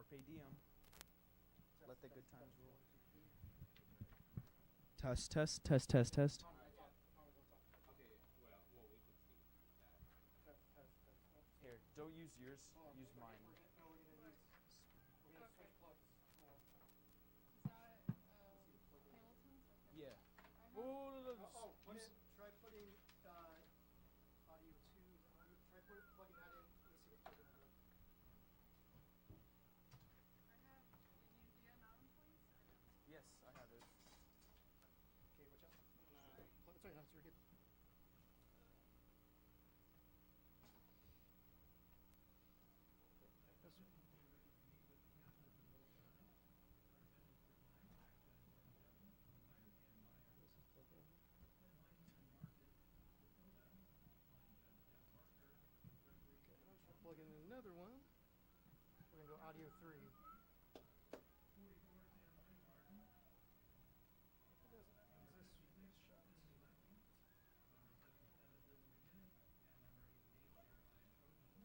Carpe diem. Let the good times roll. Test, test, test, test, test. Here, don't use yours. Use mine. Yeah. Oh, no, no, no. Try putting audio 2. Try plugging that in. Let me see what's plugging that in. Yes, I have it. Okay, watch out. That's right, that's very good. Plug in another one. We're going to go audio 3.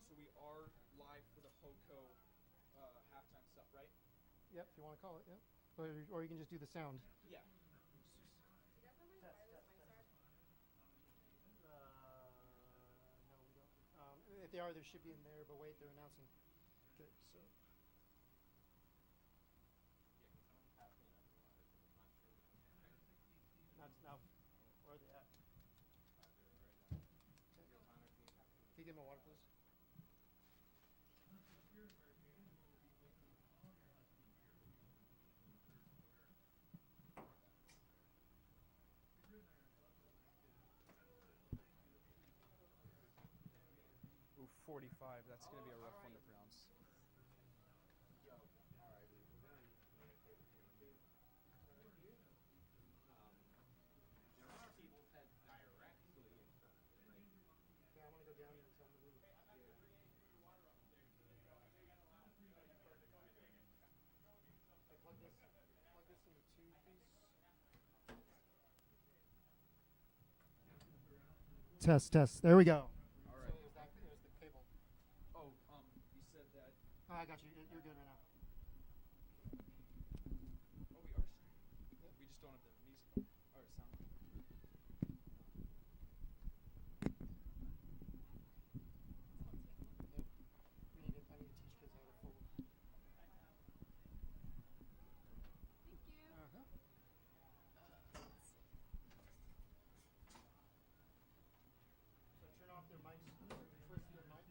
So we are live for the HOCO halftime stuff, right? Yep, if you want to call it, yep. Or you can just do the sound. Yeah. No, we don't. If they are, they should be in there, but wait, they're announcing. Okay, so. Not now. Where are they at? Okay. Can you give me a water, please? Ooh, 45. That's going to be a rough one to pronounce. Okay, I'm going to go down and tell them to move. I plug this into 2, please. Test. There we go. All right. So it was the cable. Oh, you said that. Oh, I got you. You're good right now. Oh, we are streaming. Yep. We just don't have the music or sound. Yep. I need to teach kids how to fold. Thank you. Uh-huh. So turn off their mics. Twist their mics.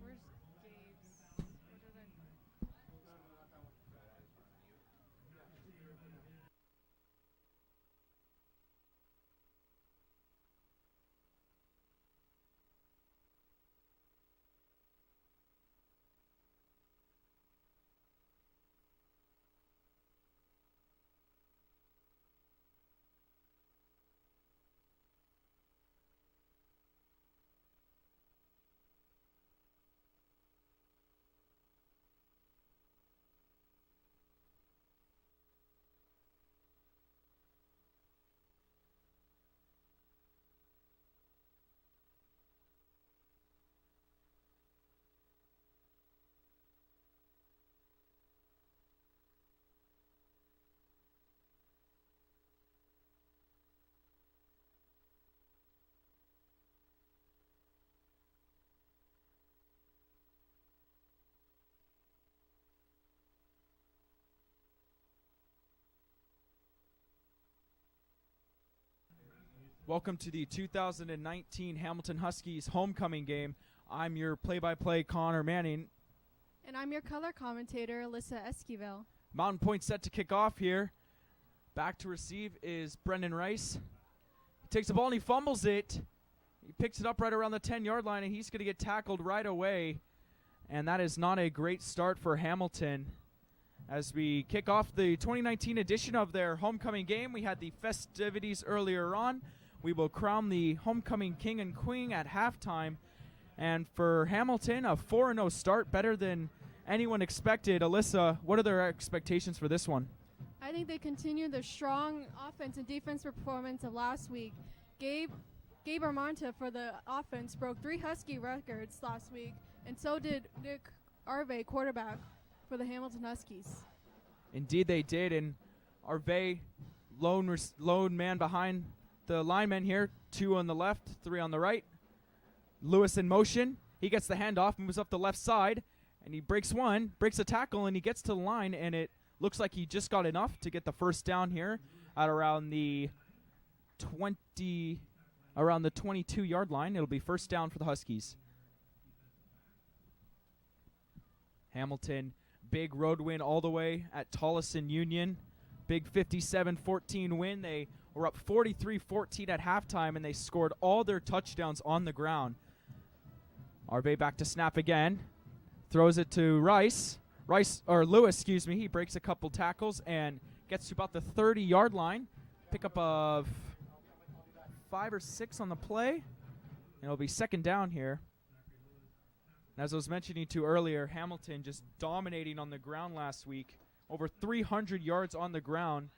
Where's Gabe's? What did I? No, not that one. Welcome to the 2019 Hamilton Huskies homecoming game. I'm your play-by-play Connor Manning. And I'm your color commentator, Alyssa Esquivel. Mountain Pointe set to kick off here. Back to receive is Brendan Rice. He takes the ball and he fumbles it. He picks it up right around the 10-yard line, and he's going to get tackled right away. And that is not a great start for Hamilton. As we kick off the 2019 edition of their homecoming game, we had the festivities earlier on. We will crown the homecoming king and queen at halftime. And for Hamilton, a 4-0 start, better than anyone expected. Alyssa, what are their expectations for this one? I think they continue the strong offense and defense performance of last week. Gabe Armanta for the offense broke 3 Husky records last week. And so did Nick Arve, quarterback for the Hamilton Huskies. Indeed they did, and Arve, lone man behind the lineman here. 2 on the left, 3 on the right. Lewis in motion. He gets the handoff, moves up the left side, and he breaks a tackle, and he gets to the line, and it looks like he just got enough to get the first down here at around the 22-yard line. It'll be first down for the Huskies. Hamilton, big road win all the way at Tolleson Union. Big 57-14 win. They were up 43-14 at halftime, and they scored all their touchdowns on the ground. Arve back to snap again. Throws it to Lewis, he breaks a couple tackles and gets to about the 30-yard line. Pickup of 5 or 6 on the play. And it'll be second down here. And as I was mentioning to earlier, Hamilton just dominating on the ground last week. Over 300 yards on the ground,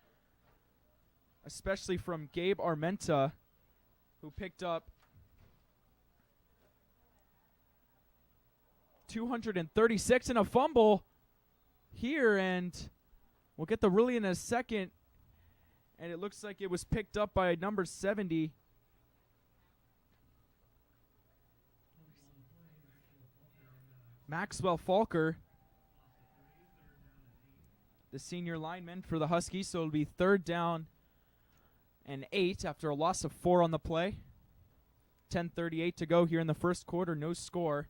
especially from Gabe Armenta, who picked up 236 and a fumble here, and we'll get the ruling in a second. And it looks like it was picked up by number 70. Maxwell Falker, the senior lineman for the Huskies. So it'll be 3rd down and 8 after a loss of 4 on the play. 10:38 to go here in the first quarter. No score.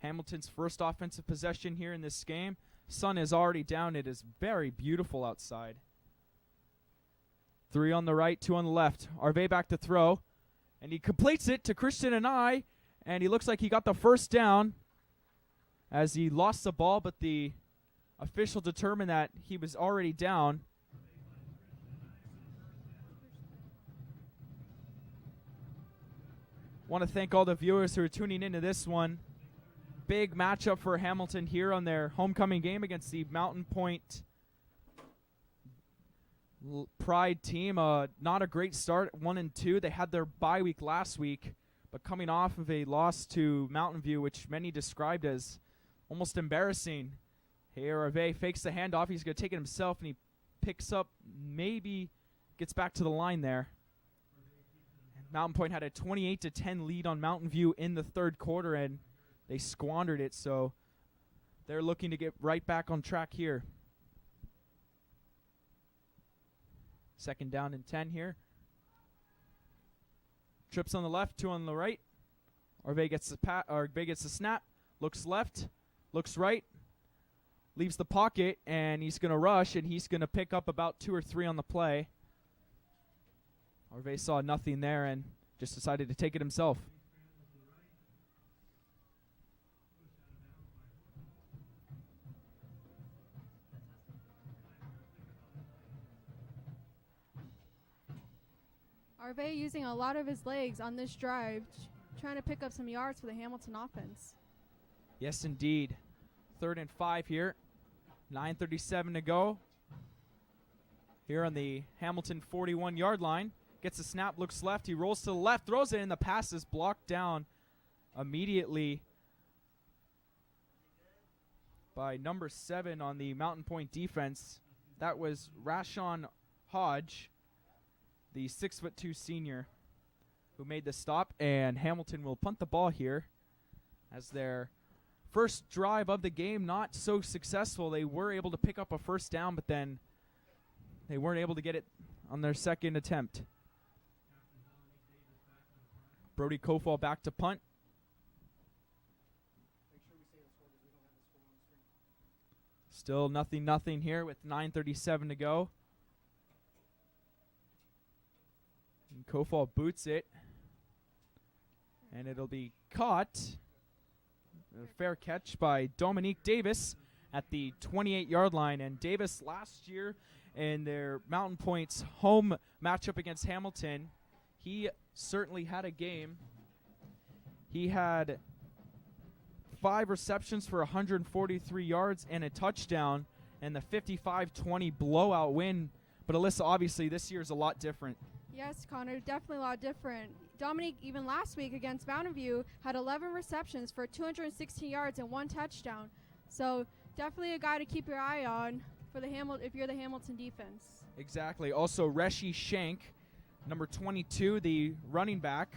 Hamilton's first offensive possession here in this game. Sun is already down. It is very beautiful outside. 3 on the right, 2 on the left. Arve back to throw. And he completes it to Christian and he looks like he got the first down as he lost the ball, but the official determined that he was already down. Want to thank all the viewers who are tuning into this one. Big matchup for Hamilton here on their homecoming game against the Mountain Pointe Pride team. Not a great start, 1-2. They had their bye week last week, but coming off of a loss to Mountain View, which many described as almost embarrassing. Here, Arve fakes the handoff. He's going to take it himself, and he picks up, maybe gets back to the line there. Mountain Pointe had a 28-10 lead on Mountain View in the third quarter, and they squandered it, so they're looking to get right back on track here. 2nd down and 10 here. Trips on the left, 2 on the right. Arve gets the snap, looks left, looks right, leaves the pocket, and he's going to rush, and he's going to pick up about 2 or 3 on the play. Arve saw nothing there and just decided to take it himself. Arve using a lot of his legs on this drive, trying to pick up some yards for the Hamilton offense. Yes, indeed. 3rd and 5 here. 9:37 to go. Here on the Hamilton 41-yard line. Gets a snap, looks left. He rolls to the left, throws it, and the pass is blocked down immediately by number 7 on the Mountain Pointe defense. That was Rashawn Hodge, the 6'2" senior, who made the stop. And Hamilton will punt the ball here as their first drive of the game not so successful. They were able to pick up a first down, but then they weren't able to get it on their second attempt. Brody Kofall back to punt. Still nothing here with 9:37 to go. And Kofall boots it. And it'll be caught. A fair catch by Dominique Davis at the 28-yard line. And Davis last year in their Mountain Pointe's home matchup against Hamilton, he certainly had a game. He had 5 receptions for 143 yards and a touchdown and the 55-20 blowout win. But Alyssa, obviously this year is a lot different. Yes, Connor, definitely a lot different. Dominique, even last week against Mountain View, had 11 receptions for 216 yards and 1 touchdown. So definitely a guy to keep your eye on for the if you're the Hamilton defense. Exactly. Also, Reshi Shank, number 22, the running back,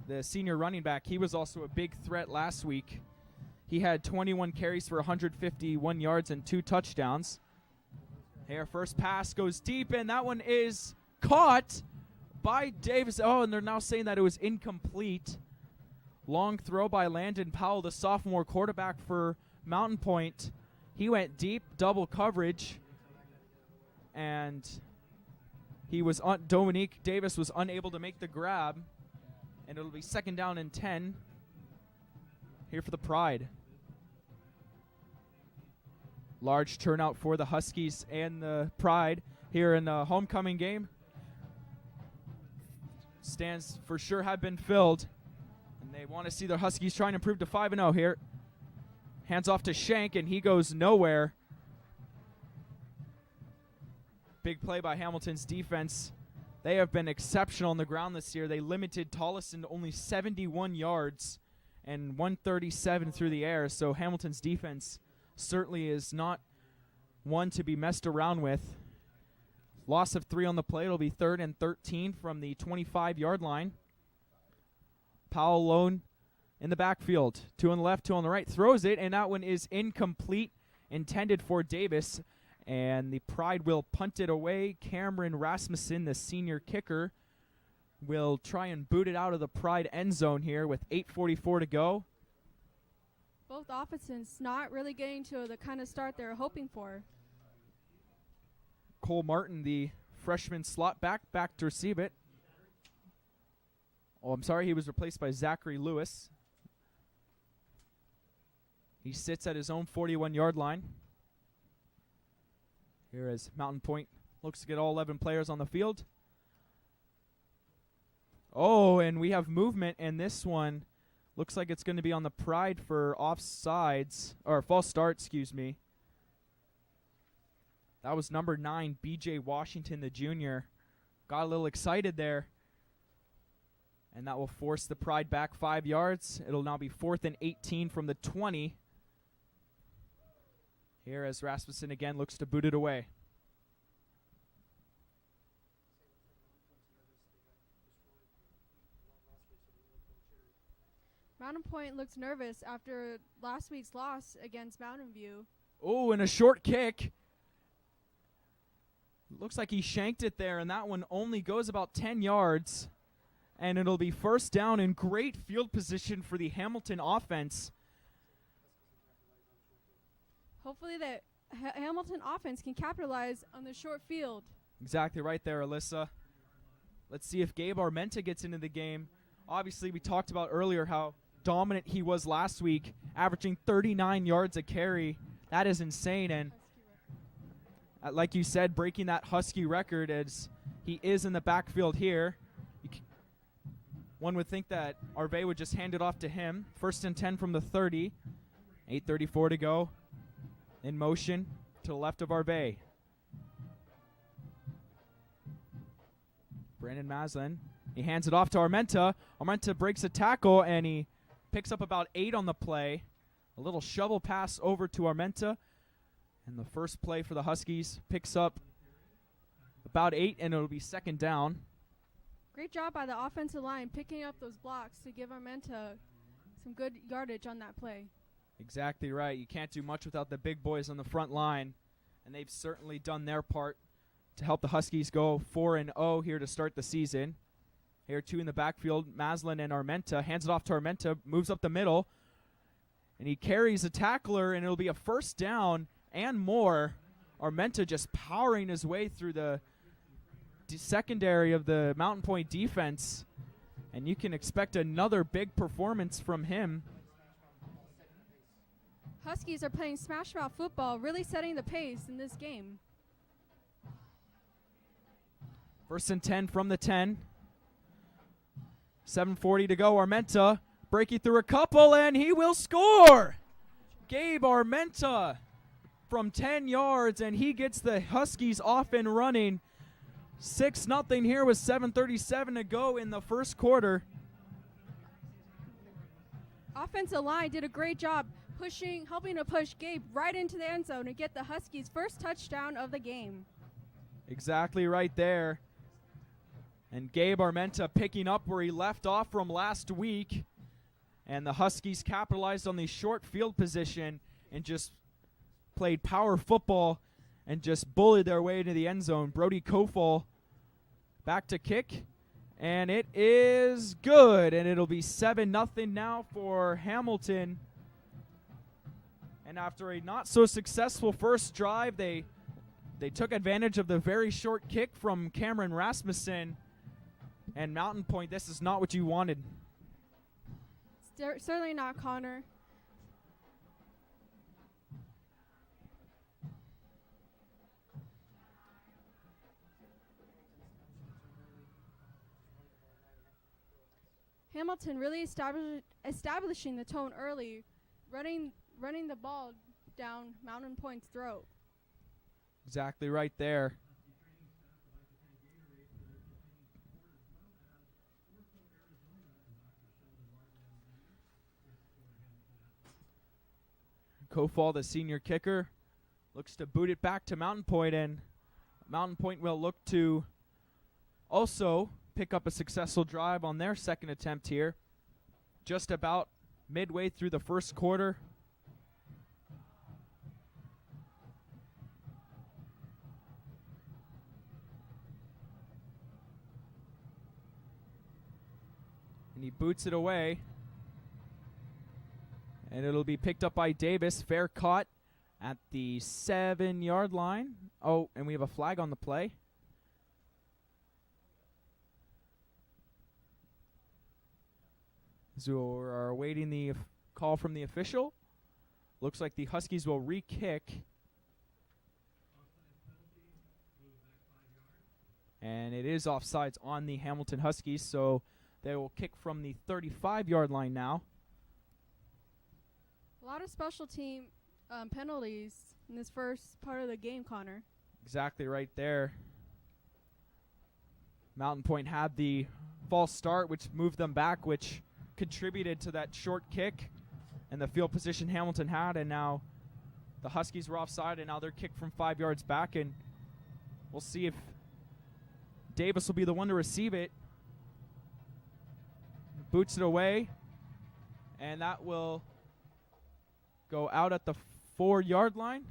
the senior running back, he was also a big threat last week. He had 21 carries for 151 yards and 2 touchdowns. Here, first pass goes deep, and that one is caught by Davis. Oh, and they're now saying that it was incomplete. Long throw by Landon Powell, the sophomore quarterback for Mountain Pointe. He went deep, double coverage, and Dominique Davis was unable to make the grab, and it'll be 2nd down and 10 here for the Pride. Large turnout for the Huskies and the Pride here in the homecoming game. Stands for sure have been filled, and they want to see their Huskies trying to improve to 5-0 here. Hands off to Shank, and he goes nowhere. Big play by Hamilton's defense. They have been exceptional on the ground this year. They limited Tolleson to only 71 yards and 137 through the air, so Hamilton's defense certainly is not one to be messed around with. Loss of 3 on the play. It'll be 3rd and 13 from the 25-yard line. Powell alone in the backfield. 2 on the left, 2 on the right. Throws it, and that one is incomplete, intended for Davis. And the Pride will punt it away. Cameron Rasmussen, the senior kicker, will try and boot it out of the Pride end zone here with 8:44 to go. Both offenses not really getting to the kind of start they're hoping for. Cole Martin, the freshman slot back to receive it. Oh, I'm sorry, he was replaced by Zachary Lewis. He sits at his own 41-yard line. Here as Mountain Pointe looks to get all 11 players on the field. Oh, and we have movement, and this one looks like it's going to be on the Pride for offsides, or false start, excuse me. That was number 9, B.J. Washington, the junior. Got a little excited there. And that will force the Pride back 5 yards. It'll now be 4th and 18 from the 20. Here as Rasmussen again looks to boot it away. Mountain Pointe looks nervous after last week's loss against Mountain View. Oh, and a short kick. Looks like he shanked it there, and that one only goes about 10 yards. And it'll be 1st down in great field position for the Hamilton offense. Hopefully the Hamilton offense can capitalize on the short field. Exactly right there, Alyssa. Let's see if Gabe Armenta gets into the game. Obviously, we talked about earlier how dominant he was last week, averaging 39 yards a carry. That is insane, and like you said, breaking that Husky record as he is in the backfield here. One would think that Arve would just hand it off to him. 1st and 10 from the 30. 8:34 to go. In motion to the left of Arve. Brandon Maslin. He hands it off to Armenta. Armenta breaks a tackle, and he picks up about 8 on the play. A little shovel pass over to Armenta. And the first play for the Huskies picks up about 8, and it'll be 2nd down. Great job by the offensive line picking up those blocks to give Armenta some good yardage on that play. Exactly right. You can't do much without the big boys on the front line, and they've certainly done their part to help the Huskies go 4-0 here to start the season. Here, 2 in the backfield, Maslin and Armenta. Hands it off to Armenta, moves up the middle, and he carries a tackler, and it'll be a 1st down and more. Armenta just powering his way through the secondary of the Mountain Pointe defense, and you can expect another big performance from him. Huskies are playing smash mouth football, really setting the pace in this game. 1st and 10 from the 10. 7:40 to go. Armenta breaking through a couple, and he will score. Gabe Armenta from 10 yards, and he gets the Huskies off and running. 6-0 here with 7:37 to go in the first quarter. offensive line did a great job helping to push Gabe right into the end zone and get the Huskies' first touchdown of the game. Exactly right there. And Gabe Armenta picking up where he left off from last week. And the Huskies capitalized on the short field position and just played power football and just bullied their way into the end zone. Brody Kofal back to kick. And it is good. And it'll be 7-0 now for Hamilton. And after a not so successful first drive, they took advantage of the very short kick from Cameron Rasmussen. And Mountain Pointe, this is not what you wanted. Certainly not, Connor. Hamilton really establishing the tone early, running the ball down Mountain Pointe's throat. Exactly right there. Kofal, the senior kicker, looks to boot it back to Mountain Pointe, and Mountain Pointe will look to also pick up a successful drive on their second attempt here. Just about midway through the first quarter. And he boots it away. And it'll be picked up by Davis. Fair caught at the 7-yard line. Oh, and we have a flag on the play. So we're awaiting the call from the official. Looks like the Huskies will re-kick. And it is offsides on the Hamilton Huskies, so they will kick from the 35-yard line now. A lot of special team penalties in this first part of the game, Connor. Exactly right there. Mountain Pointe had the false start, which moved them back, which contributed to that short kick and the field position Hamilton had, and now the Huskies were offside, and now they're kicked from 5 yards back, and we'll see if Davis will be the one to receive it. Boots it away, and that will go out at the 4-yard line.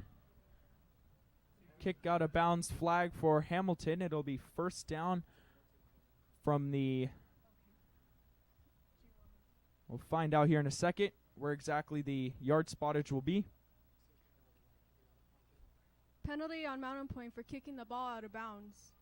Kick out of bounds flag for Hamilton. It'll be first down from the... We'll find out here in a second where exactly the yard spottage will be. Penalty on Mountain Pointe for kicking the ball out of bounds.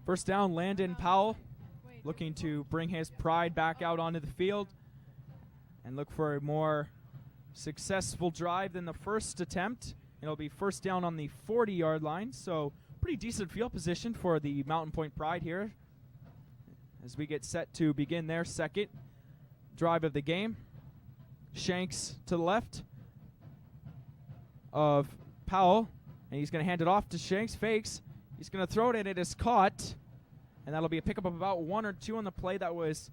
First down, Landon Powell looking to bring his pride back out onto the field and look for a more successful drive than the first attempt. It'll be first down on the 40-yard line, so pretty decent field position for the Mountain Pointe Pride here as we get set to begin their second drive of the game. Shanks to the left of Powell, and he's going to hand it off to Shanks. Fakes. He's going to throw it, and it is caught. And that'll be a pickup of about 1 or 2 on the play. That was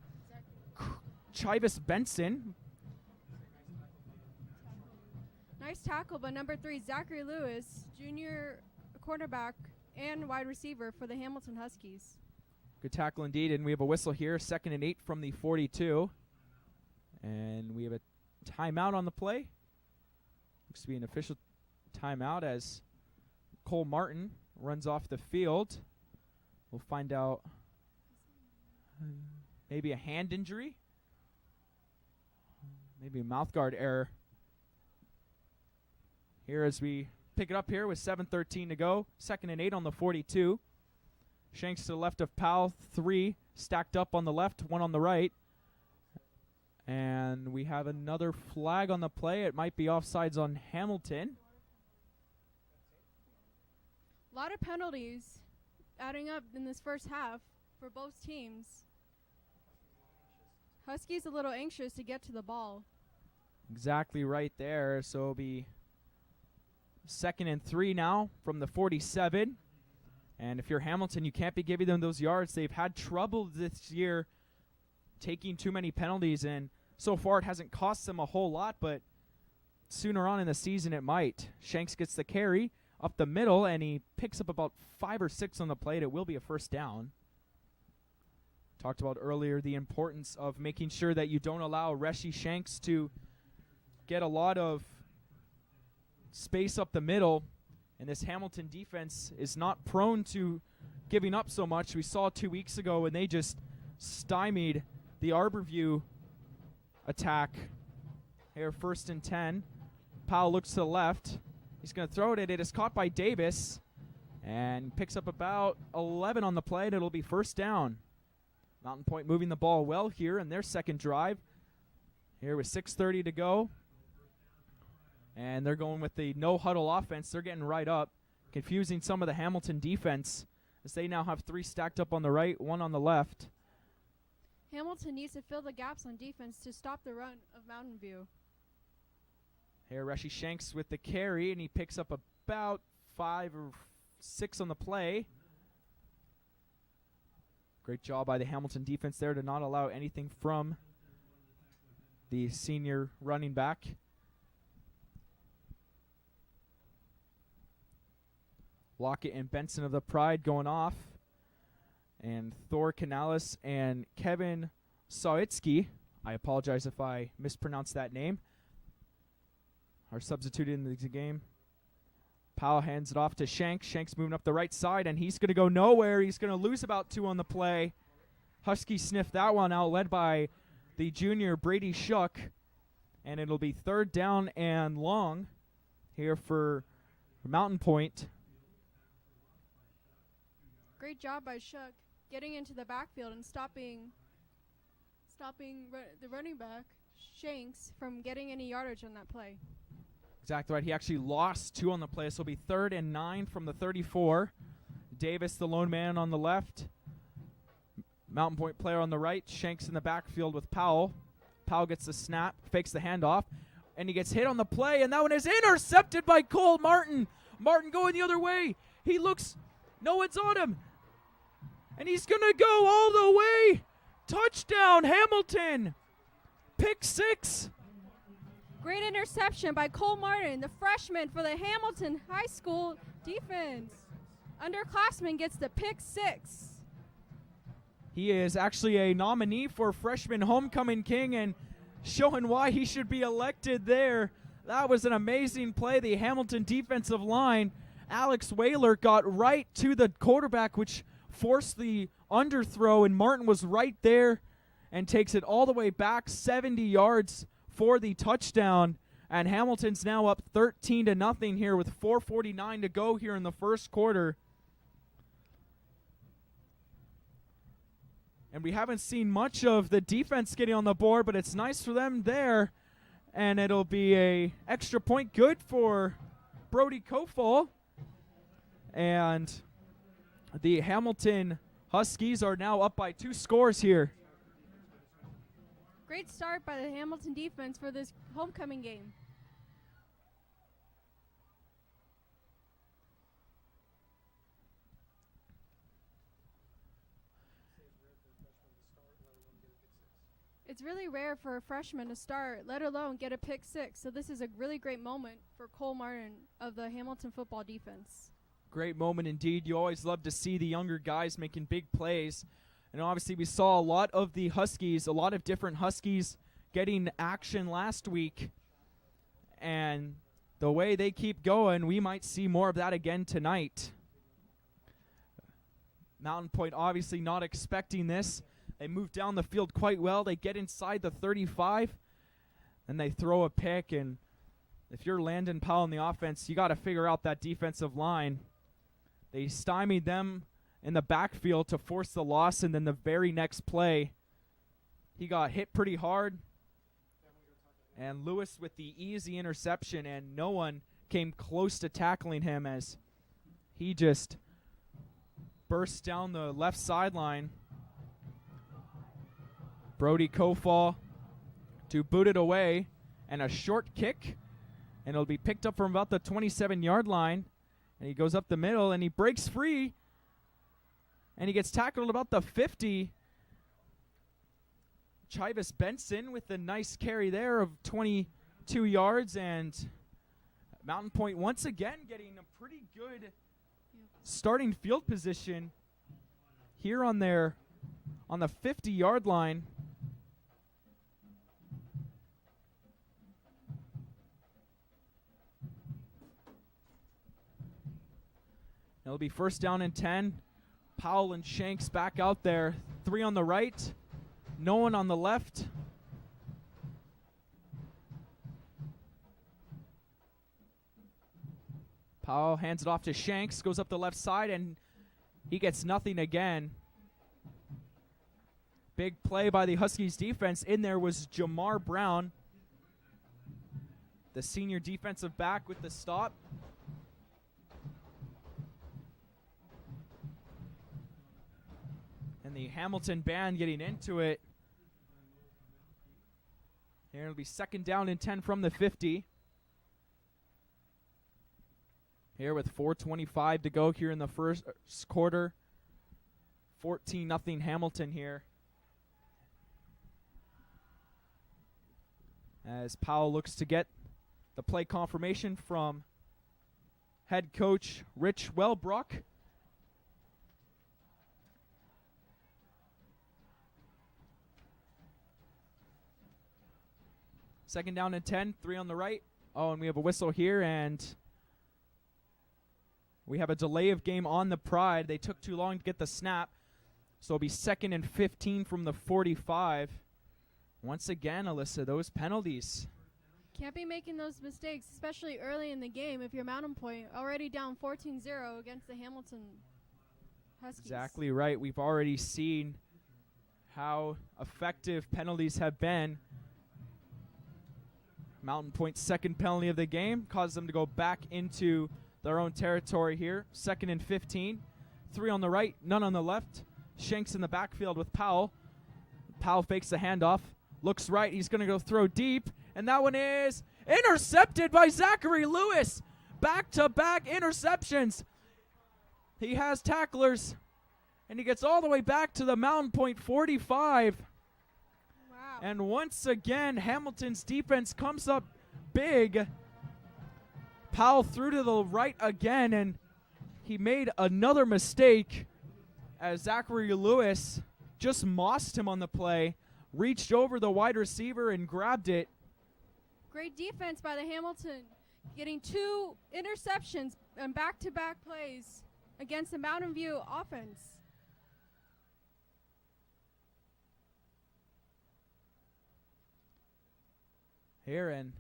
Chivas Benson. Nice tackle by number 3, Zachary Lewis, junior cornerback and wide receiver for the Hamilton Huskies. Good tackle indeed, and we have a whistle here. 2nd and 8 from the 42. And we have a timeout on the play. Looks to be an official timeout as Cole Martin runs off the field. We'll find out maybe a hand injury, maybe a mouthguard error. Here as we pick it up here with 7:13 to go, 2nd and 8 on the 42. Shanks to the left of Powell, 3 stacked up on the left, 1 on the right. And we have another flag on the play. It might be offsides on Hamilton. A lot of penalties adding up in this first half for both teams. Huskies a little anxious to get to the ball. Exactly right there. So it'll be 2nd and 3 now from the 47. And if you're Hamilton, you can't be giving them those yards. They've had trouble this year taking too many penalties, and so far it hasn't cost them a whole lot, but sooner on in the season it might. Shanks gets the carry up the middle, and he picks up about 5 or 6 on the plate. It will be a first down. Talked about earlier the importance of making sure that you don't allow Reshi Shanks to get a lot of space up the middle, and this Hamilton defense is not prone to giving up so much. We saw 2 weeks ago when they just stymied the Arborview attack. Here, 1st and 10. Powell looks to the left. He's going to throw it. It is caught by Davis and picks up about 11 on the play, and it'll be first down. Mountain Pointe moving the ball well here in their second drive. Here with 6:30 to go. And they're going with the no-huddle offense. They're getting right up, confusing some of the Hamilton defense as they now have 3 stacked up on the right, 1 on the left. Hamilton needs to fill the gaps on defense to stop the run of Mountain View. Here, Reshi Shanks with the carry, and he picks up about 5 or 6 on the play. Great job by the Hamilton defense there to not allow anything from the senior running back. Lockett and Benson of the Pride going off. And Thor Canales and Kevin Sawitsky, I apologize if I mispronounced that name, are substituted in the game. Powell hands it off to Shanks. Shanks moving up the right side, and he's going to go nowhere. He's going to lose about 2 on the play. Huskies sniffed that one out, led by the junior Brady Shuck. And it'll be 3rd down and long here for Mountain Pointe. Great job by Shuck getting into the backfield and stopping the running back, Shanks, from getting any yardage on that play. Exactly right. He actually lost 2 on the play, so it'll be 3rd and 9 from the 34. Davis, the lone man on the left. Mountain Pointe player on the right. Shanks in the backfield with Powell. Powell gets the snap, fakes the handoff, and he gets hit on the play, and that one is intercepted by Cole Martin. Martin going the other way. He looks, no one's on him. And he's going to go all the way. Touchdown, Hamilton. Pick 6. Great interception by Cole Martin, the freshman for the Hamilton High School defense. Underclassman gets the pick 6. He is actually a nominee for Freshman Homecoming King and showing why he should be elected there. That was an amazing play. The Hamilton defensive line, Alex Whaler, got right to the quarterback, which forced the underthrow, and Martin was right there and takes it all the way back 70 yards for the touchdown. And Hamilton's now up 13-0 here with 4:49 to go here in the first quarter. And we haven't seen much of the defense getting on the board, but it's nice for them there. And it'll be a extra point good for Brody Kofall. And the Hamilton Huskies are now up by 2 scores here. Great start by the Hamilton defense for this homecoming game. It's really rare for a freshman to start, let alone get a pick 6. So this is a really great moment for Cole Martin of the Hamilton football defense. Great moment indeed. You always love to see the younger guys making big plays. And obviously we saw a lot of the Huskies, a lot of different Huskies getting action last week. And the way they keep going, we might see more of that again tonight. Mountain Pointe obviously not expecting this. They move down the field quite well. They get inside the 35, and they throw a pick. And if you're Landon Powell in the offense, you got to figure out that defensive line. They stymied them in the backfield to force the loss, and then the very next play, he got hit pretty hard. And Lewis with the easy interception, and no one came close to tackling him as he just burst down the left sideline. Brody Kofall to boot it away, and a short kick And it'll be picked up from about the 27-yard line. And he goes up the middle, and he breaks free. And he gets tackled about the 50. Chivas Benson with a nice carry there of 22 yards. And Mountain Pointe once again getting a pretty good starting field position here on the 50-yard line. It'll be first down and 10. Powell and Shanks back out there. 3 on the right, no one on the left. Powell hands it off to Shanks, goes up the left side, and he gets nothing again. Big play by the Huskies defense. In there was Jamar Brown, the senior defensive back, with the stop. And the Hamilton band getting into it. Here it'll be second down and 10 from the 50. Here with 4:25 to go here in the first quarter. 14-0 Hamilton here. As Powell looks to get the play confirmation from head coach Rich Wellbrook. Second down and 10, 3 on the right. Oh, and we have a whistle here, and we have a delay of game on the Pride. They took too long to get the snap, so it'll be second and 15 from the 45. Once again, Alyssa, those penalties. Can't be making those mistakes, especially early in the game if you're Mountain Pointe, already down 14-0 against the Hamilton Huskies. Exactly right. We've already seen how effective penalties have been. Mountain Pointe's second penalty of the game caused them to go back into their own territory here. Second and 15. 3 on the right, none on the left. Shanks in the backfield with Powell. Powell fakes the handoff. Looks right. He's going to go throw deep. And that one is intercepted by Zachary Lewis. Back-to-back interceptions. He has tacklers. And he gets all the way back to the Mountain Pointe 45. Wow. And once again, Hamilton's defense comes up big. Powell threw to the right again, and he made another mistake as Zachary Lewis just mossed him on the play, reached over the wide receiver and grabbed it. Great defense by the Hamilton, getting 2 interceptions and back-to-back plays against the Mountain View offense. Here, and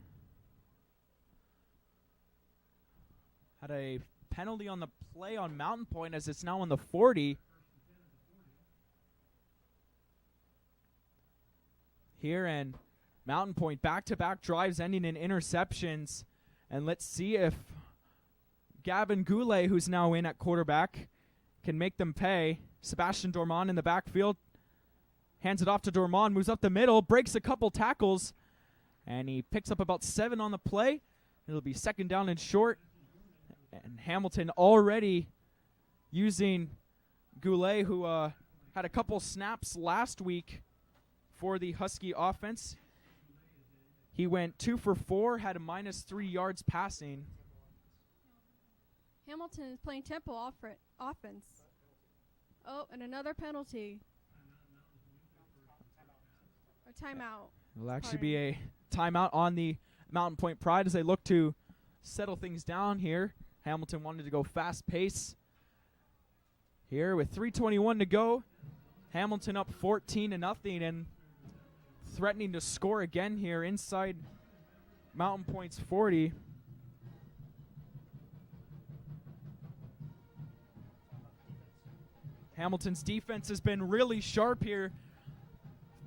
had a penalty on the play on Mountain Pointe as it's now on the 40. Here, and Mountain Pointe back-to-back drives ending in interceptions. And let's see if Gavin Goulet, who's now in at quarterback, can make them pay. Sebastian Dormand in the backfield. Hands it off to Dormand, moves up the middle, breaks a couple tackles, and he picks up about 7 on the play. It'll be second down and short. And Hamilton already using Goulet, who had a couple snaps last week for the Husky offense. He went 2 for 4, had a -3 yards passing. Hamilton is playing tempo offense. Oh, and another penalty. A timeout. It'll actually be a timeout on the Mountain Pointe Pride as they look to settle things down here. Hamilton wanted to go fast pace. Here with 3:21 to go. Hamilton up 14-0 and threatening to score again here inside Mountain Pointe's 40. Hamilton's defense has been really sharp here.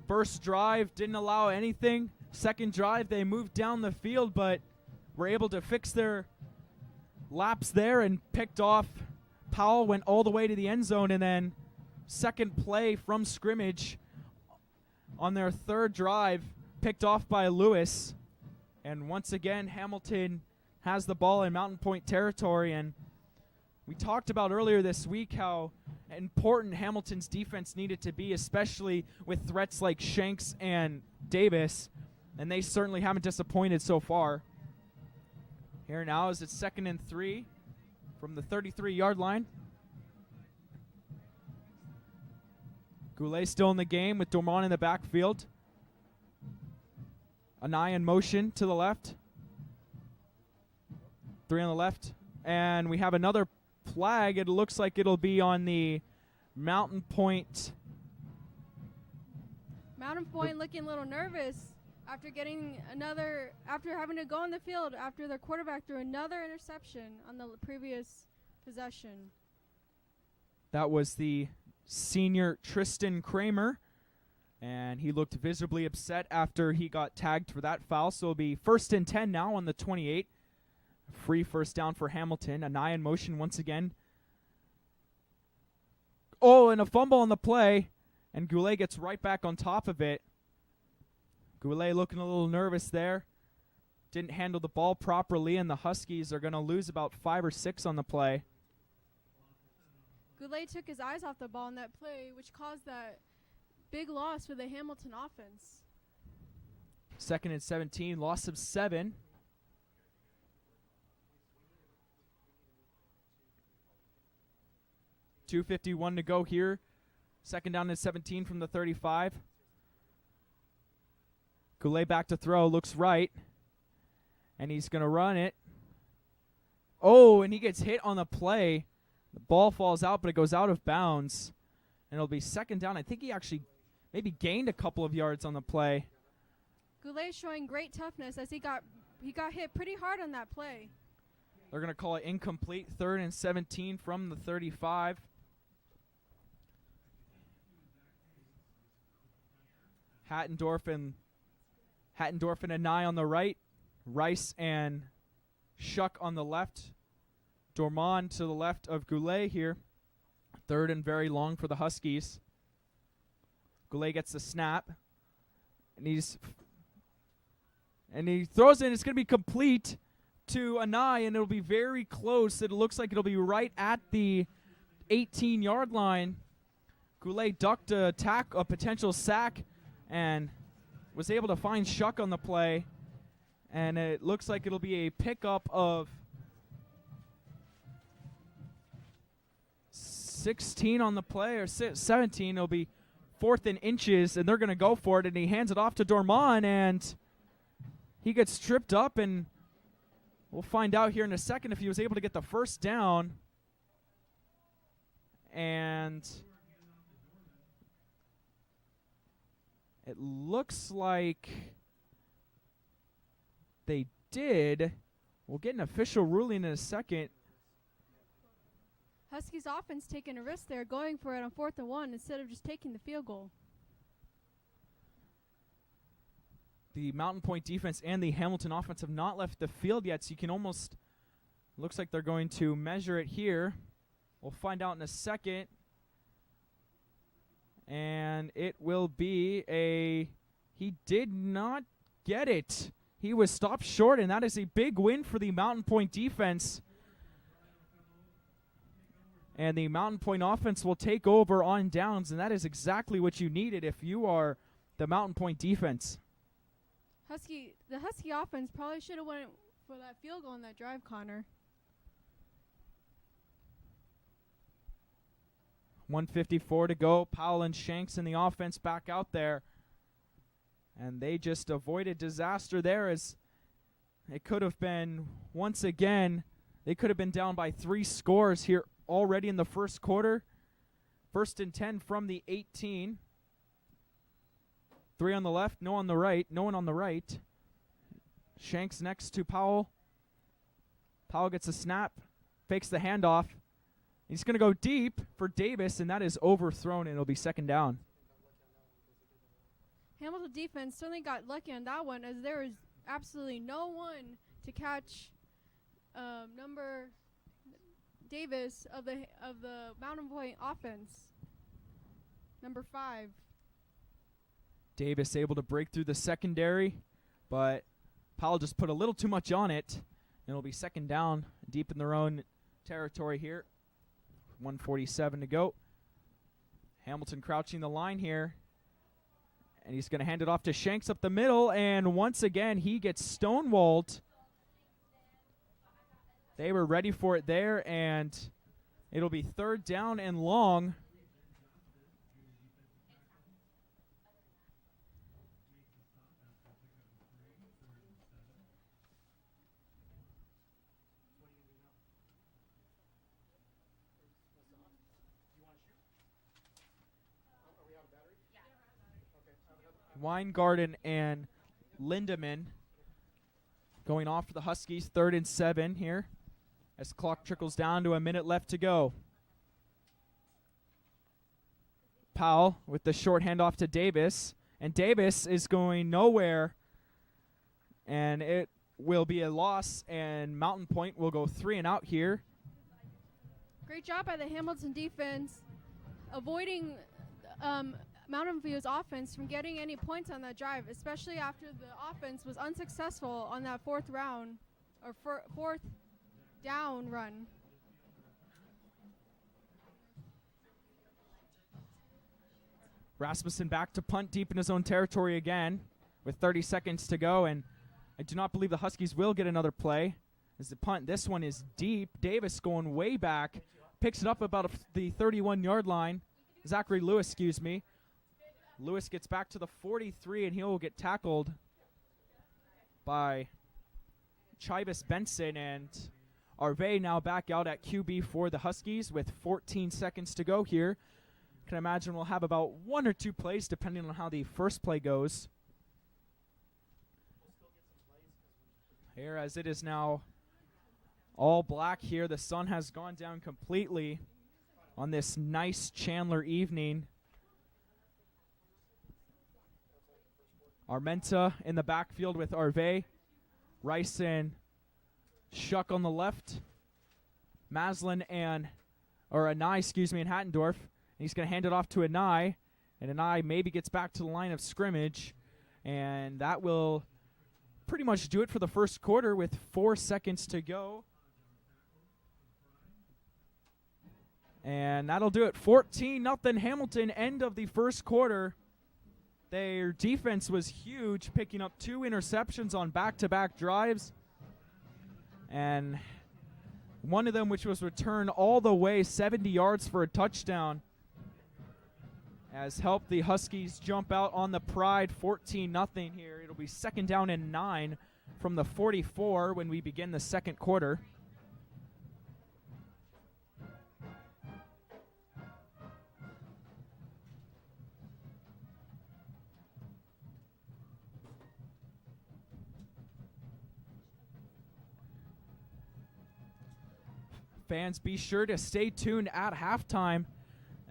First drive didn't allow anything. Second drive they moved down the field, but were able to fix their laps there and picked off. Powell went all the way to the end zone, and then second play from scrimmage on their third drive, picked off by Lewis. And once again, Hamilton has the ball in Mountain Point territory. And we talked about earlier this week how important Hamilton's defense needed to be, especially with threats like Shanks and Davis. And they certainly haven't disappointed so far. Here now is it's 2nd and 3 from the 33-yard line. Goulet still in the game with Dormont in the backfield. Anai in motion to the left. 3 on the left. And we have another flag. It looks like it'll be on the Mountain Point. Mountain Point looking a little nervous after having to go on the field after their quarterback threw another interception on the previous possession. That was the senior Tristan Kramer, and he looked visibly upset after he got tagged for that foul. So it'll be 1st and 10 now on the 28. Free first down for Hamilton. Anai in motion once again. Oh, and a fumble on the play, and Goulet gets right back on top of it. Goulet looking a little nervous there. Didn't handle the ball properly, and the Huskies are going to lose about 5 or 6 on the play. Goulet took his eyes off the ball in that play, which caused that big loss for the Hamilton offense. 2nd and 17, loss of 7. .251 to go here. 2nd down and 17 from the 35. Goulet back to throw, looks right. And he's going to run it. Oh, and he gets hit on the play. The ball falls out, but it goes out of bounds. And it'll be 2nd down. I think he actually maybe gained a couple of yards on the play. Goulet showing great toughness as he got hit pretty hard on that play. They're going to call it incomplete. 3rd and 17 from the 35. Hattendorf and Anai on the right. Rice and Shuck on the left. Dormont to the left of Goulet here. 3rd and very long for the Huskies. Goulet gets the snap. And he throws it. It's going to be complete to Anai, and it'll be very close. It looks like it'll be right at the 18-yard line. Goulet ducked a potential sack, and was able to find Shuck on the play. And it looks like it'll be a pickup of 16 on the play, or 17. It'll be 4th and inches, and they're going to go for it. And he hands it off to Dormont, and he gets tripped up, and we'll find out here in a second if he was able to get the first down. And it looks like they did. We'll get an official ruling in a second. Huskies offense taking a risk there, going for it on 4th and 1 instead of just taking the field goal. The Mountain Point defense and the Hamilton offense have not left the field yet, so you can almost, looks like they're going to measure it here. We'll find out in a second. And it will be he did not get it. He was stopped short, and that is a big win for the Mountain Point defense. And the Mountain Point offense will take over on downs, and that is exactly what you needed if you are the Mountain Point defense. The Husky offense probably should have went for that field goal on that drive, Connor. 1:54 to go. Powell and Shanks in the offense back out there. And they just avoided disaster there, as it could have been, once again, they could have been down by 3 scores here already in the first quarter. 1st and 10 from the 18. 3 on the left, no one on the right. Shanks next to Powell. Powell gets a snap, fakes the handoff. He's going to go deep for Davis, and that is overthrown, and it'll be 2nd down. Hamilton defense certainly got lucky on that one, as there was absolutely no one to catch number Davis of the Mountain Point offense. Number 5. Davis able to break through the secondary, but Powell just put a little too much on it. And it'll be second down, deep in their own territory here. 1:47 to go. Hamilton crouching the line here. And he's going to hand it off to Shanks up the middle. And once again, he gets stonewalled. They were ready for it there, and it'll be third down and long. Weingarten and Lindemann going off for the Huskies. 3rd and 7 here as clock trickles down to a minute left to go. Powell with the short handoff to Davis. And Davis is going nowhere. And it will be a loss. And Mountain Pointe will go 3 and out here. Great job by the Hamilton defense avoiding Mountain View's offense from getting any points on that drive, especially after the offense was unsuccessful on that fourth down run. Rasmussen back to punt deep in his own territory again with 30 seconds to go, and I do not believe the Huskies will get another play as the punt. This one is deep. Davis going way back, picks it up about the 31-yard line. Zachary Lewis, excuse me. Lewis gets back to the 43, and he'll get tackled by Chivas Benson, and Arve now back out at QB for the Huskies with 14 seconds to go here. Can imagine we'll have about 1 or 2 plays depending on how the first play goes. Here, as it is now all black here, the sun has gone down completely on this nice Chandler evening. Armenta in the backfield with Arve. Rice and Shuck on the left. Maslin and Hattendorf. And he's going to hand it off to Anai. And Anai maybe gets back to the line of scrimmage. And that will pretty much do it for the first quarter with 4 seconds to go. And that'll do it. 14-0 Hamilton, end of the first quarter. Their defense was huge, picking up 2 interceptions on back-to-back drives. And one of them, which was returned all the way 70 yards for a touchdown, has helped the Huskies jump out on the Pride 14-0 here. It'll be second down and 9 from the 44 when we begin the second quarter. Fans, be sure to stay tuned at halftime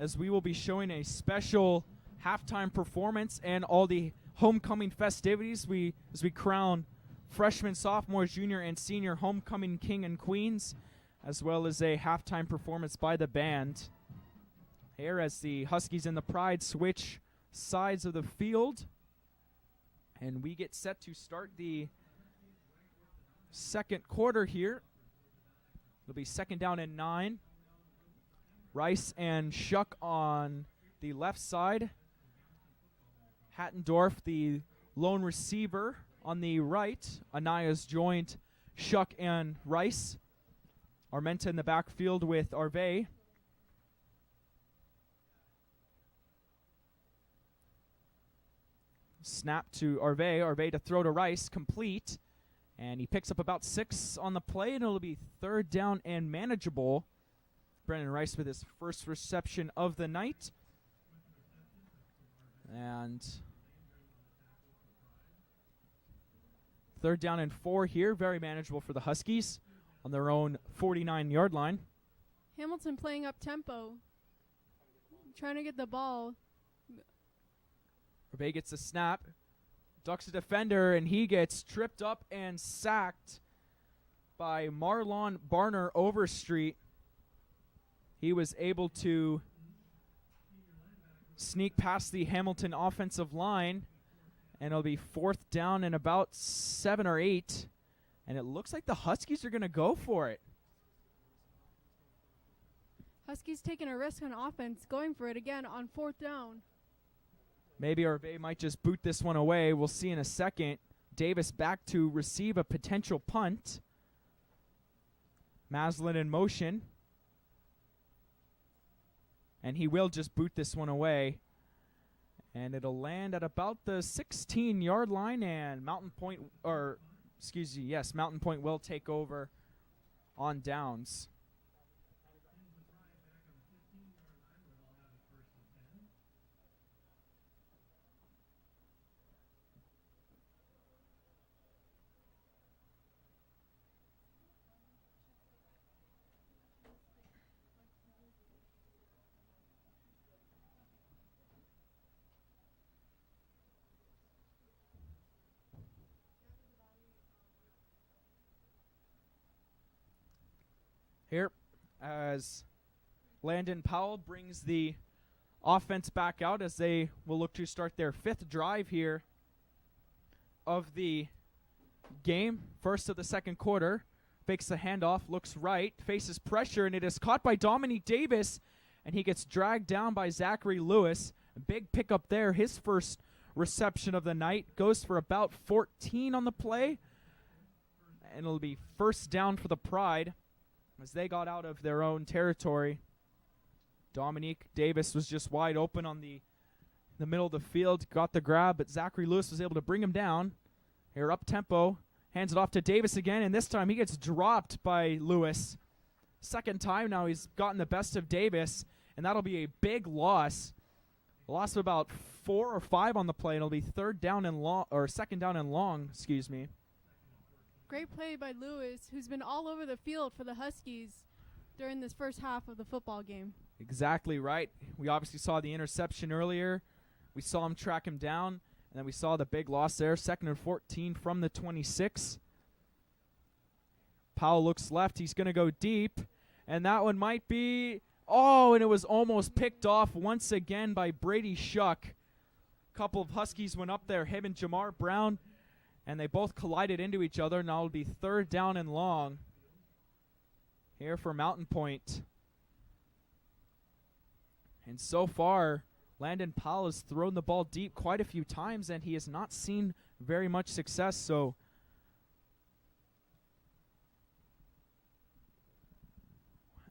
as we will be showing a special halftime performance and all the homecoming festivities as we crown freshmen, sophomores, junior, and senior homecoming king and queens, as well as a halftime performance by the band. Here as the Huskies and the Pride switch sides of the field, and we get set to start the second quarter here. It'll be second down and 9. Rice and Shuck on the left side. Hattendorf, the lone receiver, on the right. Anaya's joined Shuck and Rice. Armenta in the backfield with Arve. Snap to Arve. Arve to throw to Rice. Complete. And he picks up about 6 on the play, and it'll be third down and manageable. Brendan Rice with his first reception of the night. And third down and 4 here. Very manageable for the Huskies on their own 49-yard line. Hamilton playing up tempo, trying to get the ball. Rebay gets the snap. Ducks a defender, and he gets tripped up and sacked by Marlon Barner Overstreet. He was able to sneak past the Hamilton offensive line And it'll be 4th down and about 7 or 8. And it looks like the Huskies are going to go for it. Huskies taking a risk on offense, going for it again on 4th down. Maybe Arvay might just boot this one away. We'll see in a second. Davis back to receive a potential punt. Maslin in motion. And he will just boot this one away. And it'll land at about the 16-yard line, and Mountain Point will take over on downs. Here, as Landon Powell brings the offense back out as they will look to start their 5th drive here of the game. First of the second quarter. Fakes the handoff, looks right, faces pressure, and it is caught by Dominique Davis, and he gets dragged down by Zachary Lewis. A big pickup there, his first reception of the night. Goes for about 14 on the play, and it'll be 1st down for the Pride as they got out of their own territory. Dominique Davis was just wide open on the middle of the field, got the grab, but Zachary Lewis was able to bring him down. Here up tempo, hands it off to Davis again, and this time he gets dropped by Lewis. Second time now he's gotten the best of Davis, and that'll be a big loss. A loss of about 4 or 5 on the play, and it'll be 2nd down and long, excuse me. Great play by Lewis, who's been all over the field for the Huskies during this first half of the football game. Exactly right. We obviously saw the interception earlier. We saw him track him down, and then we saw the big loss there. 2nd and 14 from the 26. Powell looks left. He's going to go deep, and that one might be... Oh, and it was almost picked off once again by Brady Shuck. A couple of Huskies went up there, him and Jamar Brown, and they both collided into each other. Now it'll be 3rd down and long here for Mountain Point. And so far, Landon Powell has thrown the ball deep quite a few times, and he has not seen very much success. So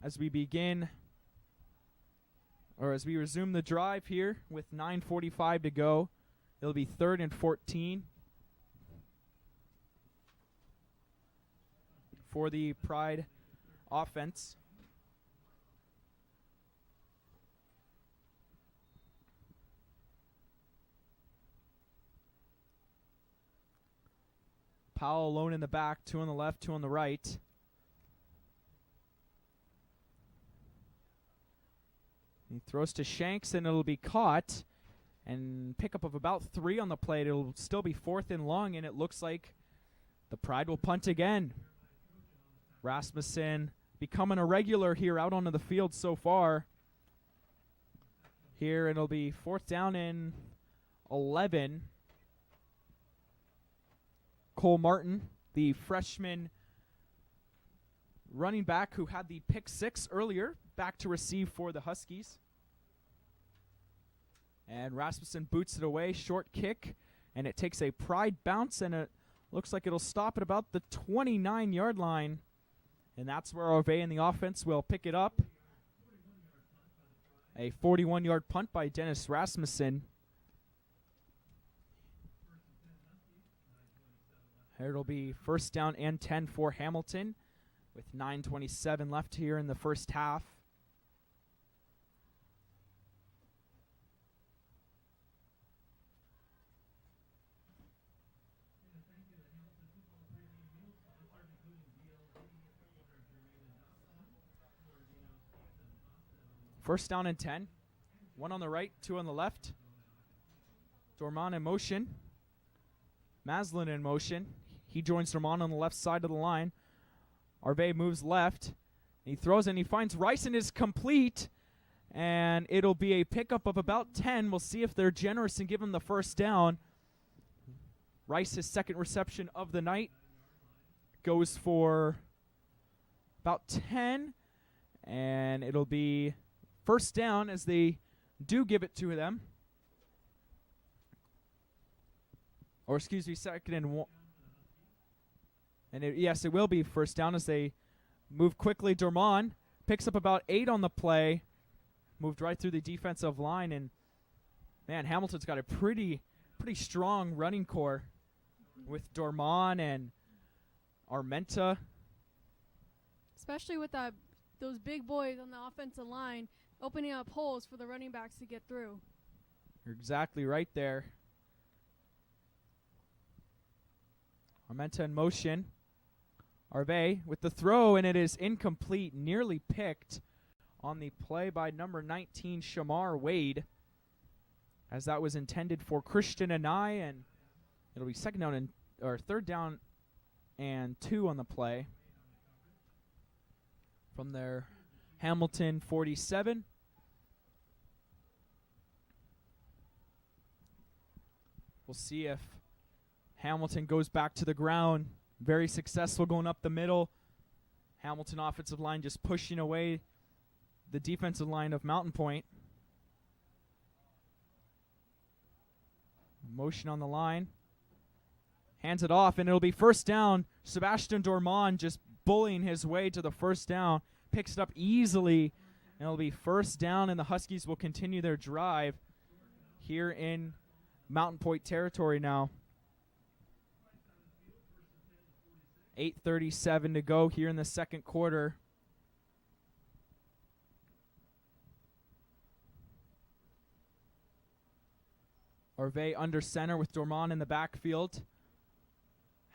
as we resume the drive here with 9:45 to go, it'll be 3rd and 14. For the Pride offense. Powell alone in the back, 2 on the left, 2 on the right. He throws to Shanks, and it'll be caught. And pickup of about 3 on the plate. It'll still be 4th and long, and it looks like the Pride will punt again. Rasmussen becoming a regular here out onto the field so far. Here it'll be 4th down and 11. Cole Martin, the freshman running back who had the pick 6 earlier, back to receive for the Huskies. And Rasmussen boots it away, short kick, and it takes a Pride bounce, and it looks like it'll stop at about the 29-yard line. And that's where Arvay and the offense will pick it up. A 41-yard punt by Dennis Rasmussen. Here it'll be 1st down and 10 for Hamilton with 9:27 left here in the first half. First down and 10. 1 on the right, 2 on the left. Dorman in motion. Maslin in motion. He joins Dorman on the left side of the line. Arvay moves left. He throws and he finds Rice and is complete. And it'll be a pickup of about 10. We'll see if they're generous and give him the first down. Rice, his second reception of the night, goes for about 10, and it'll be first down as they do give it to them. Or excuse me, second and one. And yes, it will be first down as they move quickly. Dormont picks up about 8 on the play. Moved right through the defensive line, and man, Hamilton's got a pretty strong running core with Dormont and Armenta. Especially with those big boys on the offensive line opening up holes for the running backs to get through. You're exactly right there. Armenta in motion. Arve with the throw, and it is incomplete, nearly picked on the play by number 19, Shamar Wade, as that was intended for Christian Anai, and it'll be third down and 2 on the play from their Hamilton 47. We'll see if Hamilton goes back to the ground. Very successful going up the middle. Hamilton offensive line just pushing away the defensive line of Mountain Pointe. Motion on the line. Hands it off, and it'll be first down. Sebastian Dormont just bullying his way to the first down. Picks it up easily, and it'll be first down, and the Huskies will continue their drive here in Mountain Pointe territory now. 8:37 to go here in the second quarter. Arve under center with Dormont in the backfield.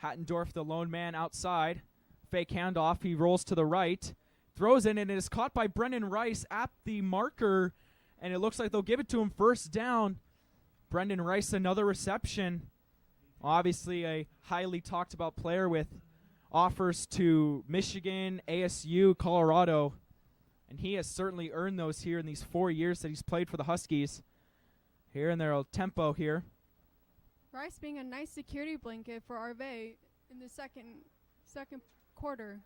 Hattendorf, the lone man, outside. Fake handoff. He rolls to the right. Throws in, and it is caught by Brendan Rice at the marker, and it looks like they'll give it to him first down. Brendan Rice, another reception. Obviously a highly talked about player with offers to Michigan, ASU, Colorado, and he has certainly earned those here in these 4 years that he's played for the Huskies. Here in their tempo here. Rice being a nice security blanket for Arve in the second quarter.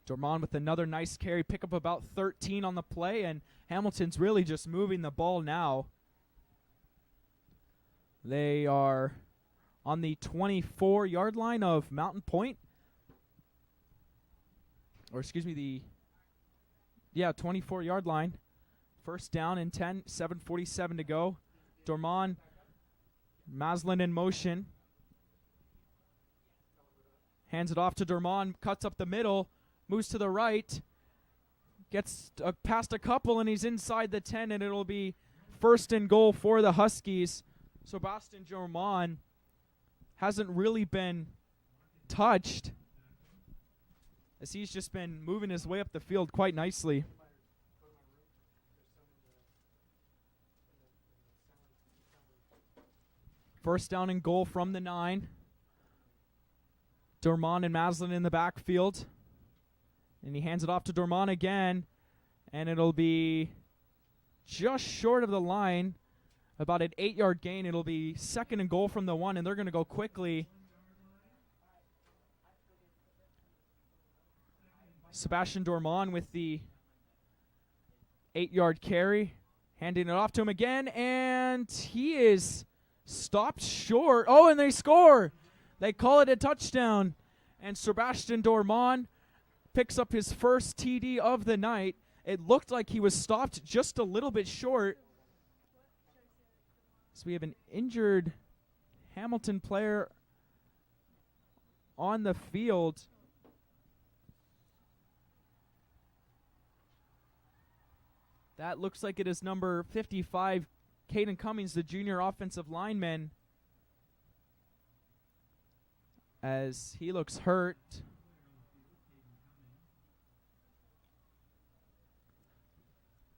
Dormont with another nice carry, pick up about 13 on the play, and Hamilton's really just moving the ball now. They are on the 24-yard line of Mountain Pointe. Or excuse me, the 24-yard line. First down and 10, 7:47 to go. Dormont, Maslin in motion. Hands it off to Dormont, cuts up the middle, moves to the right, gets past a couple, and he's inside the 10, and it'll be first and goal for the Huskies. Sebastian Dormont hasn't really been touched, as he's just been moving his way up the field quite nicely. First down and goal from the 9. Dormont and Maslin in the backfield. And he hands it off to Dormont again. And it'll be just short of the line. About an 8-yard gain. It'll be second and goal from the 1, and they're going to go quickly. Sebastian Dormont with the 8-yard carry. Handing it off to him again, and he is stopped short. Oh, and they score. They call it a touchdown. And Sebastian Dormont picks up his first TD of the night. It looked like he was stopped just a little bit short. So we have an injured Hamilton player on the field. That looks like it is number 55, Caden Cummings, the junior offensive lineman, as he looks hurt.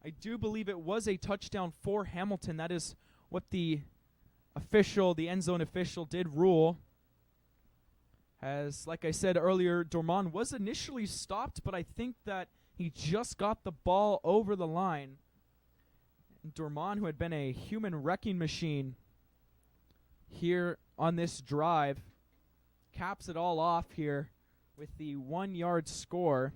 I do believe it was a touchdown for Hamilton. That is what the end zone official did rule. As, like I said earlier, Dormont was initially stopped, but I think that he just got the ball over the line. And Dormont, who had been a human wrecking machine here on this drive. Caps it all off here with the 1-yard score.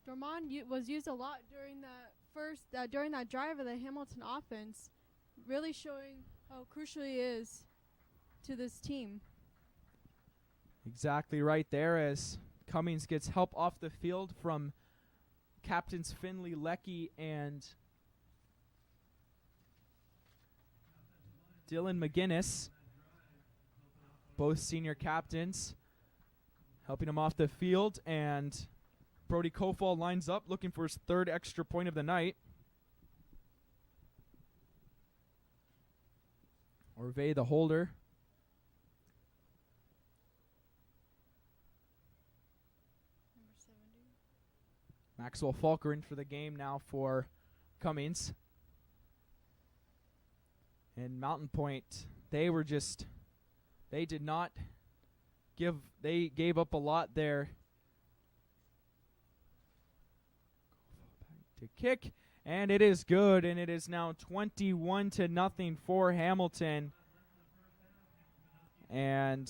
Dormond was used a lot during that drive of the Hamilton offense, really showing how crucial he is to this team. Exactly right there, as Cummings gets help off the field from captains Finley, Leckie, and Dylan McGinnis, both senior captains, helping him off the field, and Brody Kofall lines up looking for his 3rd extra point of the night. Orve, the holder. Number 70. Maxwell Falker in for the game now for Cummings. And Mountain Pointe, they gave up a lot there. To kick, and it is good, and it is now 21-0 for Hamilton. And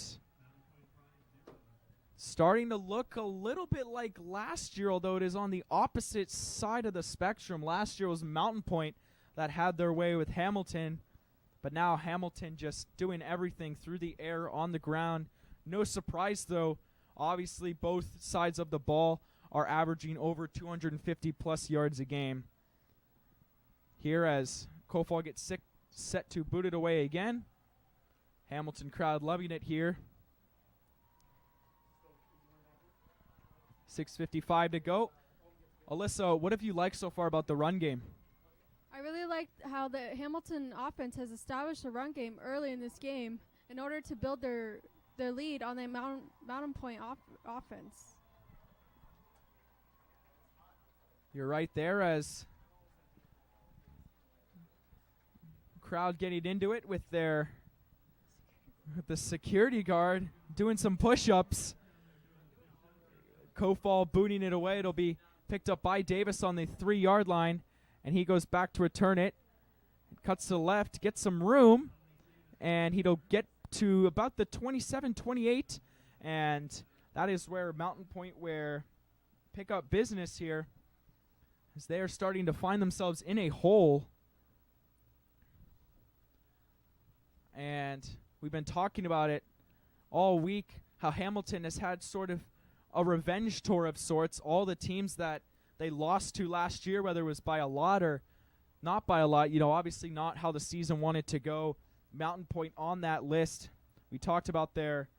starting to look a little bit like last year, although it is on the opposite side of the spectrum. Last year was Mountain Pointe that had their way with Hamilton, but now Hamilton just doing everything through the air, on the ground. No surprise, though. Obviously, both sides of the ball are averaging over 250-plus yards a game. Here as Kofall gets set to boot it away again. Hamilton crowd loving it here. 6:55 to go. Alyssa, what have you liked so far about the run game? I really like how the Hamilton offense has established a run game early in this game in order to build their lead on the Mountain Pointe offense. You're right there, as crowd getting into it with the security guard doing some push-ups. Kofall booting it away. It'll be picked up by Davis on the 3-yard line, and he goes back to return it. Cuts to the left, gets some room, and he'll get to about the 27-28, and that is where Mountain Pointe pick up business here, as they are starting to find themselves in a hole. And we've been talking about it all week, how Hamilton has had sort of a revenge tour of sorts. All the teams that they lost to last year, whether it was by a lot or not by a lot, obviously not how the season wanted to go. Mountain Pointe on that list. We talked about their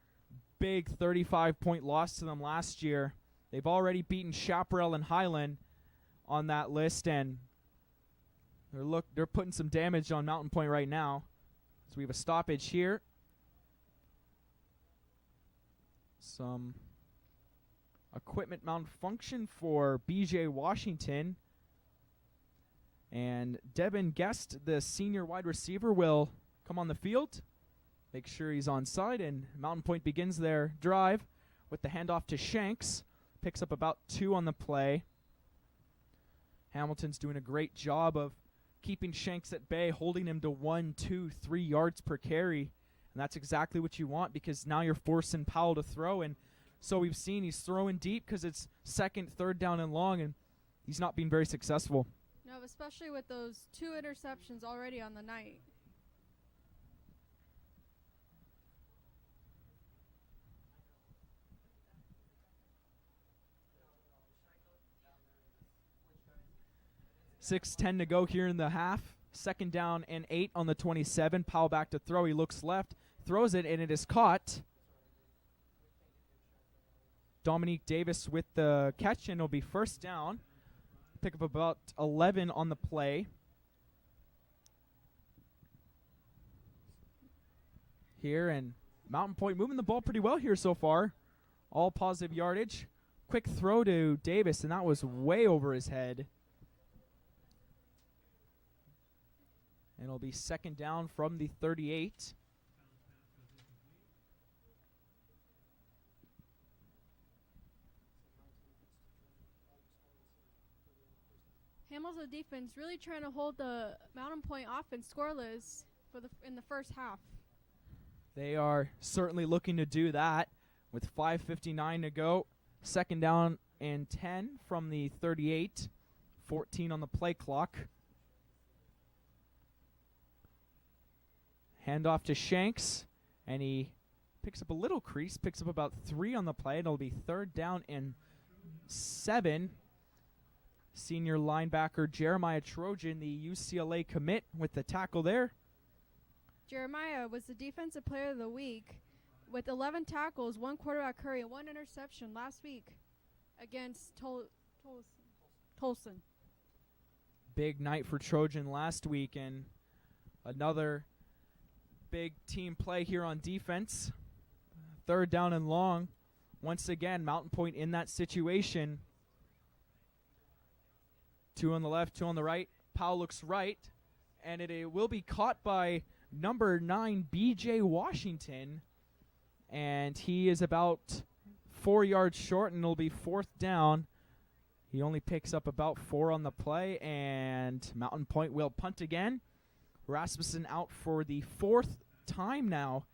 big 35-point loss to them last year. They've already beaten Chaparral and Highland on that list, and they're putting some damage on Mountain Pointe right now. So we have a stoppage here. Some equipment malfunction for BJ Washington. And Devin Guest, the senior wide receiver, will come on the field, make sure he's on side, and Mountain Pointe begins their drive with the handoff to Shanks. Picks up about 2 on the play. Hamilton's doing a great job of keeping Shanks at bay, holding him to 1, 2, 3 yards per carry. And that's exactly what you want, because now you're forcing Powell to throw. And so we've seen he's throwing deep because it's 2nd, 3rd down and long, and he's not being very successful. No, especially with those 2 interceptions already on the night. .6:10 to go here in the half. 2nd down and 8 on the 27. Powell back to throw. He looks left, throws it, and it is caught. Dominique Davis with the catch, and it'll be 1st down. Pick up about 11 on the play. Here, and Mountain Pointe moving the ball pretty well here so far. All positive yardage. Quick throw to Davis, and that was way over his head. And it'll be 2nd down from the 38. Hamilton defense really trying to hold the Mountain Pointe offense scoreless in the first half. They are certainly looking to do that with 5:59 to go. Second down and 10 from the 38. 14 on the play clock. Handoff to Shanks, and he picks up a little crease, picks up about 3 on the play. It'll be third down and 7. Senior linebacker Jeremiah Trojan, the UCLA commit, with the tackle there. Jeremiah was the defensive player of the week with 11 tackles, 1 quarterback hurry, and 1 interception last week against Tolson. Big night for Trojan last week, and another big team play here on defense. Third down and long. Once again, Mountain Pointe in that situation. 2 on the left, 2 on the right. Powell looks right, and it will be caught by number 9, B.J. Washington, and he is about 4 yards short, and it'll be fourth down. He only picks up about 4 on the play, and Mountain Pointe will punt again. Rasmussen out for the 4th time now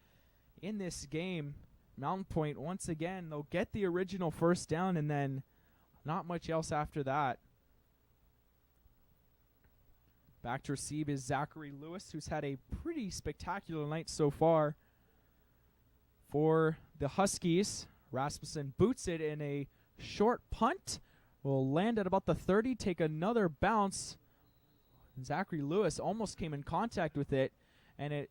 in this game. Mountain Pointe, once again, they'll get the original first down, and then not much else after that. Back to receive is Zachary Lewis, who's had a pretty spectacular night so far for the Huskies. Rasmussen boots it in a short punt. Will land at about the 30, take another bounce. Zachary Lewis almost came in contact with it, and it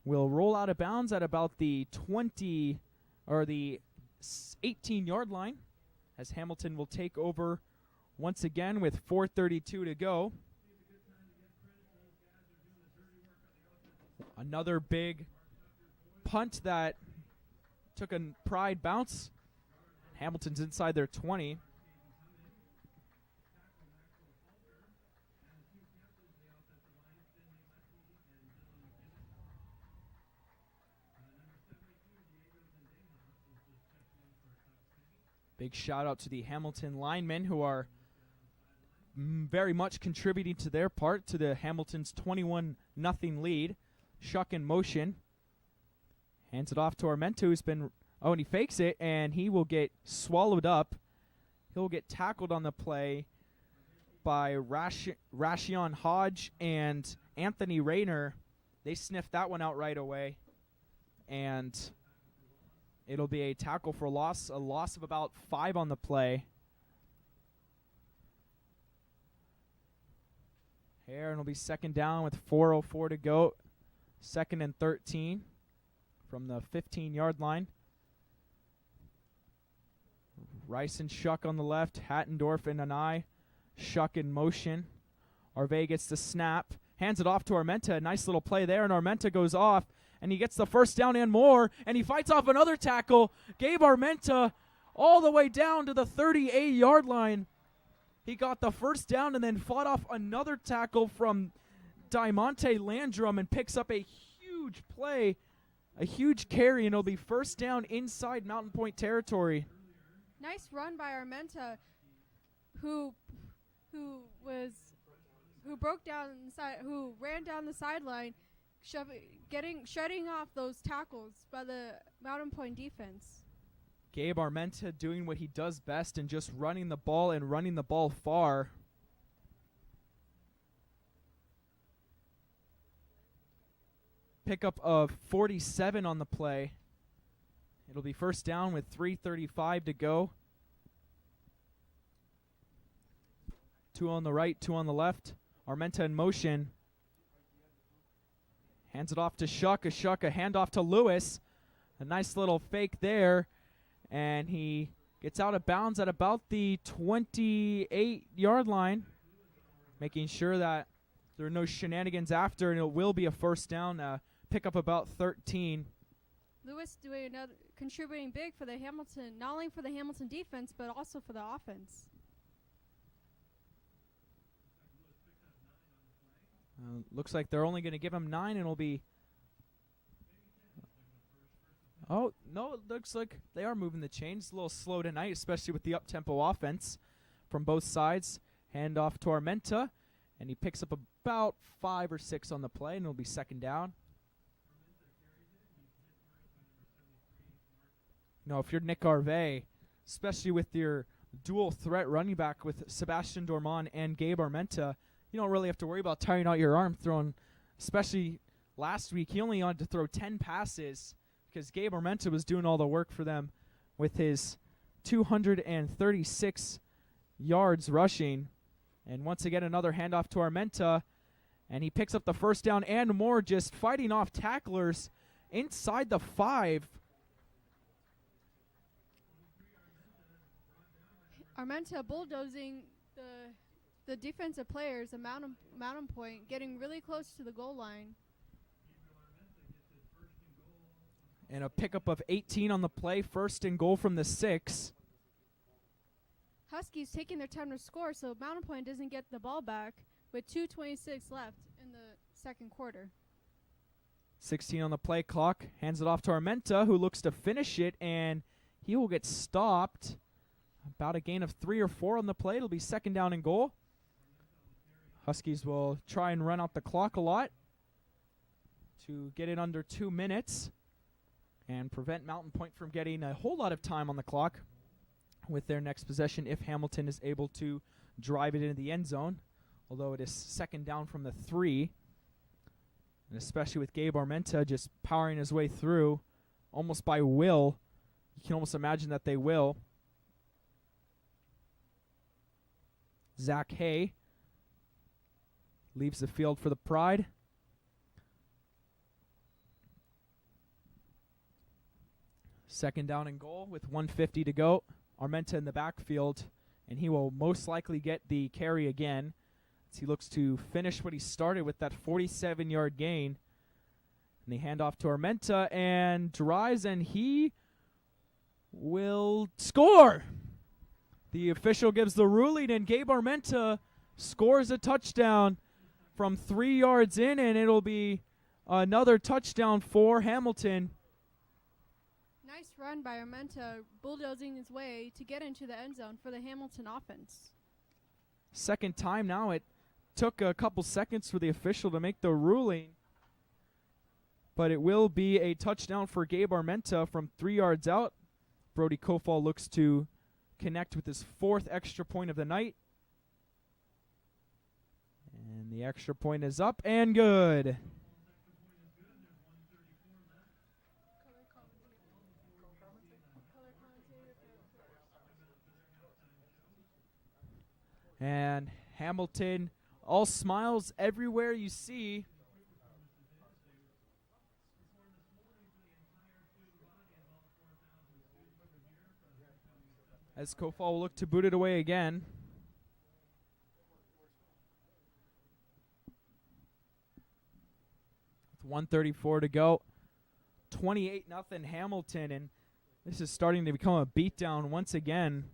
will roll out of bounds at about the 20 or the 18-yard line, as Hamilton will take over once again with 4:32 to go. Another big punt that took a pride bounce. Hamilton's inside their 20. Big shout out to the Hamilton linemen, who are very much contributing to their part to the Hamilton's 21-0 lead. Shuck in motion. Hands it off to Armento, who's been... Oh, and he fakes it, and he will get swallowed up. He'll get tackled on the play by Rashion Hodge and Anthony Rayner. They sniffed that one out right away. And it'll be a tackle for loss, a loss of about 5 on the play. Here, and it'll be second down with 4:04 to go. Second and 13 from the 15-yard line. Rice and Shuck on the left, Hattendorf and Anai. Shuck in motion. Arve gets the snap, hands it off to Armenta. Nice little play there, and Armenta goes off, and he gets the first down and more, and he fights off another tackle. Gabe Armenta all the way down to the 38-yard line. He got the first down and then fought off another tackle from Diamante Landrum and picks up a huge play, a huge carry, and it'll be first down inside Mountain Pointe territory. Nice run by Armenta, who broke down the side, who ran down the sideline, shutting off those tackles by the Mountain Pointe defense. Gabe Armenta doing what he does best and just running the ball and running the ball far. Pickup of 47 on the play. It'll be first down with 3:35 to go. 2 on the right, 2 on the left. Armenta in motion. Hands it off to Shuck. A handoff to Lewis. A nice little fake there. And he gets out of bounds at about the 28-yard line, making sure that there are no shenanigans after, and it will be a first down, pick up about 13. Lewis doing another, contributing big for the Hamilton, not only for the Hamilton defense, but also for the offense. Looks like they're only going to give him 9, and it'll be... Oh, no, it looks like they are moving the chains. A little slow tonight, especially with the up-tempo offense from both sides. Hand off to Armenta, and he picks up about 5 or 6 on the play, and it'll be second down. if you're Nick Harvey, especially with your dual threat running back with Sebastian Dormant and Gabe Armenta, you don't really have to worry about tiring out your arm throwing, especially last week. He only had to throw 10 passes because Gabe Armenta was doing all the work for them with his 236 yards rushing. And once again, another handoff to Armenta, and he picks up the first down and more, just fighting off tacklers inside the 5. Armenta bulldozing the defensive players, a Mountain Point, getting really close to the goal line. And a pickup of 18 on the play, first and goal from the 6. Huskies taking their time to score, so Mountain Point doesn't get the ball back with 2:26 left in the second quarter. 16 on the play clock, hands it off to Armenta, who looks to finish it, and he will get stopped. About a gain of 3 or 4 on the play. It'll be second down and goal. Huskies will try and run out the clock a lot to get it under 2 minutes and prevent Mountain Point from getting a whole lot of time on the clock with their next possession if Hamilton is able to drive it into the end zone, although it is second down from the 3. And especially with Gabe Armenta just powering his way through almost by will. You can almost imagine that they will. Zach Hay leaves the field for the Pride. Second down and goal with 1:50 to go. Armenta in the backfield, and he will most likely get the carry again as he looks to finish what he started with that 47-yard gain. And they hand off to Armenta and drives, and he will score. The official gives the ruling, and Gabe Armenta scores a touchdown from 3 yards in, and it'll be another touchdown for Hamilton. Nice run by Armenta, bulldozing his way to get into the end zone for the Hamilton offense. Second time now. It took a couple seconds for the official to make the ruling, but it will be a touchdown for Gabe Armenta from 3 yards out. Brody Kofal looks to connect with his 4th extra point of the night. And the extra point is up and good. And Hamilton, all smiles everywhere you see. As Kofal will look to boot it away again. With 1:34 to go. 28-0 Hamilton, and this is starting to become a beatdown once again.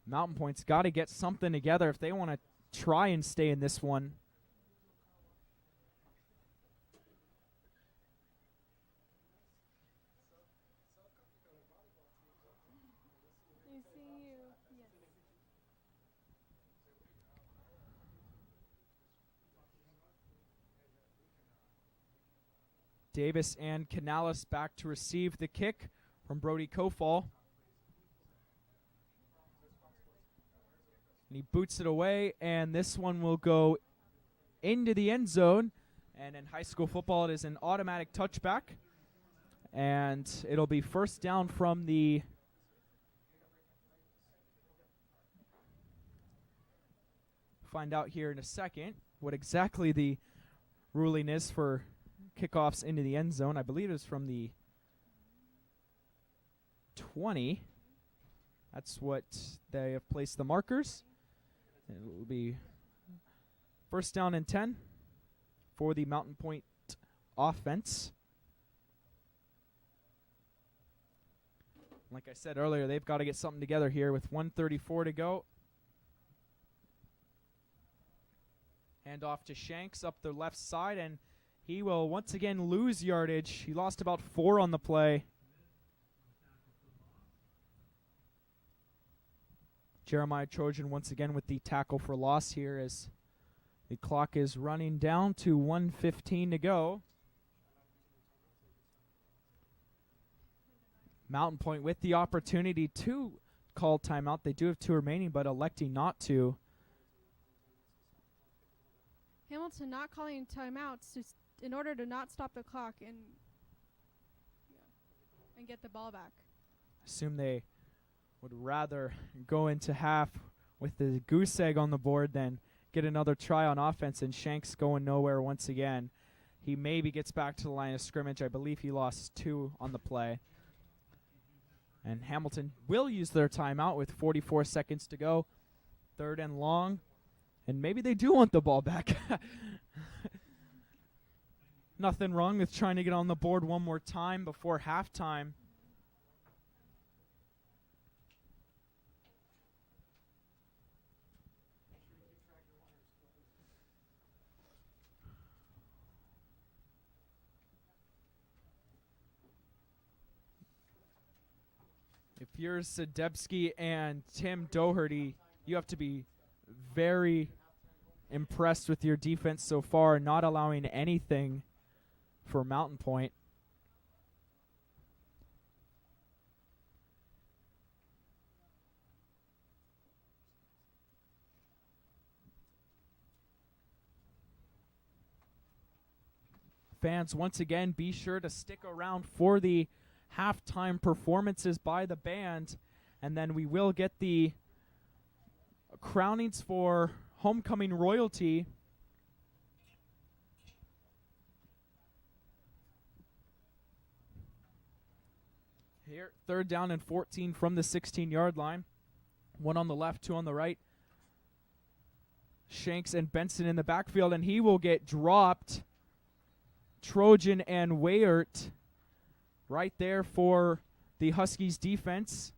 Mountain Point's got to get something together if they want to try and stay in this one. Davis and Canales back to receive the kick from Brody Kofal. And he boots it away, and this one will go into the end zone. And in high school football, it is an automatic touchback. And it'll be first down from the find out here in a second what exactly the ruling is for kickoffs into the end zone. I believe it is from the 20. That's what they have placed the markers. It will be first down and 10 for the Mountain Point offense. Like I said earlier, they've got to get something together here with 1:34 to go. Hand off to Shanks up the left side, and he will once again lose yardage. He lost about 4 on the play. Jeremiah Trojan once again with the tackle for loss here as the clock is running down to 1:15 to go. Mountain Point with the opportunity to call timeout. They do have 2 remaining, but electing not to. Hamilton not calling timeouts in order to not stop the clock and get the ball back. Assume they would rather go into half with the goose egg on the board than get another try on offense, and Shanks going nowhere once again. He maybe gets back to the line of scrimmage. I believe he lost 2 on the play. And Hamilton will use their timeout with 44 seconds to go. 3rd and long. And maybe they do want the ball back. Nothing wrong with trying to get on the board one more time before halftime. If you're Sadebski and Tim Doherty, you have to be very impressed with your defense so far, not allowing anything for Mountain Point. Fans, once again, be sure to stick around for the halftime performances by the band, and then we will get the crownings for homecoming royalty. Here, 3rd down and 14 from the 16-yard line. 1 on the left, 2 on the right. Shanks and Benson in the backfield, and he will get dropped. Trojan and Wayert right there for the Huskies defense.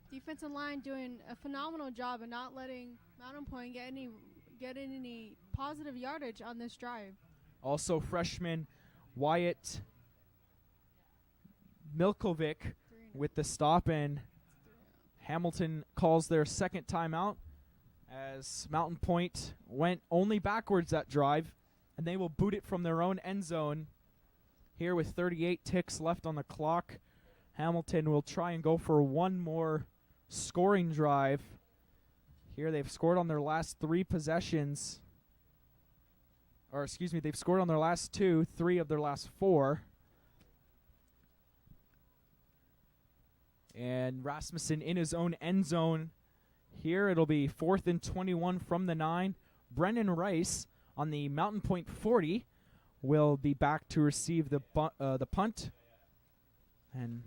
Defensive line doing a phenomenal job of not letting Mountain Point get any positive yardage on this drive. Also freshman Wyatt Milkovic with the stop, and Hamilton calls their 2nd timeout as Mountain Point went only backwards that drive, and they will boot it from their own end zone. Here with 38 ticks left on the clock, Hamilton will try and go for one more scoring drive. Here they've scored on their last 3 possessions. Or excuse me, they've scored on their last 2, 3 of their last 4. And Rasmussen in his own end zone. Here it'll be 4th and 21 from the 9. Brennan Rice on the Mountain Point 40 will be back to receive the punt. And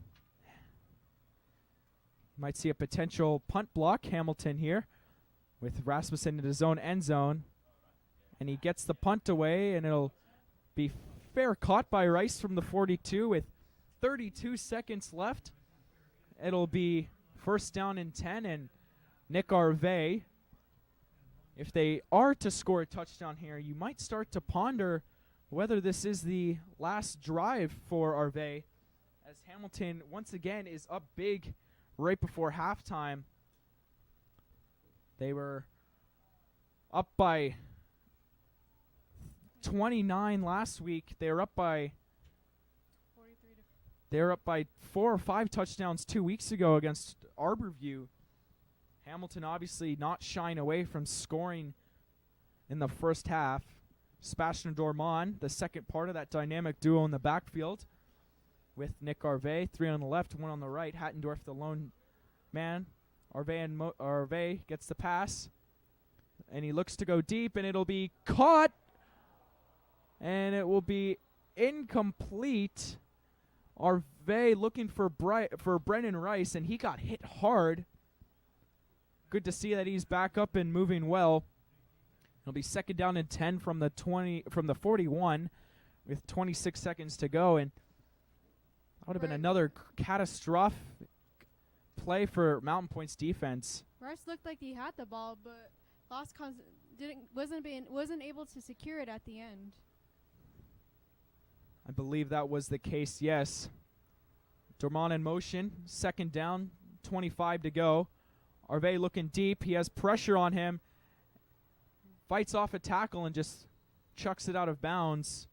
might see a potential punt block. Hamilton here with Rasmussen in his own end zone. And he gets the punt away, and it'll be fair caught by Rice from the 42 with 32 seconds left. It'll be 1st down and 10, and Nick Arvey, if they are to score a touchdown here, you might start to ponder whether this is the last drive for Arvey, as Hamilton once again is up big right before halftime. They were up by 29 last week. They were up by 4 or 5 touchdowns 2 weeks ago against Arborview. Hamilton obviously not shying away from scoring in the first half. Sebastian Dorman, the second part of that dynamic duo in the backfield, with Nick Arvey, 3 on the left, 1 on the right. Hattendorf, the lone man. Arvey gets the pass, and he looks to go deep, and it'll be caught, and it will be incomplete. Arvey looking for Brennan Rice, and he got hit hard. Good to see that he's back up and moving well. It'll be 2nd down and 10 from the 41 with 26 seconds to go, and that would have been another catastrophic play for Mountain Point's defense. Rice looked like he had the ball, but wasn't able to secure it at the end. I believe that was the case, yes. Dorman in motion, 2nd down, 25 to go. Arvey looking deep. He has pressure on him. Fights off a tackle and just chucks it out of bounds.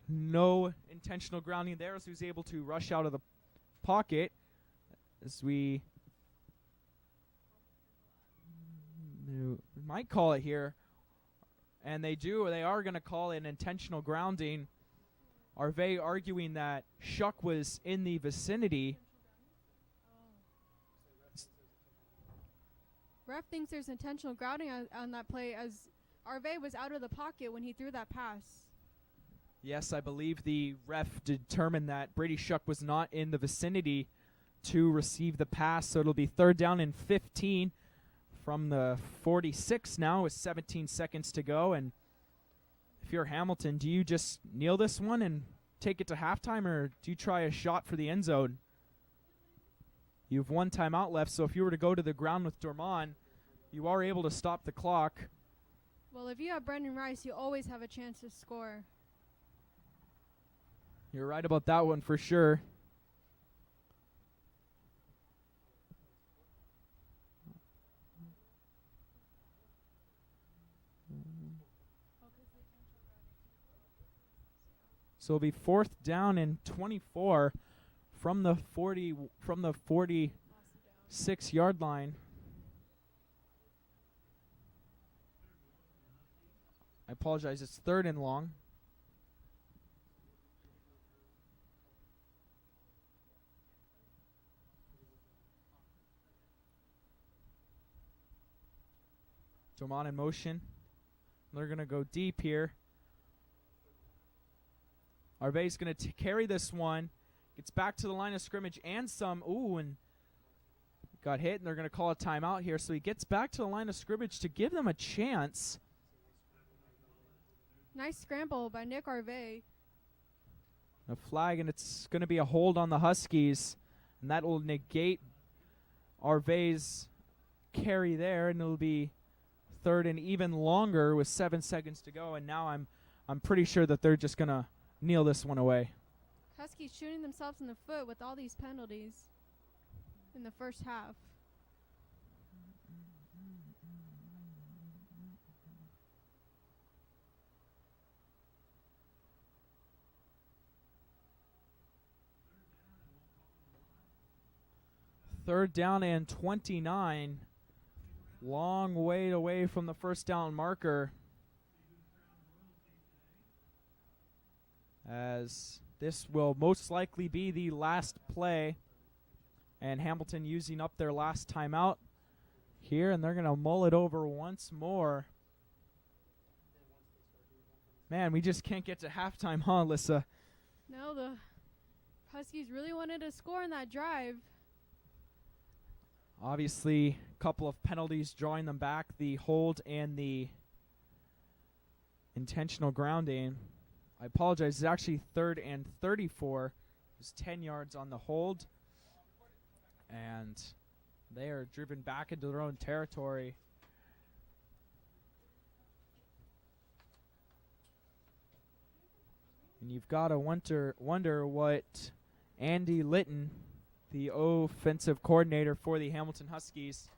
No intentional grounding there, as he was able to rush out of the pocket. As we might call it here. And they do. They are going to call it an intentional grounding. Arve arguing that Shuck was in the vicinity. Ref thinks there's intentional grounding on that play, as Arve was out of the pocket when he threw that pass. Yes, I believe the ref determined that Brady Shuck was not in the vicinity to receive the pass, so it'll be 3rd down and 15 from the 46 now with 17 seconds to go. And if you're Hamilton, do you just kneel this one and take it to halftime, or do you try a shot for the end zone? You have 1 timeout left, so if you were to go to the ground with Dormont, you are able to stop the clock. Well, if you have Brendan Rice, you always have a chance to score. You're right about that one for sure. So it'll be 4th down and 24 from the 46-yard line. I apologize. It's 3rd and long. Dormont in motion. They're going to go deep here. Arve's going to carry this one. Gets back to the line of scrimmage and some. Ooh, and got hit, and they're going to call a timeout here. So he gets back to the line of scrimmage to give them a chance. Nice scramble by Nick Arve. A flag, and it's going to be a hold on the Huskies. And that will negate Arve's carry there, and it'll be 3rd and even longer with 7 seconds to go. And now I'm pretty sure that they're just going to kneel this one away. Huskies shooting themselves in the foot with all these penalties in the first half. Third down and 29. Long way away from the first down marker, as this will most likely be the last play, and Hamilton using up their last timeout here, and they're going to mull it over once more. Man, we just can't get to halftime, huh, Alyssa? No, the Huskies really wanted to score in that drive. Obviously, a couple of penalties drawing them back, the hold and the intentional grounding. I apologize. It's actually 3rd and 34. There's 10 yards on the hold. And they are driven back into their own territory. And you've got to wonder what Andy Litton, the offensive coordinator for the Hamilton Huskies,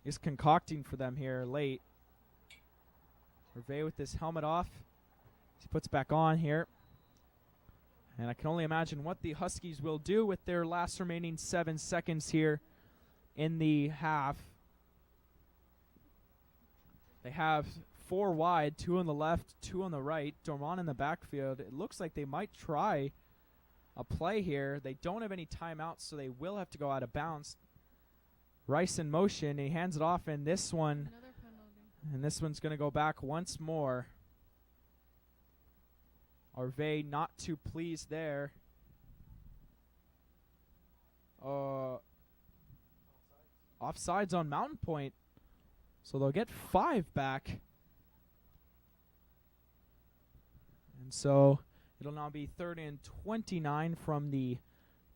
is concocting for them here late. Hervé with his helmet off. He puts back on here. And I can only imagine what the Huskies will do with their last remaining 7 seconds here in the half. They have 4 wide, 2 on the left, 2 on the right. Dormont in the backfield. It looks like they might try a play here. They don't have any timeouts, so they will have to go out of bounds. Rice in motion, and he hands it off, and this one, Another penalty. and this one's going to go back once more. Arve not too pleased there. Offsides on Mountain Pointe, so they'll get 5 back. And so it'll now be 3rd and 29 from the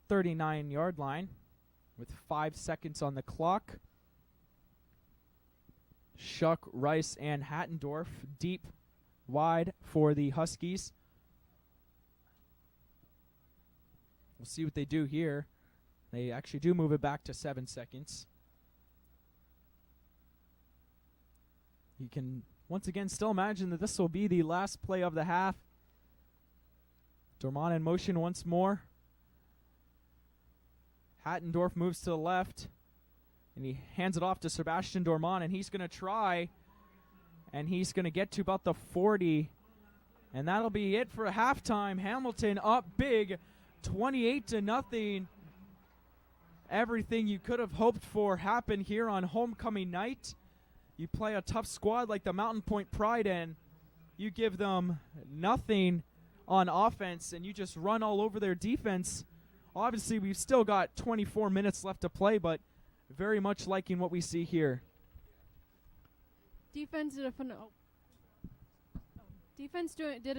39-yard line with 5 seconds on the clock. Shuck, Rice, and Hattendorf deep wide for the Huskies. We'll see what they do here. They actually do move it back to 7 seconds. You can once again still imagine that this will be the last play of the half. Dorman in motion once more. Hattendorf moves to the left, and he hands it off to Sebastian Dorman, and he's going to try, and he's going to get to about the 40, and that'll be it for halftime. Hamilton up big, 28-0. Everything you could have hoped for happened here on homecoming night. You play a tough squad like the Mountain Pointe Pride, and you give them nothing on offense, and you just run all over their defense. Obviously, we've still got 24 minutes left to play, but very much liking what we see here. Defense did a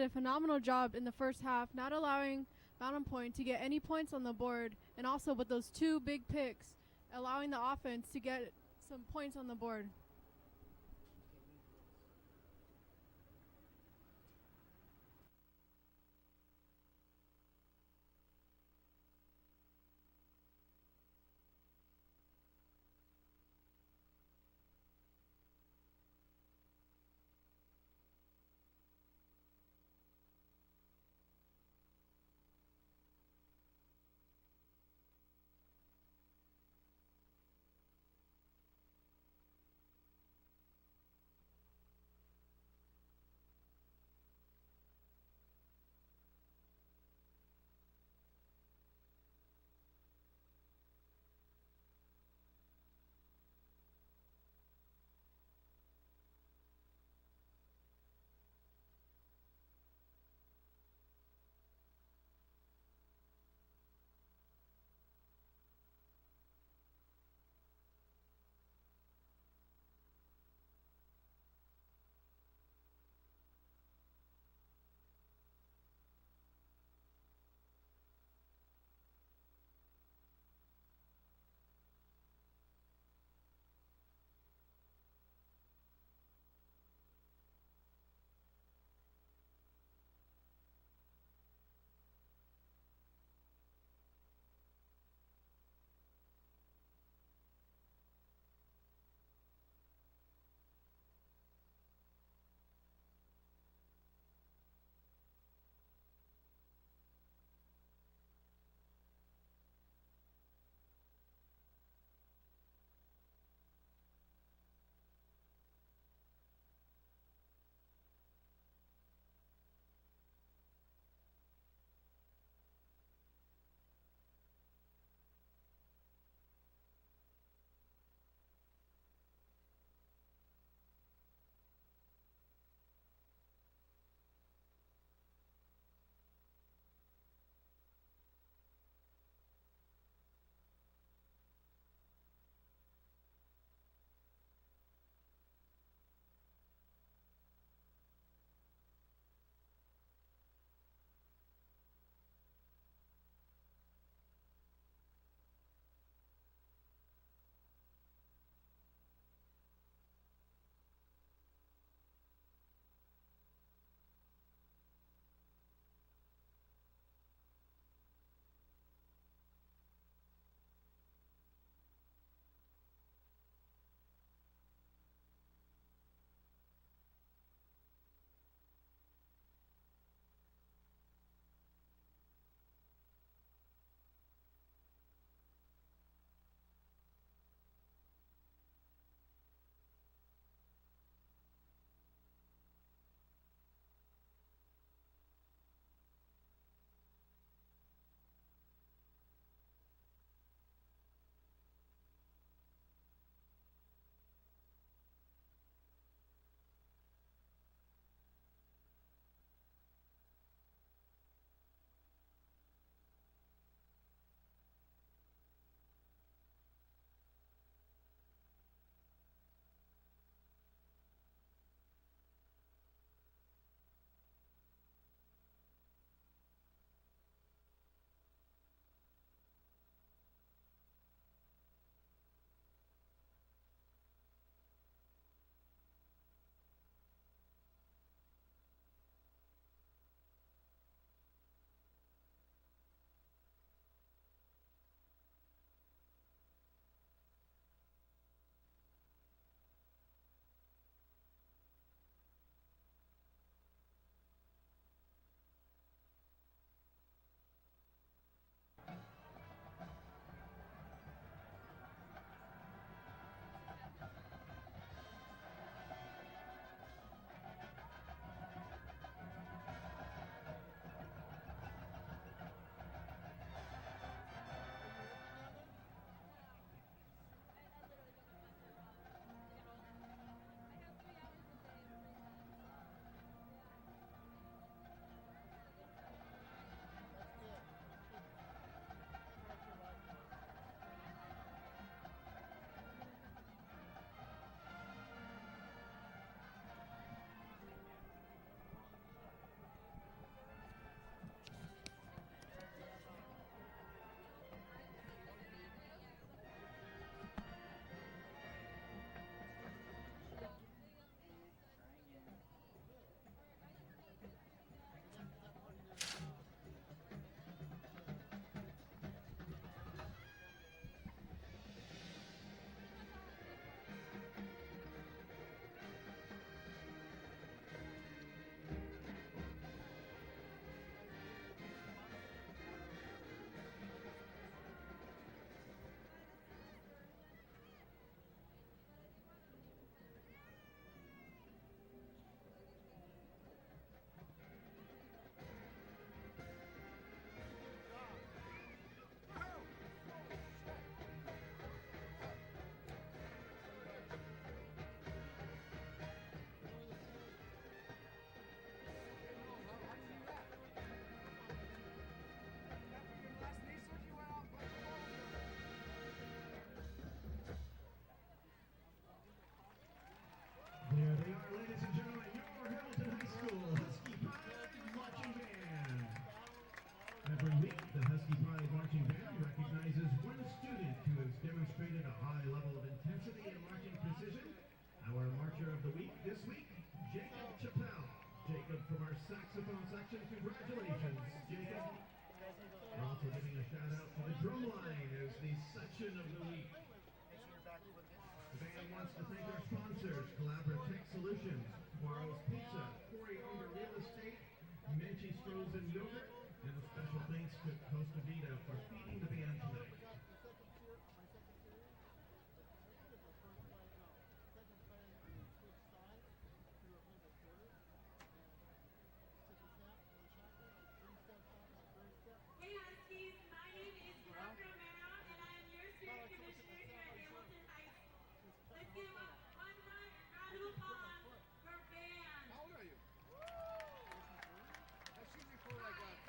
phenomenal job in the first half, not allowing Mountain Pointe to get any points on the board, and also with those 2 big picks, allowing the offense to get some points on the board. pretzels and yogurt. And a special thanks to Costa Vida for feeding the band tonight. Hey Huskies, my name is Brooke Romero, and I am your student commissioner here at Hamilton High School. Let's give up one round of applause for band. How old are you? That's usually for like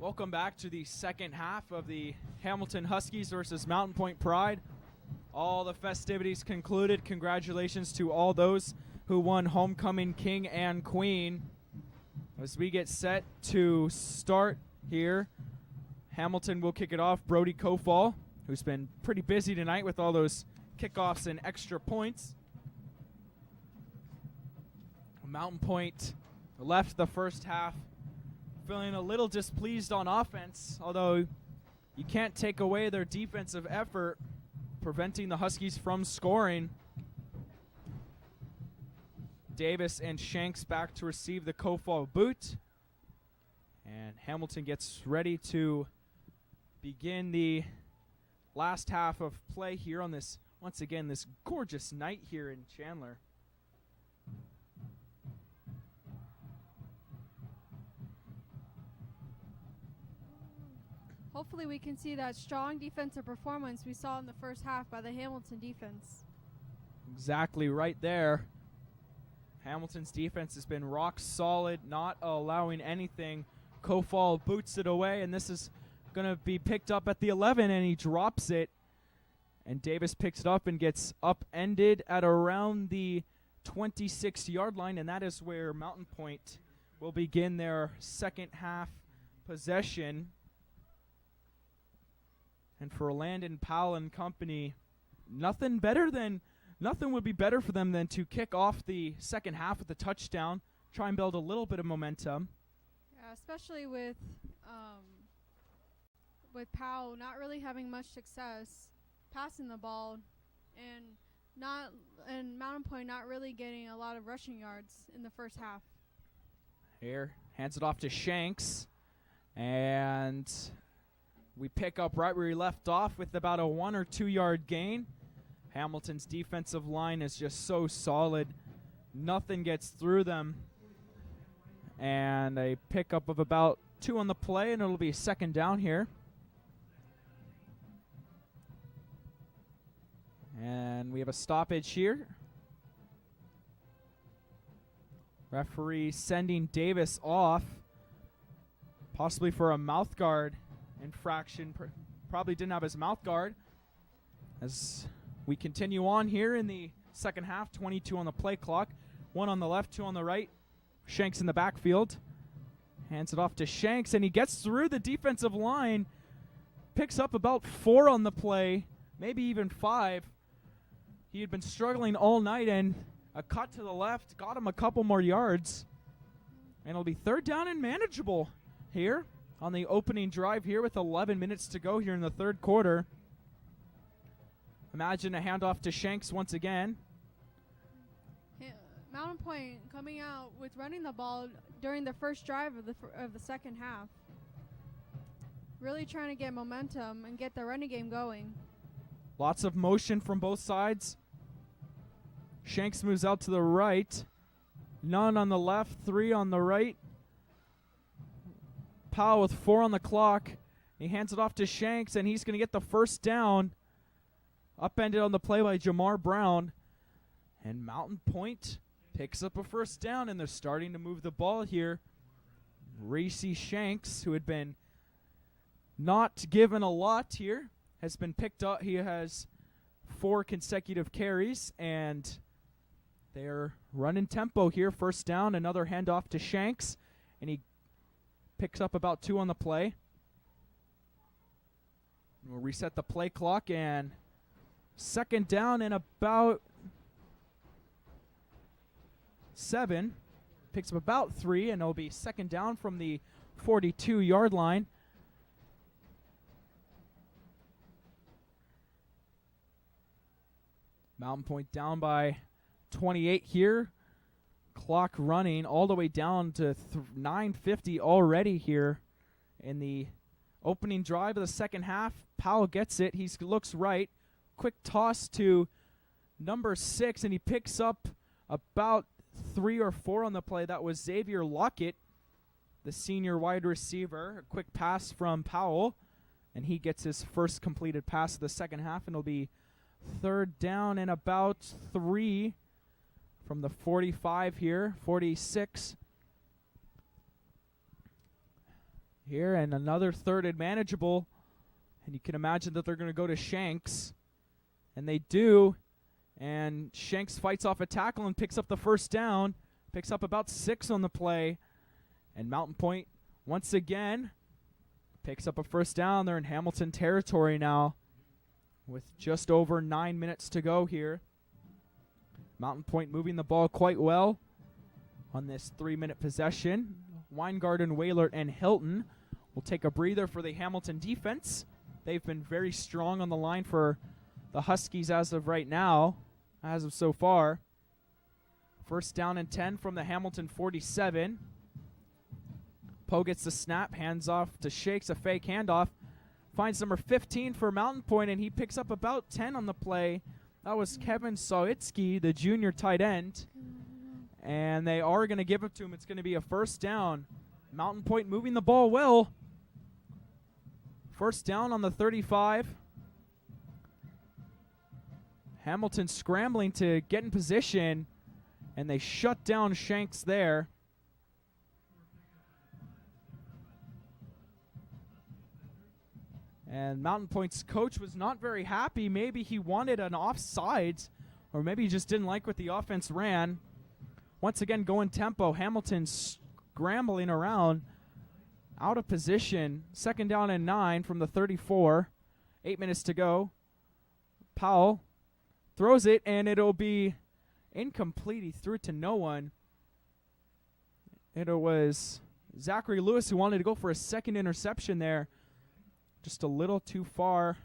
Welcome back to the second half of the Hamilton Huskies versus Mountain Pointe Pride. All the festivities concluded. Congratulations to all those who won Homecoming King and Queen. As we get set to start here, Hamilton will kick it off. Brody Kofall, who's been pretty busy tonight with all those kickoffs and extra points. Mountain Pointe left the first half feeling a little displeased on offense, although you can't take away their defensive effort, preventing the Huskies from scoring. Davis and Shanks back to receive the Kofall boot. And Hamilton gets ready to begin the last half of play here on this, once again, this gorgeous night here in Chandler. Hopefully we can see that strong defensive performance we saw in the first half by the Hamilton defense. Exactly right there. Hamilton's defense has been rock solid, not allowing anything. Kofall boots it away, and this is going to be picked up at the 11, and he drops it. And Davis picks it up and gets upended at around the 26-yard line, and that is where Mountain Pointe will begin their second half possession. And for Landon Powell and company, nothing would be better for them than to kick off the second half with a touchdown, try and build a little bit of momentum. Yeah, especially with Powell not really having much success passing the ball, and Mountain Pointe not really getting a lot of rushing yards in the first half. Here, hands it off to Shanks, and we pick up right where he left off with about a 1 or 2 yard gain. Hamilton's defensive line is just so solid. Nothing gets through them. And a pickup of about 2 on the play, and it'll be second down here. And we have a stoppage here. Referee sending Davis off, possibly for a mouth guard infraction. Probably didn't have his mouth guard. As we continue on here in the second half, 22 on the play clock. 1 on the left, 2 on the right. Shanks in the backfield. Hands it off to Shanks, and he gets through the defensive line. Picks up about 4 on the play, maybe even 5. He had been struggling all night, and a cut to the left got him a couple more yards. And it'll be third down and manageable here on the opening drive here with 11 minutes to go here in the third quarter. Imagine a handoff to Shanks once again. Mountain Pointe coming out with running the ball during the first drive of the second half. Really trying to get momentum and get the running game going. Lots of motion from both sides. Shanks moves out to the right. None on the left, 3 on the right. Powell with 4 on the clock. He hands it off to Shanks, and he's going to get the first down. Upended on the play by Jamar Brown. And Mountain Pointe picks up a first down, and they're starting to move the ball here. Reese Shanks, who had been not given a lot here, has been picked up. He has 4 consecutive carries, and they're running tempo here. First down, another handoff to Shanks, and he picks up about 2 on the play. We'll reset the play clock, and second down and about 7. Picks up about 3, and it'll be second down from the 42-yard line. Mountain Pointe down by 28 here. Clock running all the way down to 9:50 already here in the opening drive of the second half. Powell gets it. He looks right. Quick toss to number 6, and he picks up about 3 or 4 on the play. That was Xavier Lockett, the senior wide receiver. A quick pass from Powell, and he gets his first completed pass of the second half, and it'll be third down and about 3 from the 45 here, 46. here, and another third and manageable. And you can imagine that they're going to go to Shanks. And they do. And Shanks fights off a tackle and picks up the first down. Picks up about 6 on the play. And Mountain Pointe, once again, picks up a first down. They're in Hamilton territory now with just over 9 minutes to go here. Mountain Pointe moving the ball quite well on this 3-minute possession. Weingarten, Waylert, and Hilton will take a breather for the Hamilton defense. They've been very strong on the line for the Huskies as of right now, as of so far. First down and 10 from the Hamilton 47. Poe gets the snap, hands off to Shakes, a fake handoff. Finds number 15 for Mountain Pointe, and he picks up about 10 on the play. That was Kevin Sawitsky, the junior tight end. And they are going to give it to him. It's going to be a first down. Mountain Pointe moving the ball well. First down on the 35. Hamilton scrambling to get in position, and they shut down Shanks there. And Mountain Pointe's coach was not very happy. Maybe he wanted an offsides, or maybe he just didn't like what the offense ran. Once again, going tempo. Hamilton scrambling around, out of position. Second down and 9 from the 34. 8 minutes to go. Powell throws it, and it'll be incomplete. He threw it to no one. It was Zachary Lewis who wanted to go for a second interception there. Just a little too far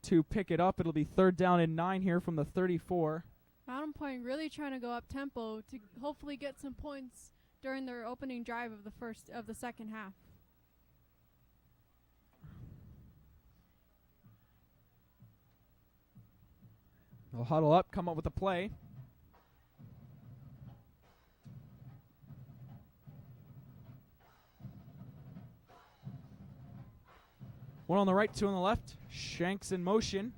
to pick it up. It'll be third down and 9 here from the 34. Mountain Pointe really trying to go up tempo to hopefully get some points during their opening drive of the second half. They'll huddle up, come up with a play. One on the right, 2 on the left. Shanks in motion.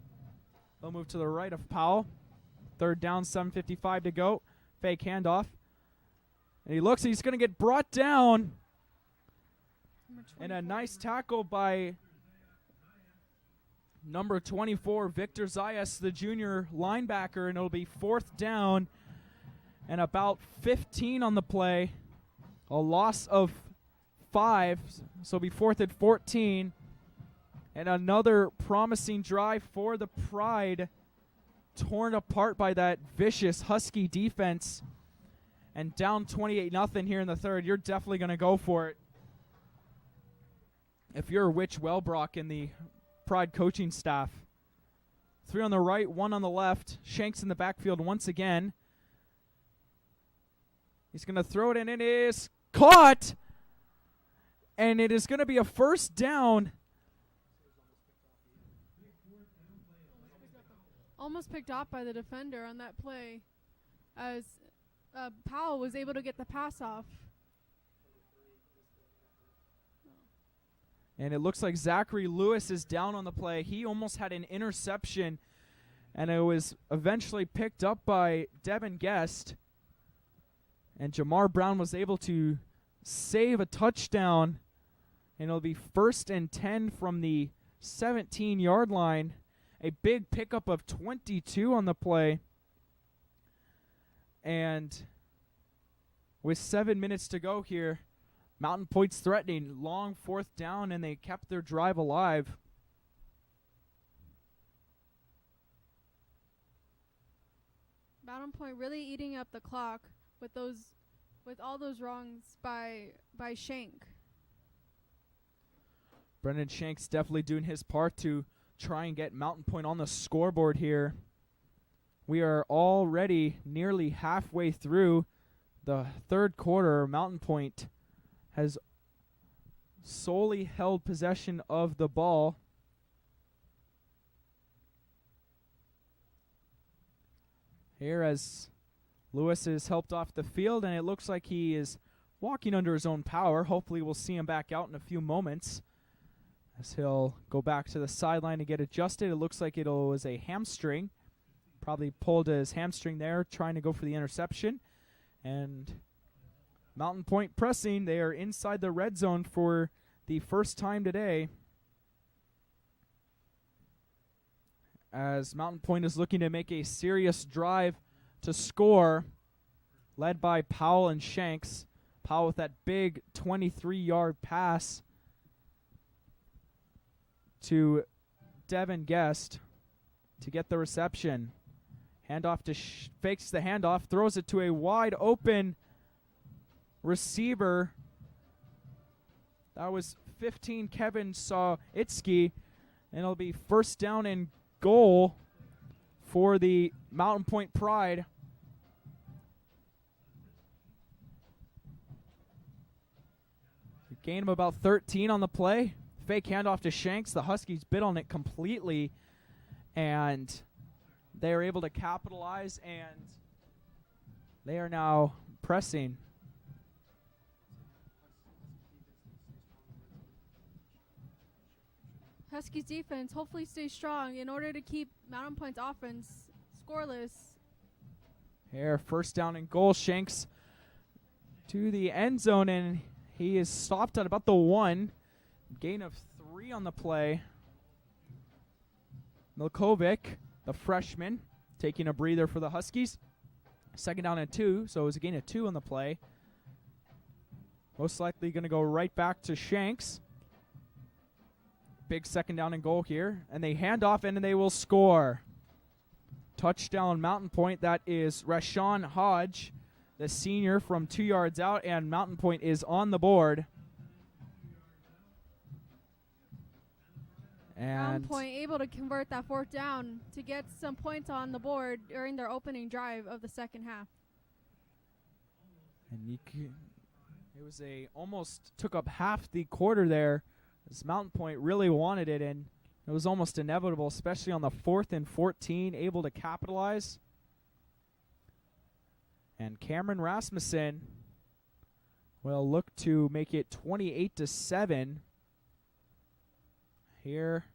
They'll move to the right of Powell. Third down, 7:55 to go. Fake handoff. And he looks, he's going to get brought down. And a nice tackle by number 24, Victor Zayas, the junior linebacker. And it'll be fourth down and about 15 on the play. A loss of 5, so it'll be fourth and 14. And another promising drive for the Pride, torn apart by that vicious Husky defense. And down 28-0 here in the third. You're definitely going to go for it. If you're Rich Wellbrock in the Pride coaching staff. 3 on the right, 1 on the left. Shanks in the backfield once again. He's going to throw it, and it is caught. And it is going to be a first down. Almost picked off by the defender on that play as Powell was able to get the pass off. And it looks like Zachary Lewis is down on the play. He almost had an interception, and it was eventually picked up by Devin Guest. And Jamar Brown was able to save a touchdown, and it'll be first and 10 from the 17-yard line. A big pickup of 22 on the play. And with 7 minutes to go here, Mountain Pointe's threatening. Long fourth down, and they kept their drive alive. Mountain Pointe really eating up the clock with all those wrongs by Shank. Brendan Shanks definitely doing his part to try and get Mountain Pointe on the scoreboard here. We are already nearly halfway through the third quarter. Mountain Pointe has solely held possession of the ball. Here as Lewis is helped off the field, and it looks like he is walking under his own power. Hopefully we'll see him back out in a few moments as he'll go back to the sideline to get adjusted. It looks like it was a hamstring. Probably pulled his hamstring there, trying to go for the interception. And Mountain Pointe pressing. They are inside the red zone for the first time today, as Mountain Pointe is looking to make a serious drive to score, led by Powell and Shanks. Powell with that big 23-yard pass to Devin Guest to get the reception. Handoff to fakes the handoff, throws it to a wide open receiver. That was 15 Kevin Sawitsky, and it'll be first down and goal for the Mountain Pointe Pride. Gain of about 13 on the play. Fake handoff to Shanks. The Huskies bid on it completely, and they are able to capitalize, and they are now pressing. Huskies defense hopefully stays strong in order to keep Mountain Pointe's offense scoreless. Here, first down and goal. Shanks to the end zone, and he is stopped at about the 1. Gain of 3 on the play. Milkovic, the freshman, taking a breather for the Huskies. Second down and 2, so it was a gain of 2 on the play. Most likely going to go right back to Shanks. Big second down and goal here. And they hand off, and they will score. Touchdown Mountain Pointe. That is Rashawn Hodge, the senior, from 2 yards out, and Mountain Pointe is on the board. Mountain And Pointe able to convert that fourth down to get some points on the board during their opening drive of the second half. it was almost took up half the quarter there, as Mountain Pointe really wanted it, and it was almost inevitable, especially on the 4th and 14, able to capitalize. And Cameron Rasmussen will look to make it 28-7 here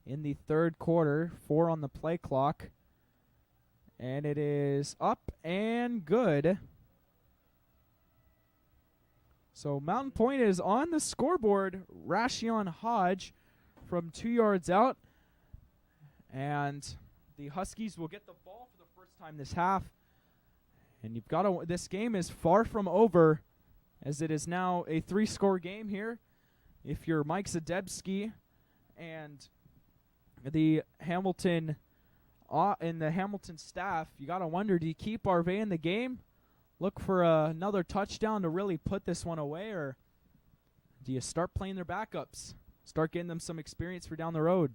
in the third quarter. 4 on the play clock. And it is up and good. So Mountain Pointe is on the scoreboard. Rashawn Hodge from 2 yards out. And the Huskies will get the ball for the first time this half. And you've got to. This game is far from over, as it is now a 3-score game here. If you're Mike Zadebski and the Hamilton staff, you got to wonder: do you keep Arvey in the game, look for another touchdown to really put this one away, or do you start playing their backups, start getting them some experience for down the road?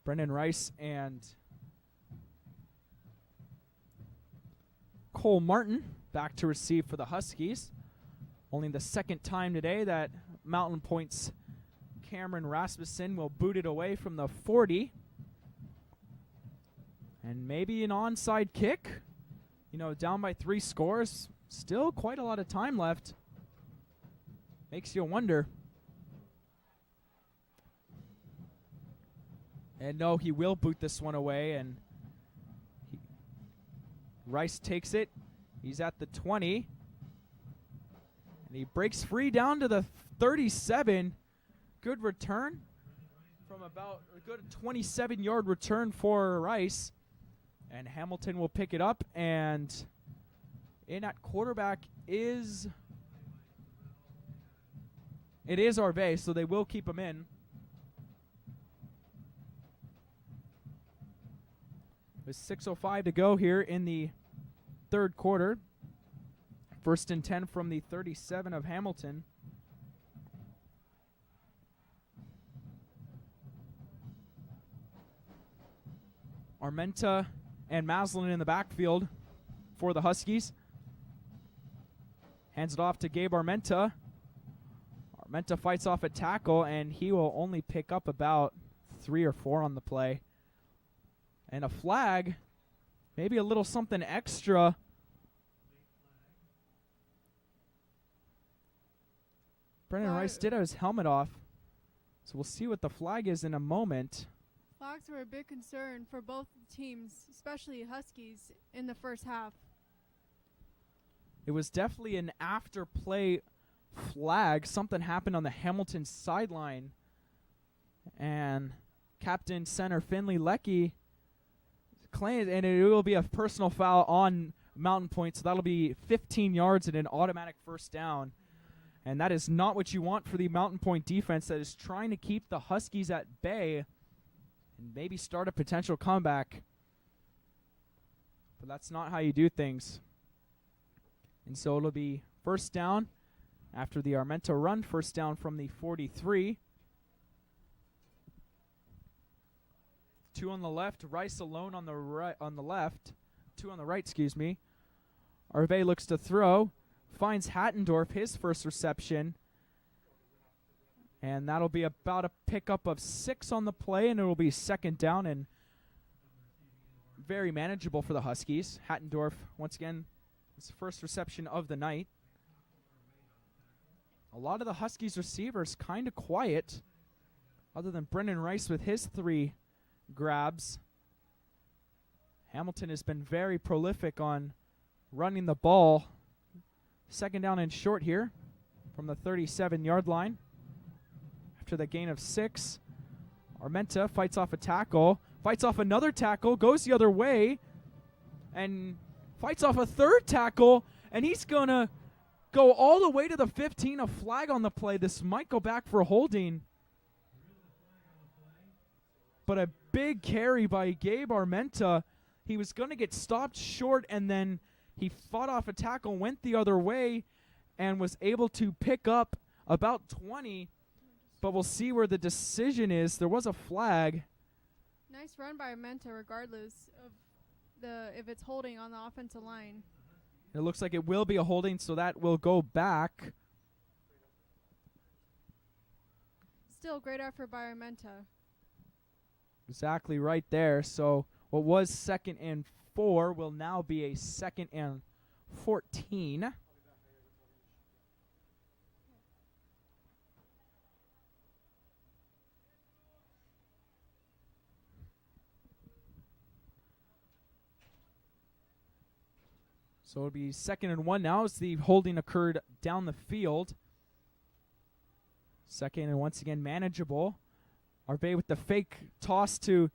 Brendan Rice and Cole Martin back to receive for the Huskies. Only the second time today that Mountain Pointe's Cameron Rasmussen will boot it away from the 40. And maybe an onside kick. You know, down by 3 scores. Still quite a lot of time left. Makes you wonder. And no, he will boot this one away, and Rice takes it. He's at the 20. And he breaks free down to the 37. Good return from about a good 27-yard return for Rice. And Hamilton will pick it up, and in at quarterback is Arvey, so they will keep him in. With 6:05 to go here in the third quarter. First and 10 from the 37 of Hamilton. Armenta and Maslin in the backfield for the Huskies. Hands it off to Gabe Armenta. Armenta fights off a tackle, and he will only pick up about 3 or 4 on the play. And a flag, maybe a little something extra. Brendan Rice did have his helmet off, so we'll see what the flag is in a moment. Flags were a big concern for both teams, especially Huskies, in the first half. It was definitely an after play flag. Something happened on the Hamilton sideline. And Captain Center Finley Leckie claimed, and it will be a personal foul on Mountain Point, so that'll be 15 yards and an automatic first down. And that is not what you want for the Mountain Point defense that is trying to keep the Huskies at bay and maybe start a potential comeback. But that's not how you do things. And so it'll be first down after the Armento run, first down from the 43. 2 on the left, Rice alone on the right, on the left. 2 on the right, excuse me. Arve looks to throw, finds Hattendorf, his first reception. And that'll be about a pickup of 6 on the play, and it will be second down and very manageable for the Huskies. Hattendorf, once again, his first reception of the night. A lot of the Huskies receivers kind of quiet, other than Brendan Rice with his 3 grabs. Hamilton has been very prolific on running the ball. Second down and short here from the 37-yard line. After the gain of 6, Armenta fights off a tackle, fights off another tackle, goes the other way, and fights off a third tackle, and he's going to go all the way to the 15, a flag on the play. This might go back for holding. But a big carry by Gabe Armenta. He was going to get stopped short, and then he fought off a tackle, went the other way, and was able to pick up about 20. But we'll see where the decision is. There was a flag. Nice run by Armenta, regardless of if it's holding on the offensive line. It looks like it will be a holding, so that will go back. Still, great effort by Armenta. Exactly right there. So what was 2nd and 4 will now be a 2nd and 14. So it'll be 2nd and 1 now as the holding occurred down the field. 2nd and once again manageable. Arve with the fake toss to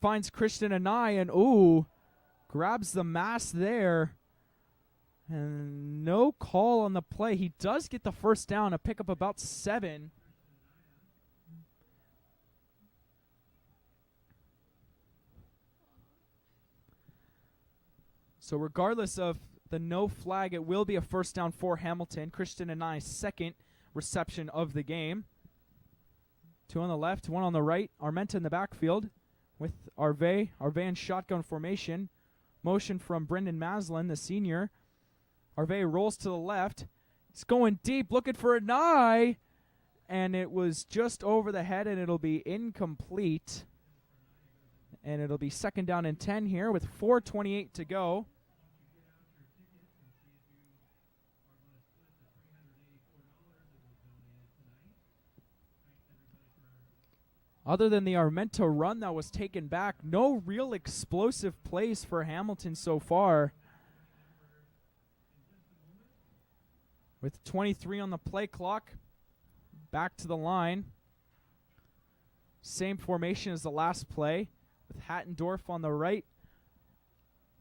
finds Christian Anai, and grabs the mass there. And no call on the play. He does get the first down, a pickup about 7. So regardless of the no flag, it will be a first down for Hamilton. Christian Anai's 2nd reception of the game. 2 on the left, 1 on the right. Armenta in the backfield with Arve. Arve in shotgun formation. Motion from Brendan Maslin, the senior. Arve rolls to the left. He's going deep, looking for Anai. And it was just over the head, and it'll be incomplete. And it'll be 2nd down and 10 here with 4:28 to go. Other than the Armenta run that was taken back, no real explosive plays for Hamilton so far. With 23 on the play clock, back to the line. Same formation as the last play, with Hattendorf on the right,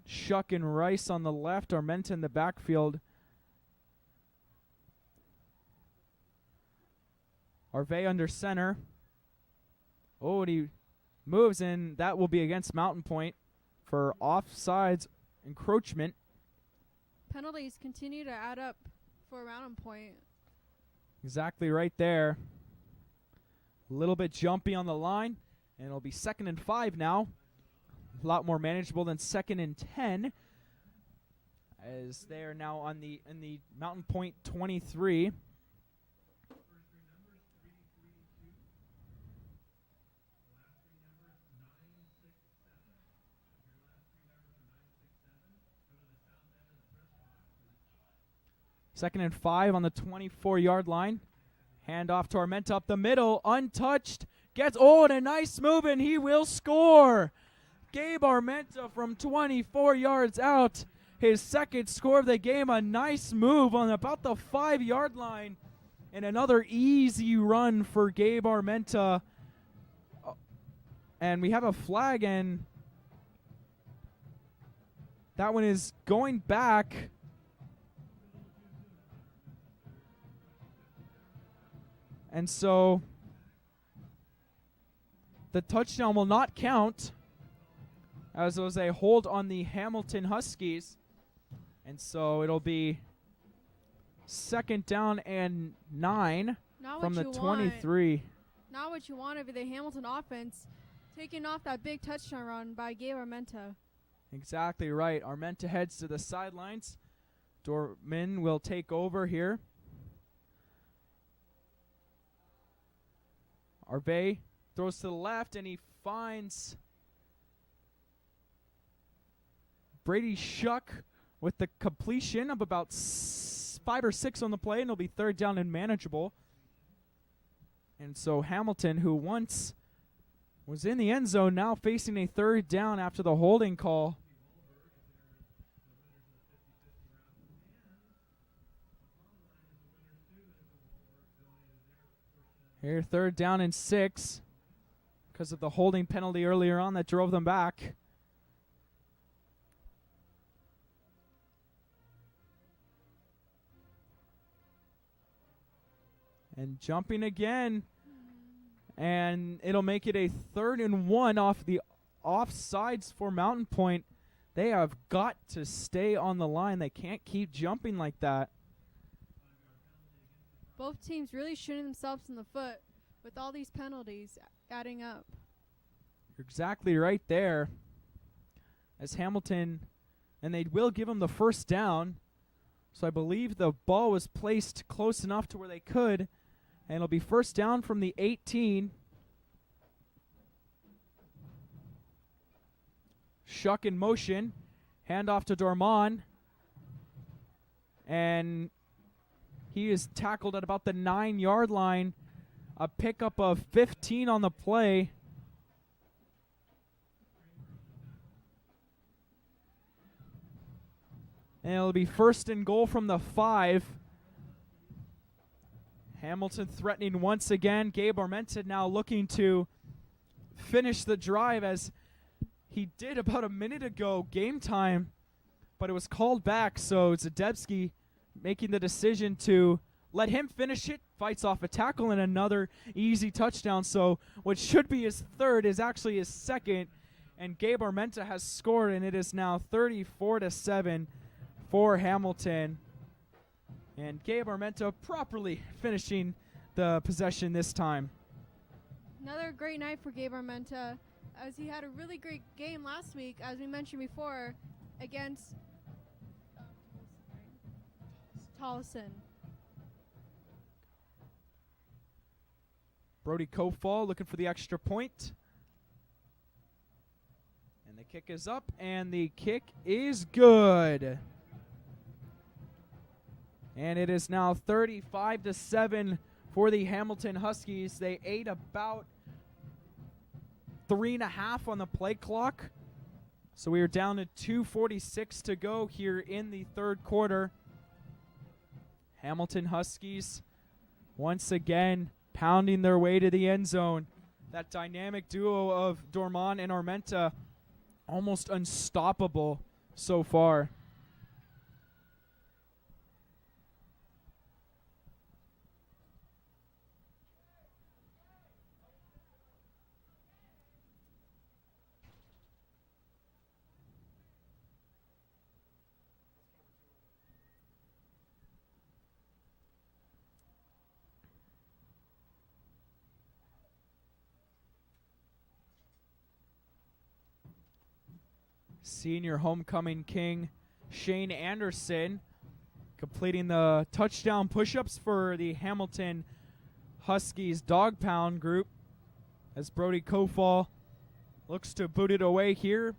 Shuck and Rice on the left, Armenta in the backfield. Arve under center. And he moves, and that will be against Mountain Point for offsides encroachment. Penalties continue to add up for Mountain Point. Exactly right there. A little bit jumpy on the line, and it'll be 2nd and 5 now. A lot more manageable than 2nd and 10, as they are now in the Mountain Point 23. Second and 5 on the 24-yard line. Hand off to Armenta up the middle, untouched. and a nice move, and he will score. Gabe Armenta from 24 yards out. His second score of the game, a nice move on about the 5-yard line. And another easy run for Gabe Armenta. And we have a flag, and that one is going back. And so the touchdown will not count, as it was a hold on the Hamilton Huskies. And so it'll be second down and 9 from the 23. Not what you want of the Hamilton offense, taking off that big touchdown run by Gabe Armenta. Exactly right. Armenta heads to the sidelines. Dorman will take over here. Arve throws to the left, and he finds Brady Shuck with the completion of about 5 or 6 on the play, and it'll be third down and manageable. And so Hamilton, who once was in the end zone, now facing a third down after the holding call. Here, third down and 6 because of the holding penalty earlier on that drove them back. And jumping again. And it'll make it a 3rd and 1 off the offsides for Mountain Pointe. They have got to stay on the line. They can't keep jumping like that. Both teams really shooting themselves in the foot with all these penalties adding up. You're exactly right there. As Hamilton, and they will give them the first down. So I believe the ball was placed close enough to where they could. And it'll be first down from the 18. Shuck in motion. Handoff to Dorman. And he is tackled at about the 9-yard line. A pickup of 15 on the play. And it'll be first and goal from the 5. Hamilton threatening once again. Gabe Armenta now looking to finish the drive as he did about a minute ago, game time, but it was called back, so Zadebski making the decision to let him finish it, fights off a tackle and another easy touchdown. So what should be his 3rd is actually his 2nd, and Gabe Armenta has scored, and it is now 34-7 for Hamilton. And Gabe Armenta properly finishing the possession this time. Another great night for Gabe Armenta, as he had a really great game last week, as we mentioned before, against Tolleson. Brody Kofall looking for the extra point. And the kick is up, and the kick is good. And it is now 35-7 for the Hamilton Huskies. They ate about 3.5 on the play clock. So we are down to 2:46 to go here in the 3rd quarter. Hamilton Huskies once again pounding their way to the end zone. That dynamic duo of Dorman and Armenta almost unstoppable so far. Senior homecoming king Shane Anderson completing the touchdown push-ups for the Hamilton Huskies dog pound group as Brody Kofall looks to boot it away here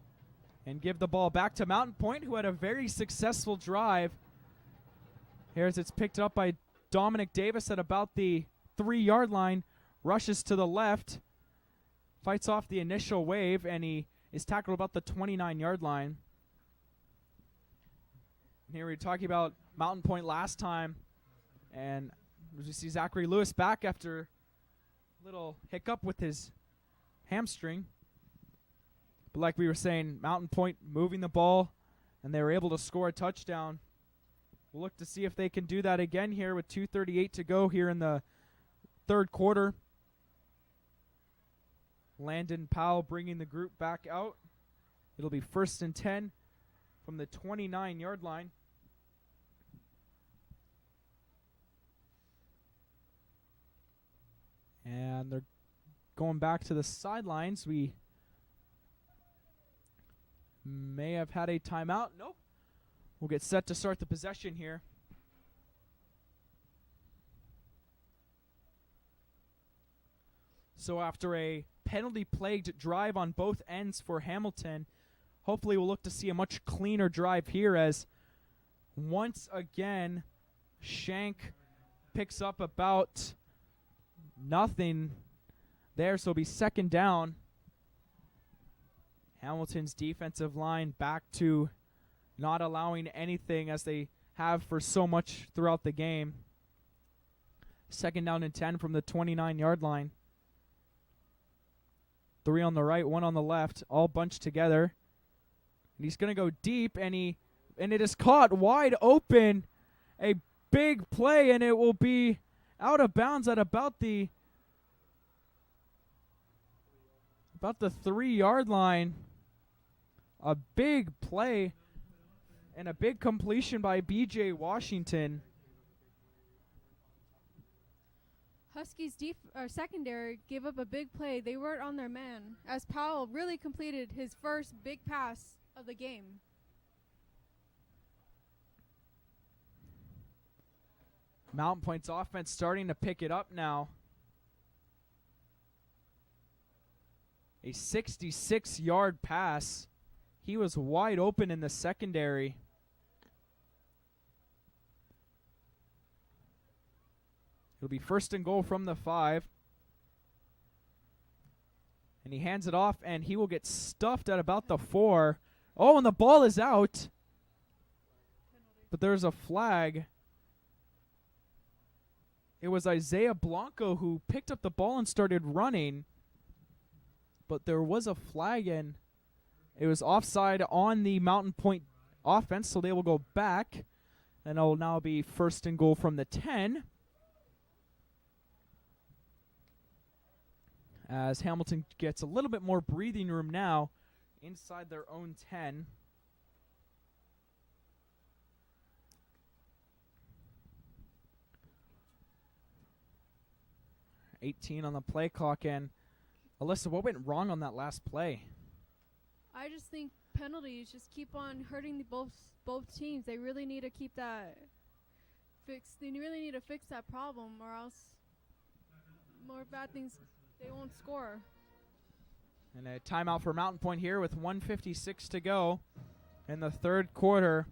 and give the ball back to Mountain Pointe, who had a very successful drive. Here's it's picked up by Dominic Davis at about the 3-yard line, rushes to the left, fights off the initial wave, and he is tackled about the 29-yard line. And here we were talking about Mountain Pointe last time, and we see Zachary Lewis back after a little hiccup with his hamstring. But like we were saying, Mountain Pointe moving the ball, and they were able to score a touchdown. We'll look to see if they can do that again here with 2:38 to go here in the third quarter. Landon Powell bringing the group back out. It'll be 1st and 10 from the 29-yard line. And they're going back to the sidelines. We may have had a timeout. Nope. We'll get set to start the possession here. So after a penalty-plagued drive on both ends for Hamilton, hopefully we'll look to see a much cleaner drive here as once again Shank picks up about nothing there, so it'll be 2nd down. Hamilton's defensive line back to not allowing anything as they have for so much throughout the game. 2nd down and 10 from the 29-yard line. 3 on the right, 1 on the left, all bunched together. And he's going to go deep, and it is caught wide open. A big play, and it will be out of bounds at about the 3-yard line. A big play and a big completion by B.J. Washington. Huskies secondary gave up a big play. They weren't on their man as Powell really completed his first big pass of the game. Mountain Pointe's offense starting to pick it up now. A 66-yard pass. He was wide open in the secondary. It'll be 1st and goal from the 5. And he hands it off, and he will get stuffed at about the 4. Oh, and the ball is out. But there's a flag. It was Isaiah Blanco who picked up the ball and started running. But there was a flag, and it was offside on the Mountain Pointe offense, so they will go back. And it will now be 1st and goal from the 10. As Hamilton gets a little bit more breathing room now inside their own 10. .18 on the play clock, and Alyssa, what went wrong on that last play? I just think penalties just keep on hurting both teams. They really need to keep that fixed. They really need to fix that problem, or else more bad things. They won't score. And a timeout for Mountain Pointe here with 1:56 to go in the third quarter.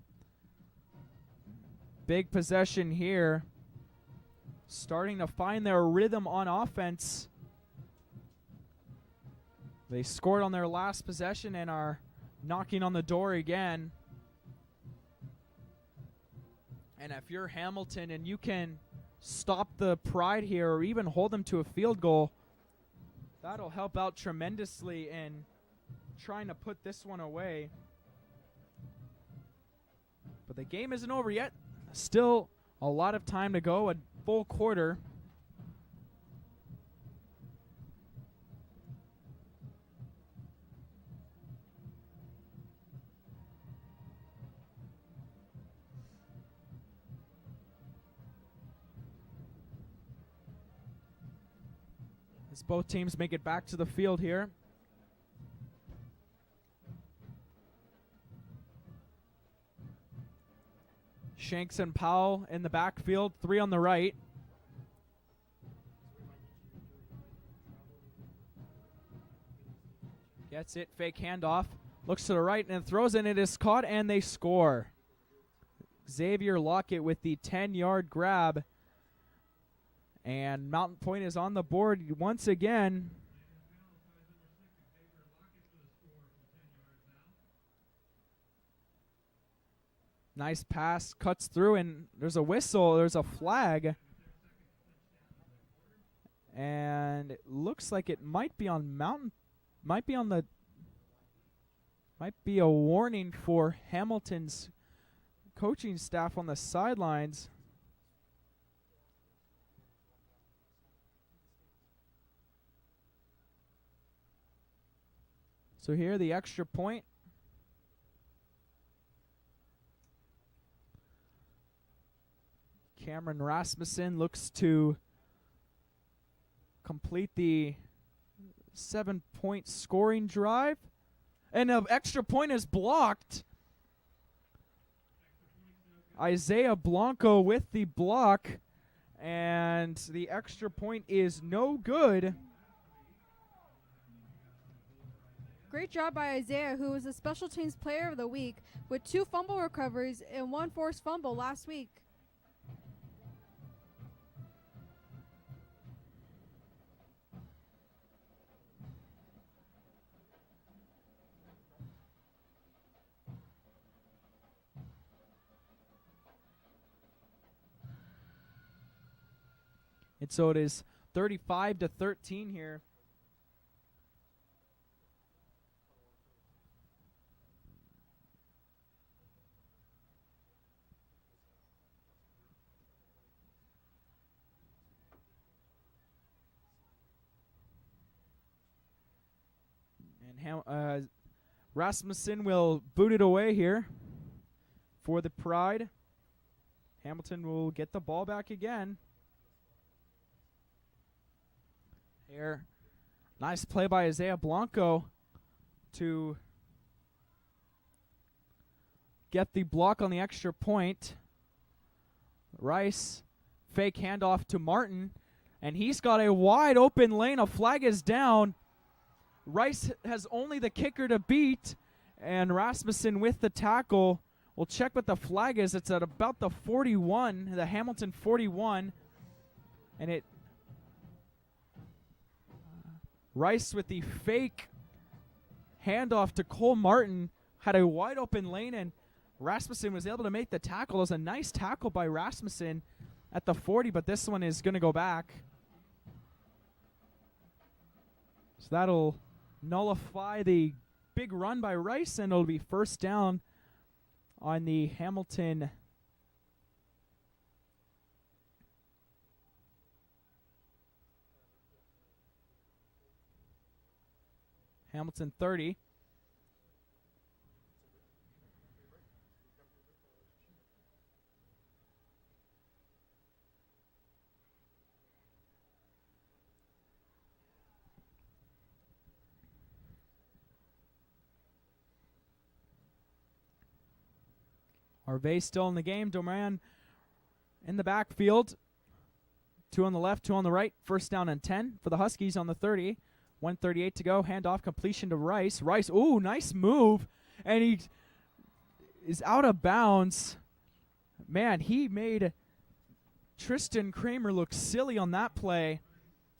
Big possession here. Starting to find their rhythm on offense. They scored on their last possession and are knocking on the door again. And if you're Hamilton and you can stop the Pride here or even hold them to a field goal, that'll help out tremendously in trying to put this one away. But the game isn't over yet. Still a lot of time to go, a full quarter. As both teams make it back to the field here. Shanks and Powell in the backfield, 3 on the right. Gets it, fake handoff. Looks to the right and throws in. It is caught and they score. Xavier Lockett with the 10-yard grab. And Mountain Pointe is on the board once again. Nice pass, cuts through, and there's a whistle. There's a flag. And it looks like it might be on Mountain. Might be a warning for Hamilton's coaching staff on the sidelines. So here, the extra point. Cameron Rasmussen looks to complete the 7-point scoring drive. And an extra point is blocked. Isaiah Blanco with the block. And the extra point is no good. Great job by Isaiah, who was the Special Teams Player of the Week with 2 fumble recoveries and 1 forced fumble last week. And so it is 35-13 here. And Rasmussen will boot it away here for the Pride. Hamilton will get the ball back again. Here, nice play by Isaiah Blanco to get the block on the extra point. Rice, fake handoff to Martin, and he's got a wide open lane. A flag is down. Rice has only the kicker to beat, and Rasmussen with the tackle. We'll check what the flag is. It's at about the 41, the Hamilton 41, and it Rice with the fake handoff to Cole Martin had a wide open lane, and Rasmussen was able to make the tackle. It was a nice tackle by Rasmussen at the 40, but this one is going to go back. So that'll nullify the big run by Rice, and it'll be first down on the Hamilton 30. Harvey still in the game. Doman in the backfield. 2 on the left, 2 on the right. First down and 10 for the Huskies on the 30. 1:38 to go. Handoff completion to Rice. Rice, ooh, nice move. And he is out of bounds. Man, he made Tristan Kramer look silly on that play.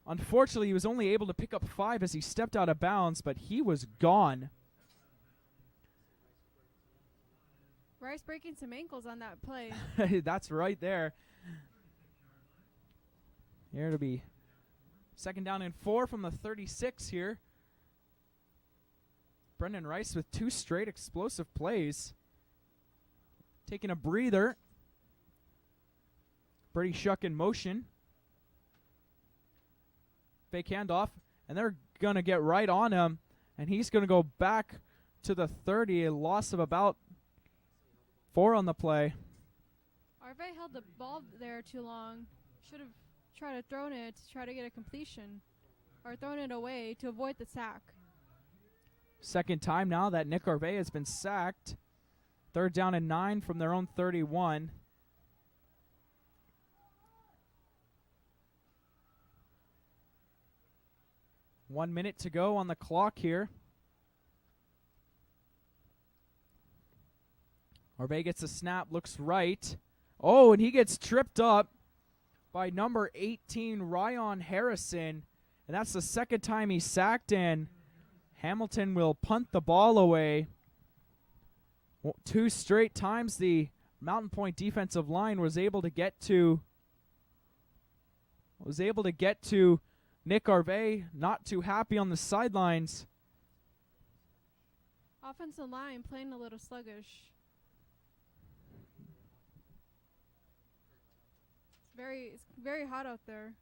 Unfortunately, he was only able to pick up 5 as he stepped out of bounds, but he was gone. Rice breaking some ankles on that play. That's right there. Here it'll be second down and 4 from the 36 here. Brendan Rice with 2 straight explosive plays. Taking a breather. Brady Shuck in motion. Fake handoff. And they're going to get right on him. And he's going to go back to the 30. A loss of about 4 on the play. Harvey held the ball there too long. Should have tried to throw it to try to get a completion. Or thrown it away to avoid the sack. Second time now that Nick Harvey has been sacked. Third down and 9 from their own 31. One minute to go on the clock here. Harvey gets a snap, looks right. Oh, and he gets tripped up by number 18, Ryan Harrison. And that's the second time he's sacked, and Hamilton will punt the ball away. 2 straight times the Mountain Point defensive line was able to get to Nick Harvey, not too happy on the sidelines. Offensive line playing a little sluggish. It's very hot out there.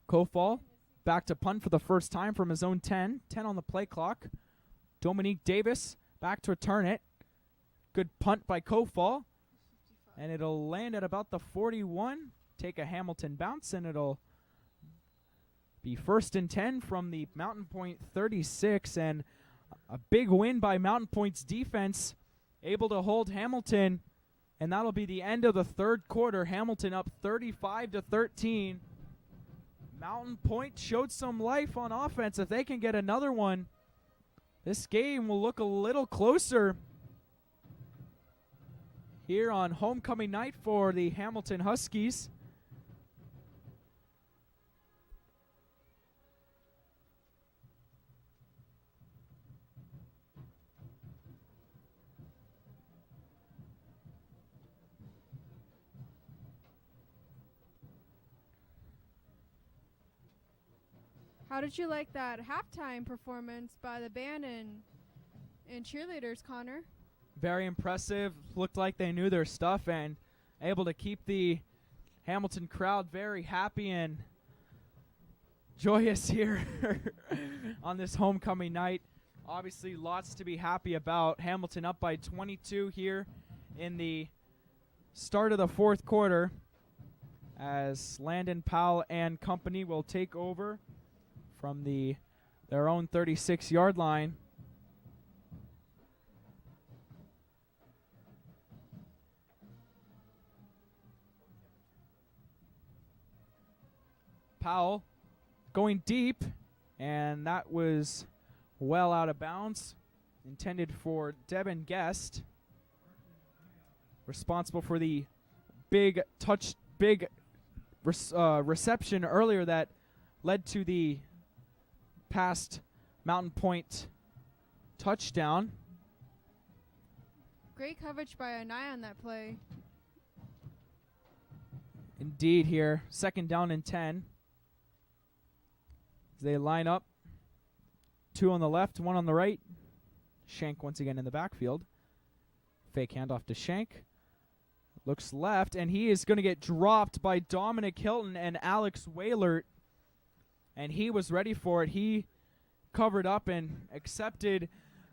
Kofal back to punt for the first time from his own 10. 10 on the play clock. Dominique Davis back to return it. Good punt by Kofal. And it'll land at about the 41. Take a Hamilton bounce, and it'll be 1st and 10 from the Mountain Point 36. And a big win by Mountain Point's defense, able to hold Hamilton. And that'll be the end of the third quarter. Hamilton up 35-13. Mountain Point showed some life on offense. If they can get another one, this game will look a little closer here on homecoming night for the Hamilton Huskies. How did you like that halftime performance by the band and cheerleaders, Connor? Very impressive. Looked like they knew their stuff and able to keep the Hamilton crowd very happy and joyous here on this homecoming night. Obviously, lots to be happy about. Hamilton up by 22 here in the start of the fourth quarter as Landon Powell and company will take over from their own 36-yard line. Powell going deep, and that was well out of bounds. Intended for Devin Guest, responsible for the big reception earlier that led to the past Mountain Point touchdown. Great coverage by Anaya on that play. Indeed here. 2nd down and 10. As they line up. 2 on the left, 1 on the right. Shank once again in the backfield. Fake handoff to Shank. Looks left, and he is going to get dropped by Dominic Hilton and Alex Waylert. And he was ready for it. He covered up and accepted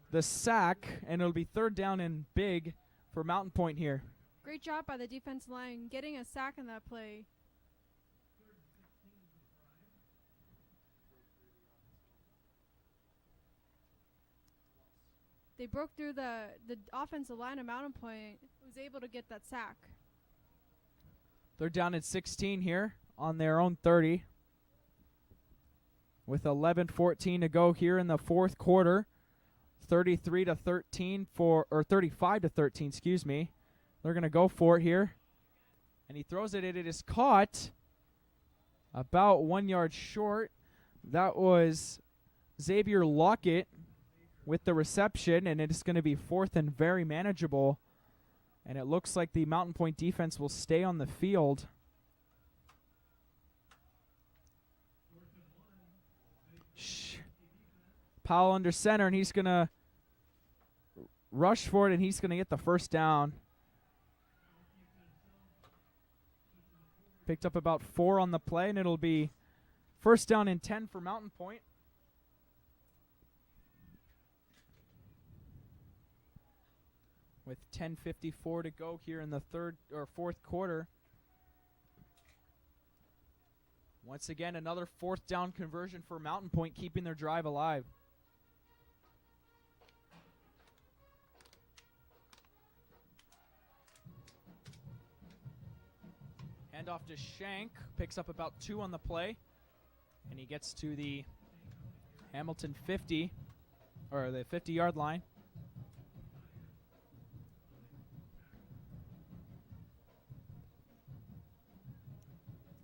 the sack, and it'll be 3rd down and big for Mountain Point here. Great job by the defense line getting a sack in that play. They broke through the offensive line of Mountain Point, was able to get that sack. They're down at 16 here on their own 30. With 11:14 to go here in the fourth quarter. 35-13, excuse me. They're going to go for it here. And he throws it, and it is caught about 1 yard short. That was Xavier Lockett with the reception, and it is going to be 4th and very manageable. And it looks like the Mountain Point defense will stay on the field. Powell under center, and he's going to rush for it, and he's going to get the 1st down. Picked up about 4 on the play, and it'll be 1st down and 10 for Mountain Point. With 10:54 to go here in the fourth quarter. Once again, another 4th down conversion for Mountain Point, keeping their drive alive. Handoff to Shank, picks up about 2 on the play, and he gets to the Hamilton 50, or the 50-yard line.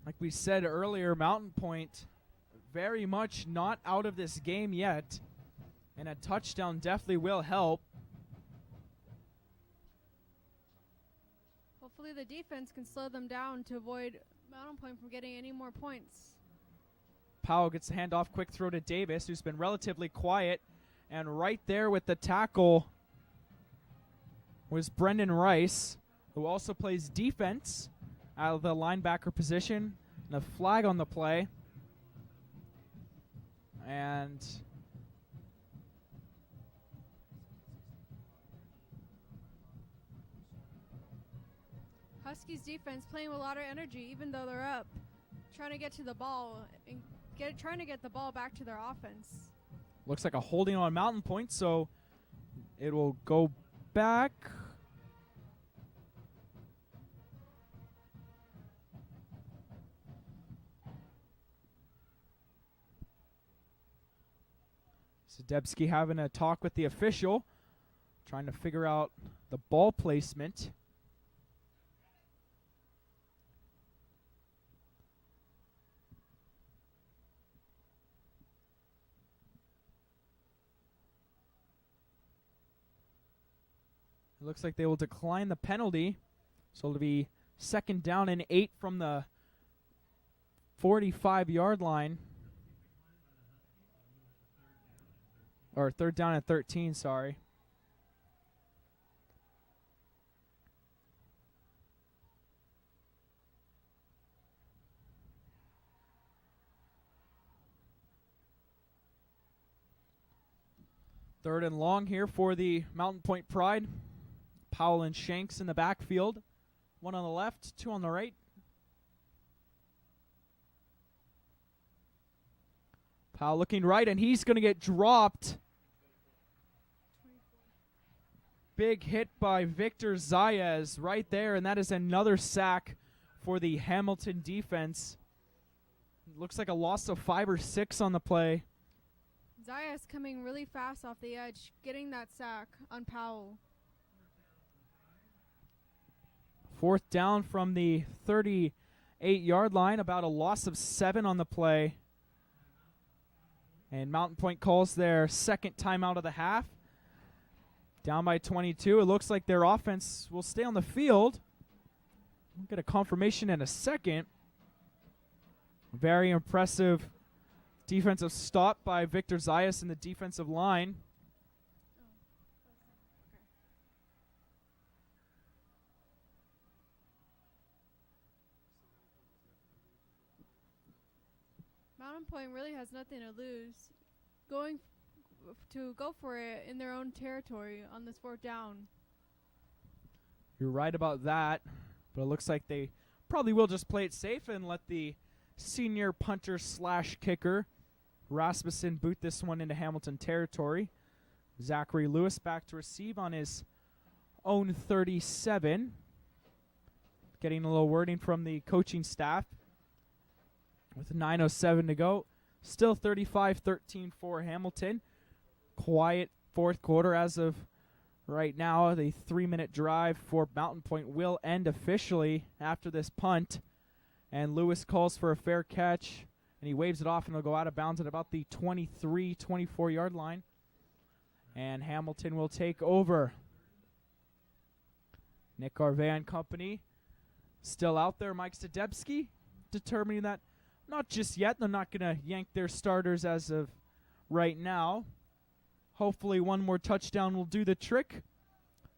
Like we said earlier, Mountain Point very much not out of this game yet, and a touchdown definitely will help. hopefully the defense can slow them down to avoid Mountain Point from getting any more points. Powell gets the handoff, quick throw to Davis, who's been relatively quiet. And right there with the tackle was Brendan Rice, who also plays defense out of the linebacker position. And a flag on the play. And Huskies defense playing with a lot of energy, even though they're up, trying to get to the ball and trying to get the ball back to their offense. looks like a holding on Mountain Point, so it will go back. Sadebski having a talk with the official, trying to figure out the ball placement. It looks like they will decline the penalty, so it'll be 2nd down and 8 from the 45-yard line. Or 3rd down and 13, sorry. Third and long here for the Mountain Point Pride. Powell and Shanks in the backfield. 1 on the left, 2 on the right. Powell looking right, and he's going to get dropped. Big hit by Victor Zayas right there, and that is another sack for the Hamilton defense. Looks like a loss of 5 or 6 on the play. Zayas coming really fast off the edge, getting that sack on Powell. 4th down from the 38-yard line, about a loss of 7 on the play. And Mountain Point calls their 2nd timeout of the half. Down by 22. It looks like their offense will stay on the field. We'll get a confirmation in a second. Very impressive defensive stop by Victor Zayas in the defensive line. Mountain Point really has nothing to lose. Going to go for it in their own territory on this 4th down. You're right about that, but it looks like they probably will just play it safe and let the senior punter / kicker Rasmussen boot this one into Hamilton territory. Zachary Lewis back to receive on his own 37. Getting a little wording from the coaching staff with 9:07 to go. Still 35-13 for Hamilton. Quiet 4th quarter as of right now. The 3-minute drive for Mountain Point will end officially after this punt. And Lewis calls for a fair catch, and he waves it off, and it'll go out of bounds at about the 23-24-yard line. And Hamilton will take over. Nick Garvey and company still out there. Mike Sadebski determining that not just yet. They're not going to yank their starters as of right now. Hopefully one more touchdown will do the trick,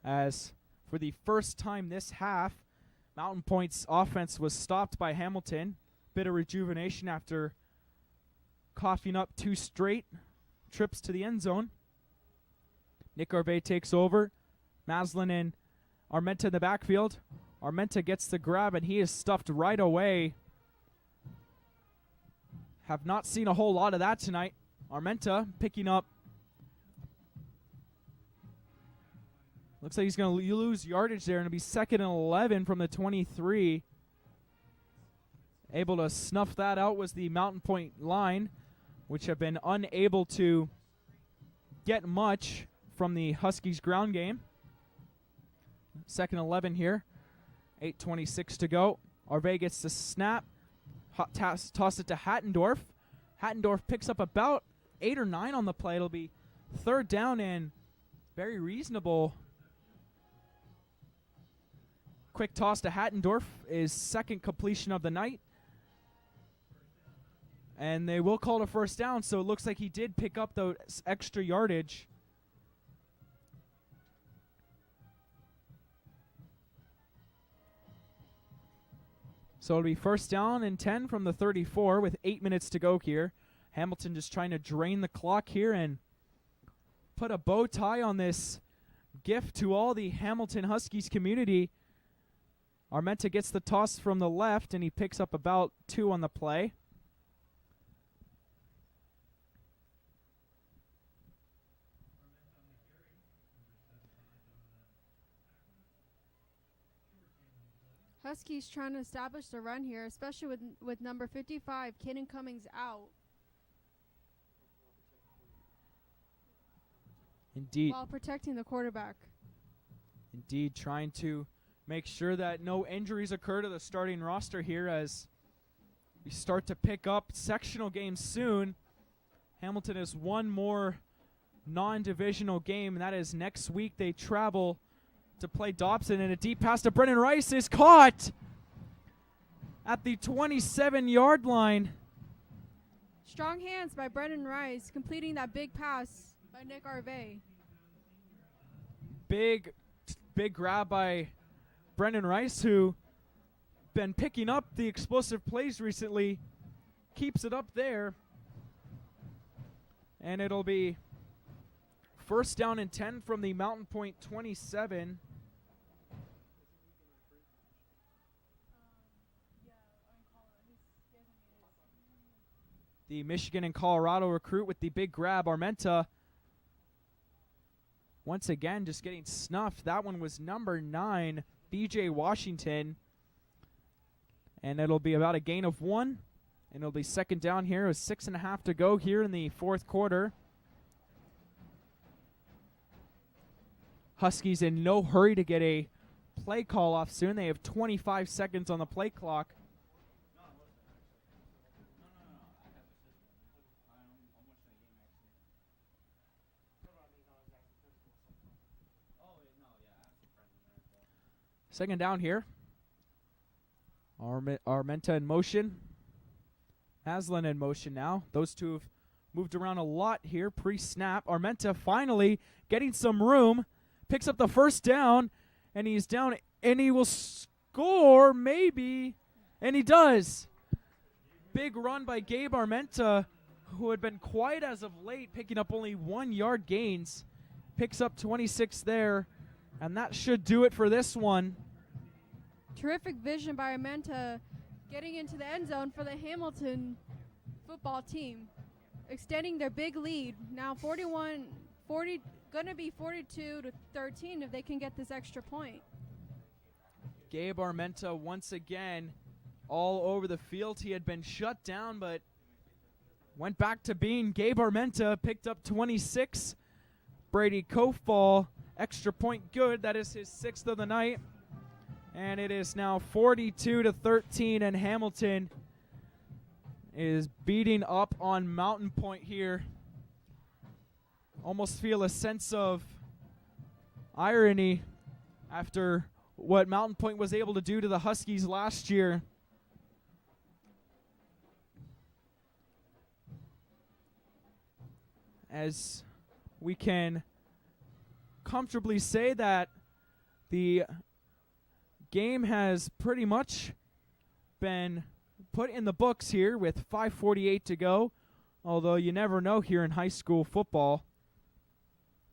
as for the first time this half, Mountain Point's offense was stopped by Hamilton. Bit of rejuvenation after coughing up 2 straight trips to the end zone. Nick Garvey takes over. Maslin and Armenta in the backfield. Armenta gets the grab, and he is stuffed right away. Have not seen a whole lot of that tonight. Armenta picking up. Looks like he's going to lose yardage there, and it'll be 2nd and 11 from the 23. Able to snuff that out was the Mountain Point line, which have been unable to get much from the Huskies ground game. 2nd and 11 here. 8:26 to go. Arvey gets the snap. Toss it to Hattendorf. Hattendorf picks up about 8 or 9 on the play. It'll be 3rd down and very reasonable quick toss to Hattendorf is second completion of the night. And they will call it a first down, so it looks like he did pick up the extra yardage. So it'll be first down and 10 from the 34 with 8 minutes to go here. Hamilton just trying to drain the clock here and put a bow tie on this gift to all the Hamilton Huskies community. Armenta gets the toss from the left, and he picks up about 2 on the play. Huskies trying to establish the run here, especially with number 55, Caden Cummings, out. Indeed. While protecting the quarterback. Indeed, trying to make sure that no injuries occur to the starting roster here as we start to pick up sectional games soon. Hamilton has one more non-divisional game, and that is next week. They travel to play Dobson, and a deep pass to Brennan Rice is caught at the 27-yard line. Strong hands by Brennan Rice, completing that big pass by Nick Arvey. Big grab by Brennan Rice, who been picking up the explosive plays recently. Keeps it up there. And it'll be first down and 10 from the Mountain Pointe 27. The Michigan and Colorado recruit with the big grab. Armenta once again just getting snuffed. That one was number 9, BJ Washington. And it'll be about a gain of 1. And it'll be second down here with 6.5 to go here in the fourth quarter. Huskies in no hurry to get a play call off soon. They have 25 seconds on the play clock. Second down here. Armenta in motion. Aslan in motion now. Those two have moved around a lot here pre-snap. Armenta finally getting some room. Picks up the first down, and he's down, and he will score, maybe. And he does. Big run by Gabe Armenta, who had been quiet as of late, picking up only 1-yard gains. Picks up 26 there, and that should do it for this one. Terrific vision by Armenta, getting into the end zone for the Hamilton football team, extending their big lead. Now 40, gonna be 42-13 if they can get this extra point. Gabe Armenta once again all over the field. He had been shut down, but went back to being Gabe Armenta, picked up 26. Brady Kofall, extra point good. That is his 6th of the night. And it is now 42-13, and Hamilton is beating up on Mountain Pointe here. Almost feel a sense of irony after what Mountain Pointe was able to do to the Huskies last year. As we can comfortably say that the game has pretty much been put in the books here with 5:48 to go, although you never know here in high school football,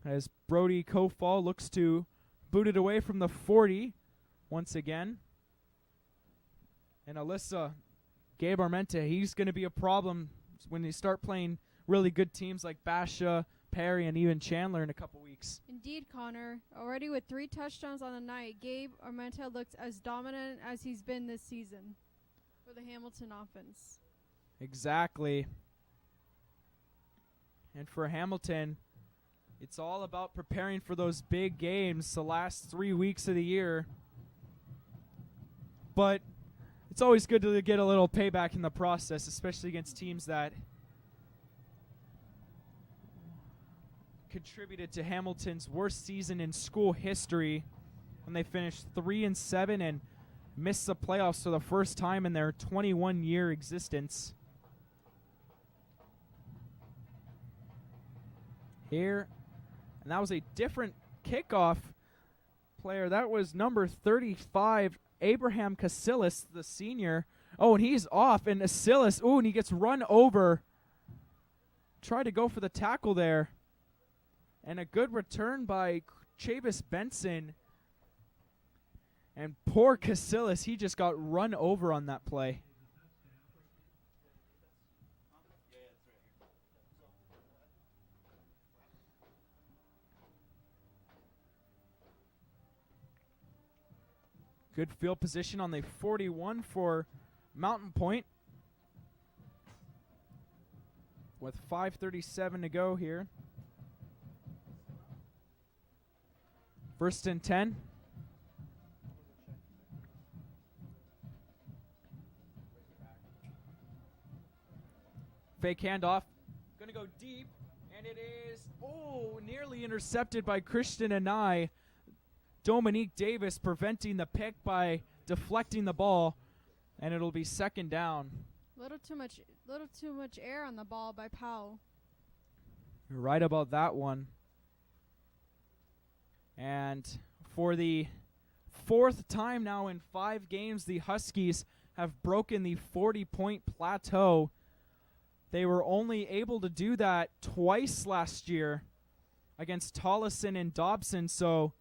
as Brody Kofall looks to boot it away from the 40 once again. And Alyssa, Gabe Armenta, he's going to be a problem when they start playing really good teams like Basha, Perry, and even Chandler in a couple weeks. Indeed, Connor. Already with 3 touchdowns on the night, Gabe Armenta looks as dominant as he's been this season for the Hamilton offense. Exactly. And for Hamilton, it's all about preparing for those big games the last 3 weeks of the year. But it's always good to get a little payback in the process, especially against teams that contributed to Hamilton's worst season in school history when they finished 3-7 and missed the playoffs for the first time in their 21-year existence. Here, and that was a different kickoff player. That was number 35, Abraham Casillas, the senior. Oh, and he's off, and Casillas, and he gets run over. Tried to go for the tackle there. And a good return by Chavis Benson. And poor Casillas, he just got run over on that play. Good field position on the 41 for Mountain Pointe. With 5:37 to go here. 1st and 10. Fake handoff. Going to go deep. And it is, nearly intercepted by Christian Anai. Dominique Davis preventing the pick by deflecting the ball. And it'll be 2nd down. Little too much air on the ball by Powell. You're right about that one. And for the 4th time now in 5 games, the Huskies have broken the 40-point plateau. They were only able to do that twice last year against Tollison and Dobson, so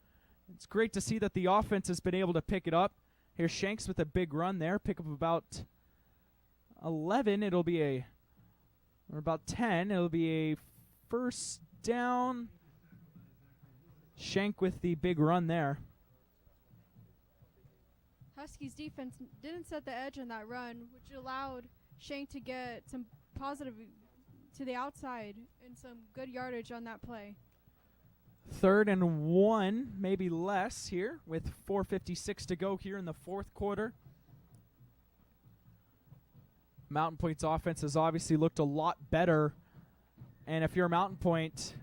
it's great to see that the offense has been able to pick it up. Here's Shanks with a big run there, pick up about 11. It'll be or about 10. It'll be a 1st down. Shank with the big run there. Huskies defense didn't set the edge on that run, which allowed Shank to get some positive to the outside and some good yardage on that play. 3rd and 1, maybe less here with 4:56 to go here in the 4th quarter. Mountain Pointe's offense has obviously looked a lot better. And if you're Mountain Pointe,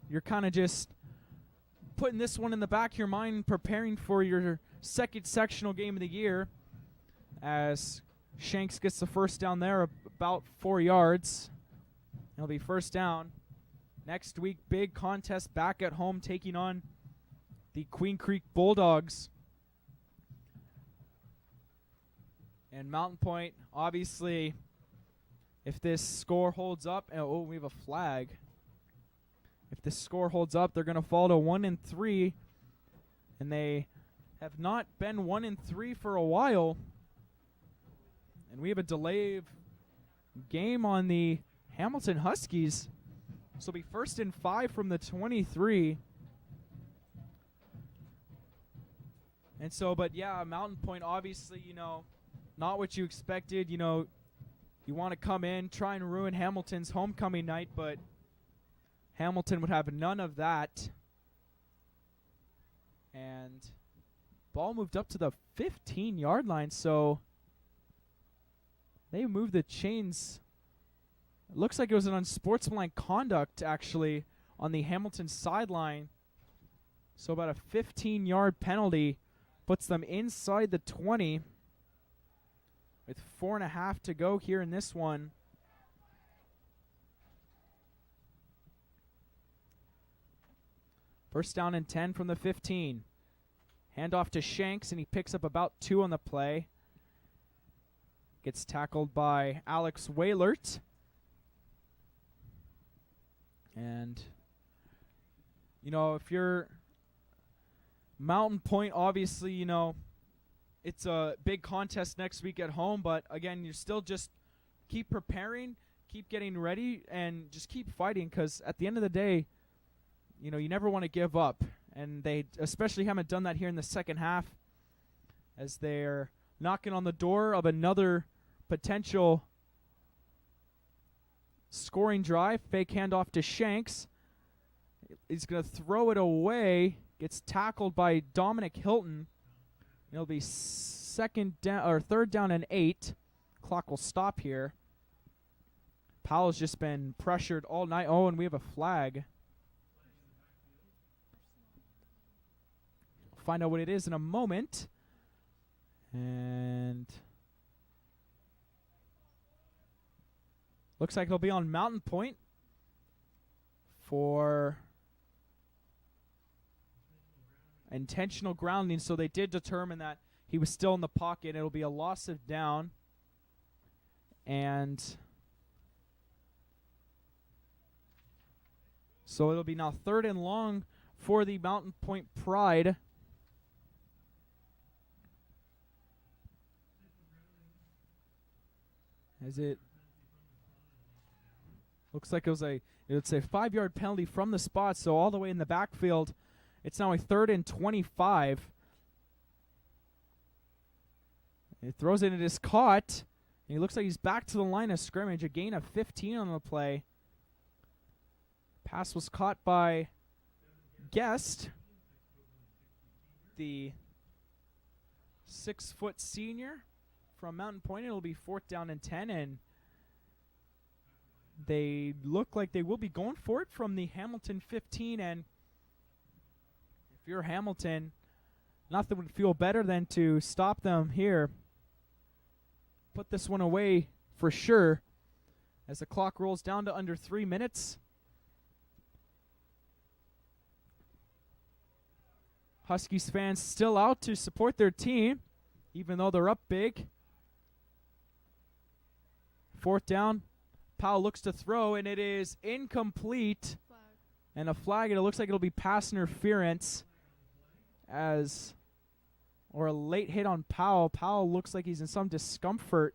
you're kind of just putting this one in the back of your mind, preparing for your 2nd sectional game of the year, as Shanks gets the 1st down there, about 4 yards. It'll be 1st down. Next week, big contest back at home, taking on the Queen Creek Bulldogs. And Mountain Pointe, obviously, if this score holds up, we have a flag. If this score holds up, they're going to fall to 1-3, and they have not been 1-3 for a while. And we have a delay of game on the Hamilton Huskies. So it'll be 1st and 5 from the 23. And so, but yeah, Mountain Pointe, obviously, not what you expected. You want to come in, try and ruin Hamilton's homecoming night, but Hamilton would have none of that. And ball moved up to the 15-yard line, so they moved the chains. It looks like it was an unsportsmanlike conduct, actually, on the Hamilton sideline. So about a 15-yard penalty puts them inside the 20 with 4.5 to go here in this one. First down and 10 from the 15. Handoff to Shanks, and he picks up about 2 on the play. Gets tackled by Alex Waylert. And, if you're Mountain Pointe, obviously, it's a big contest next week at home. But, again, you still just keep preparing, keep getting ready, and just keep fighting. Because at the end of the day, you never want to give up. And they especially haven't done that here in the second half, as they're knocking on the door of another potential scoring drive. Fake handoff to Shanks. He's going to throw it away. Gets tackled by Dominic Hilton. It'll be 3rd down and 8. Clock will stop here. Powell's just been pressured all night. And we have a flag. find out what it is in a moment. And looks like it'll be on Mountain Point for intentional grounding. So they did determine that he was still in the pocket. It'll be a loss of down. And so it'll be now 3rd and long for the Mountain Point Pride. As it looks like it's a 5-yard penalty from the spot, so all the way in the backfield. It's now a 3rd and 25. It throws it, it is caught. And he looks like he's back to the line of scrimmage. A gain of 15 on the play. Pass was caught by Guest, the 6-foot senior from Mountain Point. It'll be 4th down and 10, and they look like they will be going for it from the Hamilton 15. And if you're Hamilton, nothing would feel better than to stop them here. Put this one away for sure as the clock rolls down to under 3 minutes. Huskies fans still out to support their team, even though they're up big. 4th down. Powell looks to throw, and it is incomplete. Flag. And a flag, and it looks like it'll be pass interference or a late hit on Powell. Powell looks like he's in some discomfort.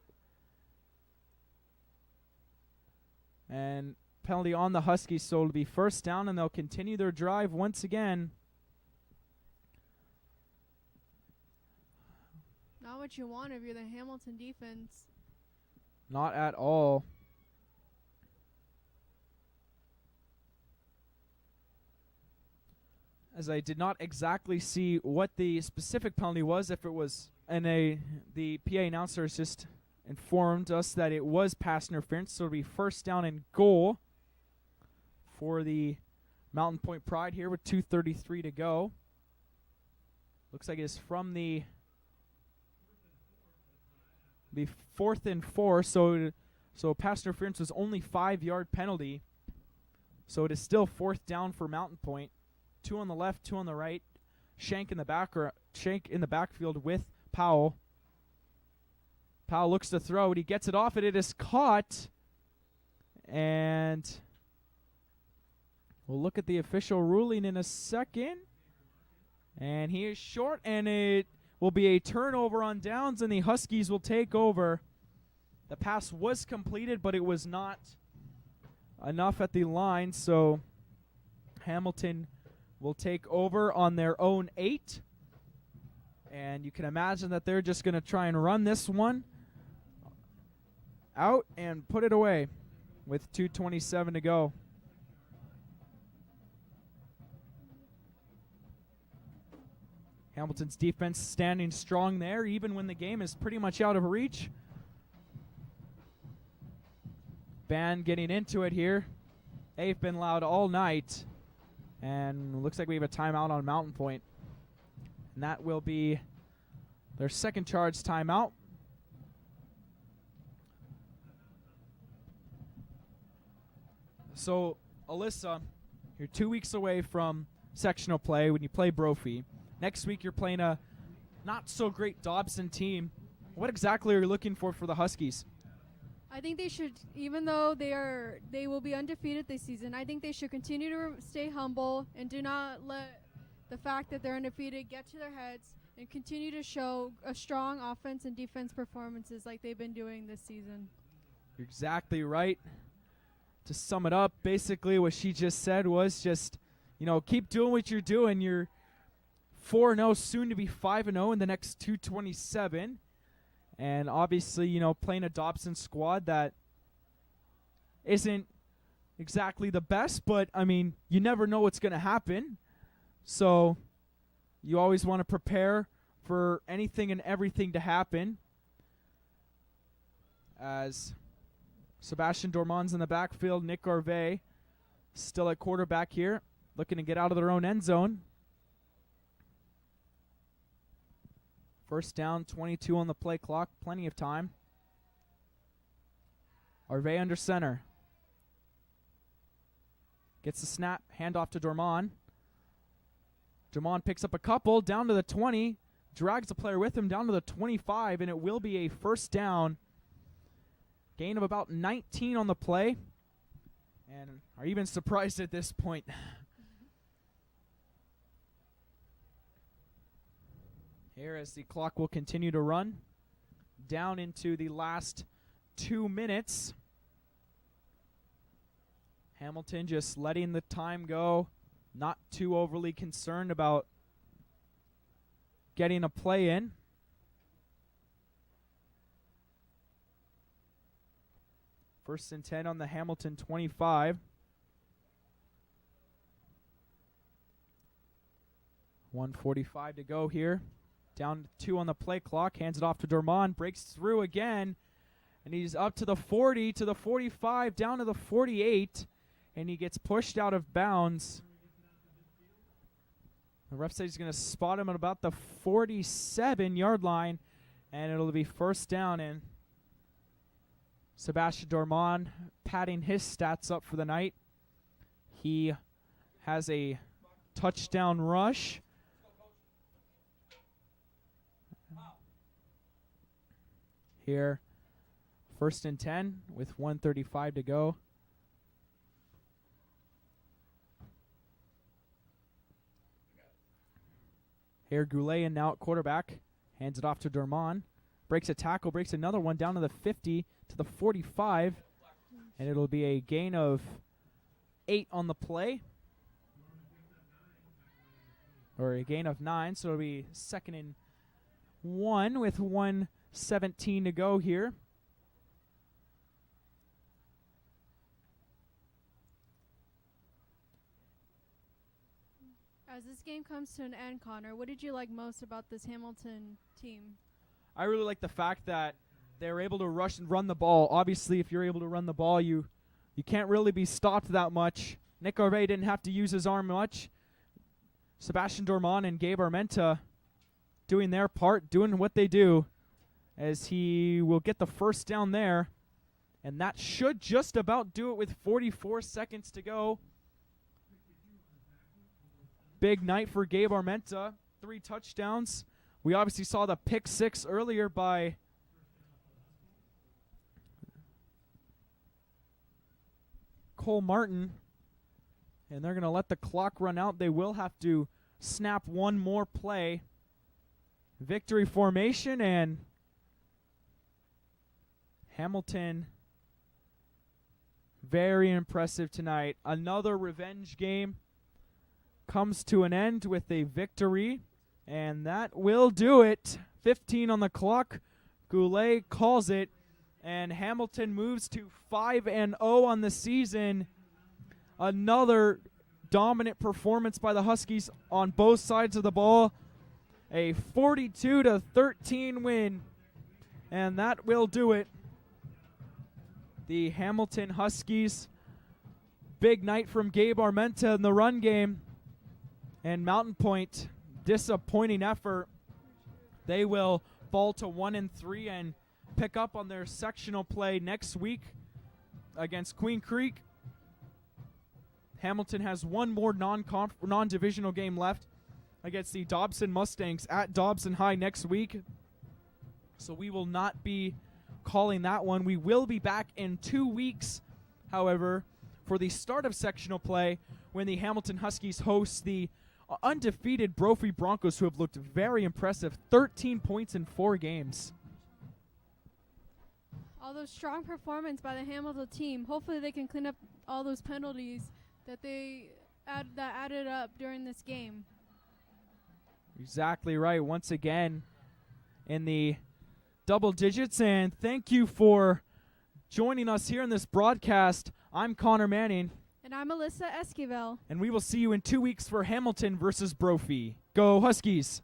And penalty on the Huskies, so it'll be 1st down, and they'll continue their drive once again. Not what you want if you're the Hamilton defense. Not at all. As I did not exactly see what the specific penalty was, if it was, and the PA announcers just informed us that it was pass interference, so it'll be 1st down and goal for the Mountain Point Pride here with 2:33 to go. Looks like it's from the 4th and 4, so pass interference was only 5-yard penalty. So it is still 4th down for Mountain Point. 2 on the left, 2 on the right. Shank in the backfield with Powell. Powell looks to throw it. He gets it off, and it is caught. And we'll look at the official ruling in a second. And he is short, and it will be a turnover on downs, and the Huskies will take over. The pass was completed, but it was not enough at the line, so Hamilton will take over on their own 8. And you can imagine that they're just going to try and run this one out and put it away with 2:27 to go. Hamilton's defense standing strong there, even when the game is pretty much out of reach. Band getting into it here. They've been loud all night. And looks like we have a timeout on Mountain Point. And that will be their second charge timeout. So, Alyssa, you're 2 weeks away from sectional play when you play Brophy. Next week you're playing a not-so-great Dobson team. What exactly are you looking for the Huskies? I think they should, even though they will be undefeated this season, I think they should continue to stay humble and do not let the fact that they're undefeated get to their heads and continue to show a strong offense and defense performances like they've been doing this season. You're exactly right. To sum it up, basically what she just said was just, keep doing what you're doing. You're 4-0, soon to be 5-0 in the next 227. And obviously, playing a Dobson squad that isn't exactly the best, but, you never know what's going to happen. So you always want to prepare for anything and everything to happen. As Sebastian Dormans in the backfield, Nick Garvey still at quarterback here, looking to get out of their own end zone. First down, 22 on the play clock. Plenty of time. Harvey under center. Gets the snap. Handoff to Dormon. Dormon picks up a couple. Down to the 20. Drags the player with him down to the 25. And it will be a first down. Gain of about 19 on the play. And are even surprised at this point. Here as the clock will continue to run. Down into the last 2 minutes. Hamilton just letting the time go. Not too overly concerned about getting a play in. First and 10 on the Hamilton 25. 1:45 to go here. Down to 2 on the play clock. Hands it off to Dormon. Breaks through again. And he's up to the 40, to the 45, down to the 48. And he gets pushed out of bounds. The ref says he's going to spot him at about the 47-yard line. And it'll be first down. And Sebastian Dormon padding his stats up for the night. He has a touchdown rush. Here, first and 10 with 1:35 to go. Here, Goulet now at quarterback. Hands it off to Dormon. Breaks a tackle, breaks another one down to the 50, to the 45. And it'll be a gain of 8 on the play. Or a gain of 9, so it'll be 2nd and 1 with 1:17 to go here. As this game comes to an end, Connor, what did you like most about this Hamilton team? I really like the fact that they're able to rush and run the ball. Obviously, if you're able to run the ball, you can't really be stopped that much. Nick Harvey didn't have to use his arm much. Sebastian Dormon and Gabe Armenta doing their part, doing what they do, as he will get the first down there. And that should just about do it with 44 seconds to go. Big night for Gabe Armenta. 3 touchdowns. We obviously saw the pick 6 earlier by Cole Martin. And they're going to let the clock run out. They will have to snap one more play. Victory formation, and Hamilton very impressive tonight. Another revenge game comes to an end with a victory, and that will do it. 15 on the clock. Goulet calls it, and Hamilton moves to 5-0 on the season. Another dominant performance by the Huskies on both sides of the ball. A 42-13 win, and that will do it. The Hamilton Huskies, big night from Gabe Armenta in the run game. And Mountain Pointe, disappointing effort. They will fall to 1-3 and pick up on their sectional play next week against Queen Creek. Hamilton has one more non-divisional game left against the Dobson Mustangs at Dobson High next week. So we will not be calling that one. We will be back in 2 weeks, however, for the start of sectional play when the Hamilton Huskies host the undefeated Brophy Broncos, who have looked very impressive. 13 points in 4 games. All those strong performance by the Hamilton team. Hopefully they can clean up all those penalties that added up during this game. Exactly right. Once again in the double digits. And thank you for joining us here in this broadcast. I'm Connor Manning. And I'm Alyssa Esquivel. And we will see you in 2 weeks for Hamilton versus Brophy. Go Huskies!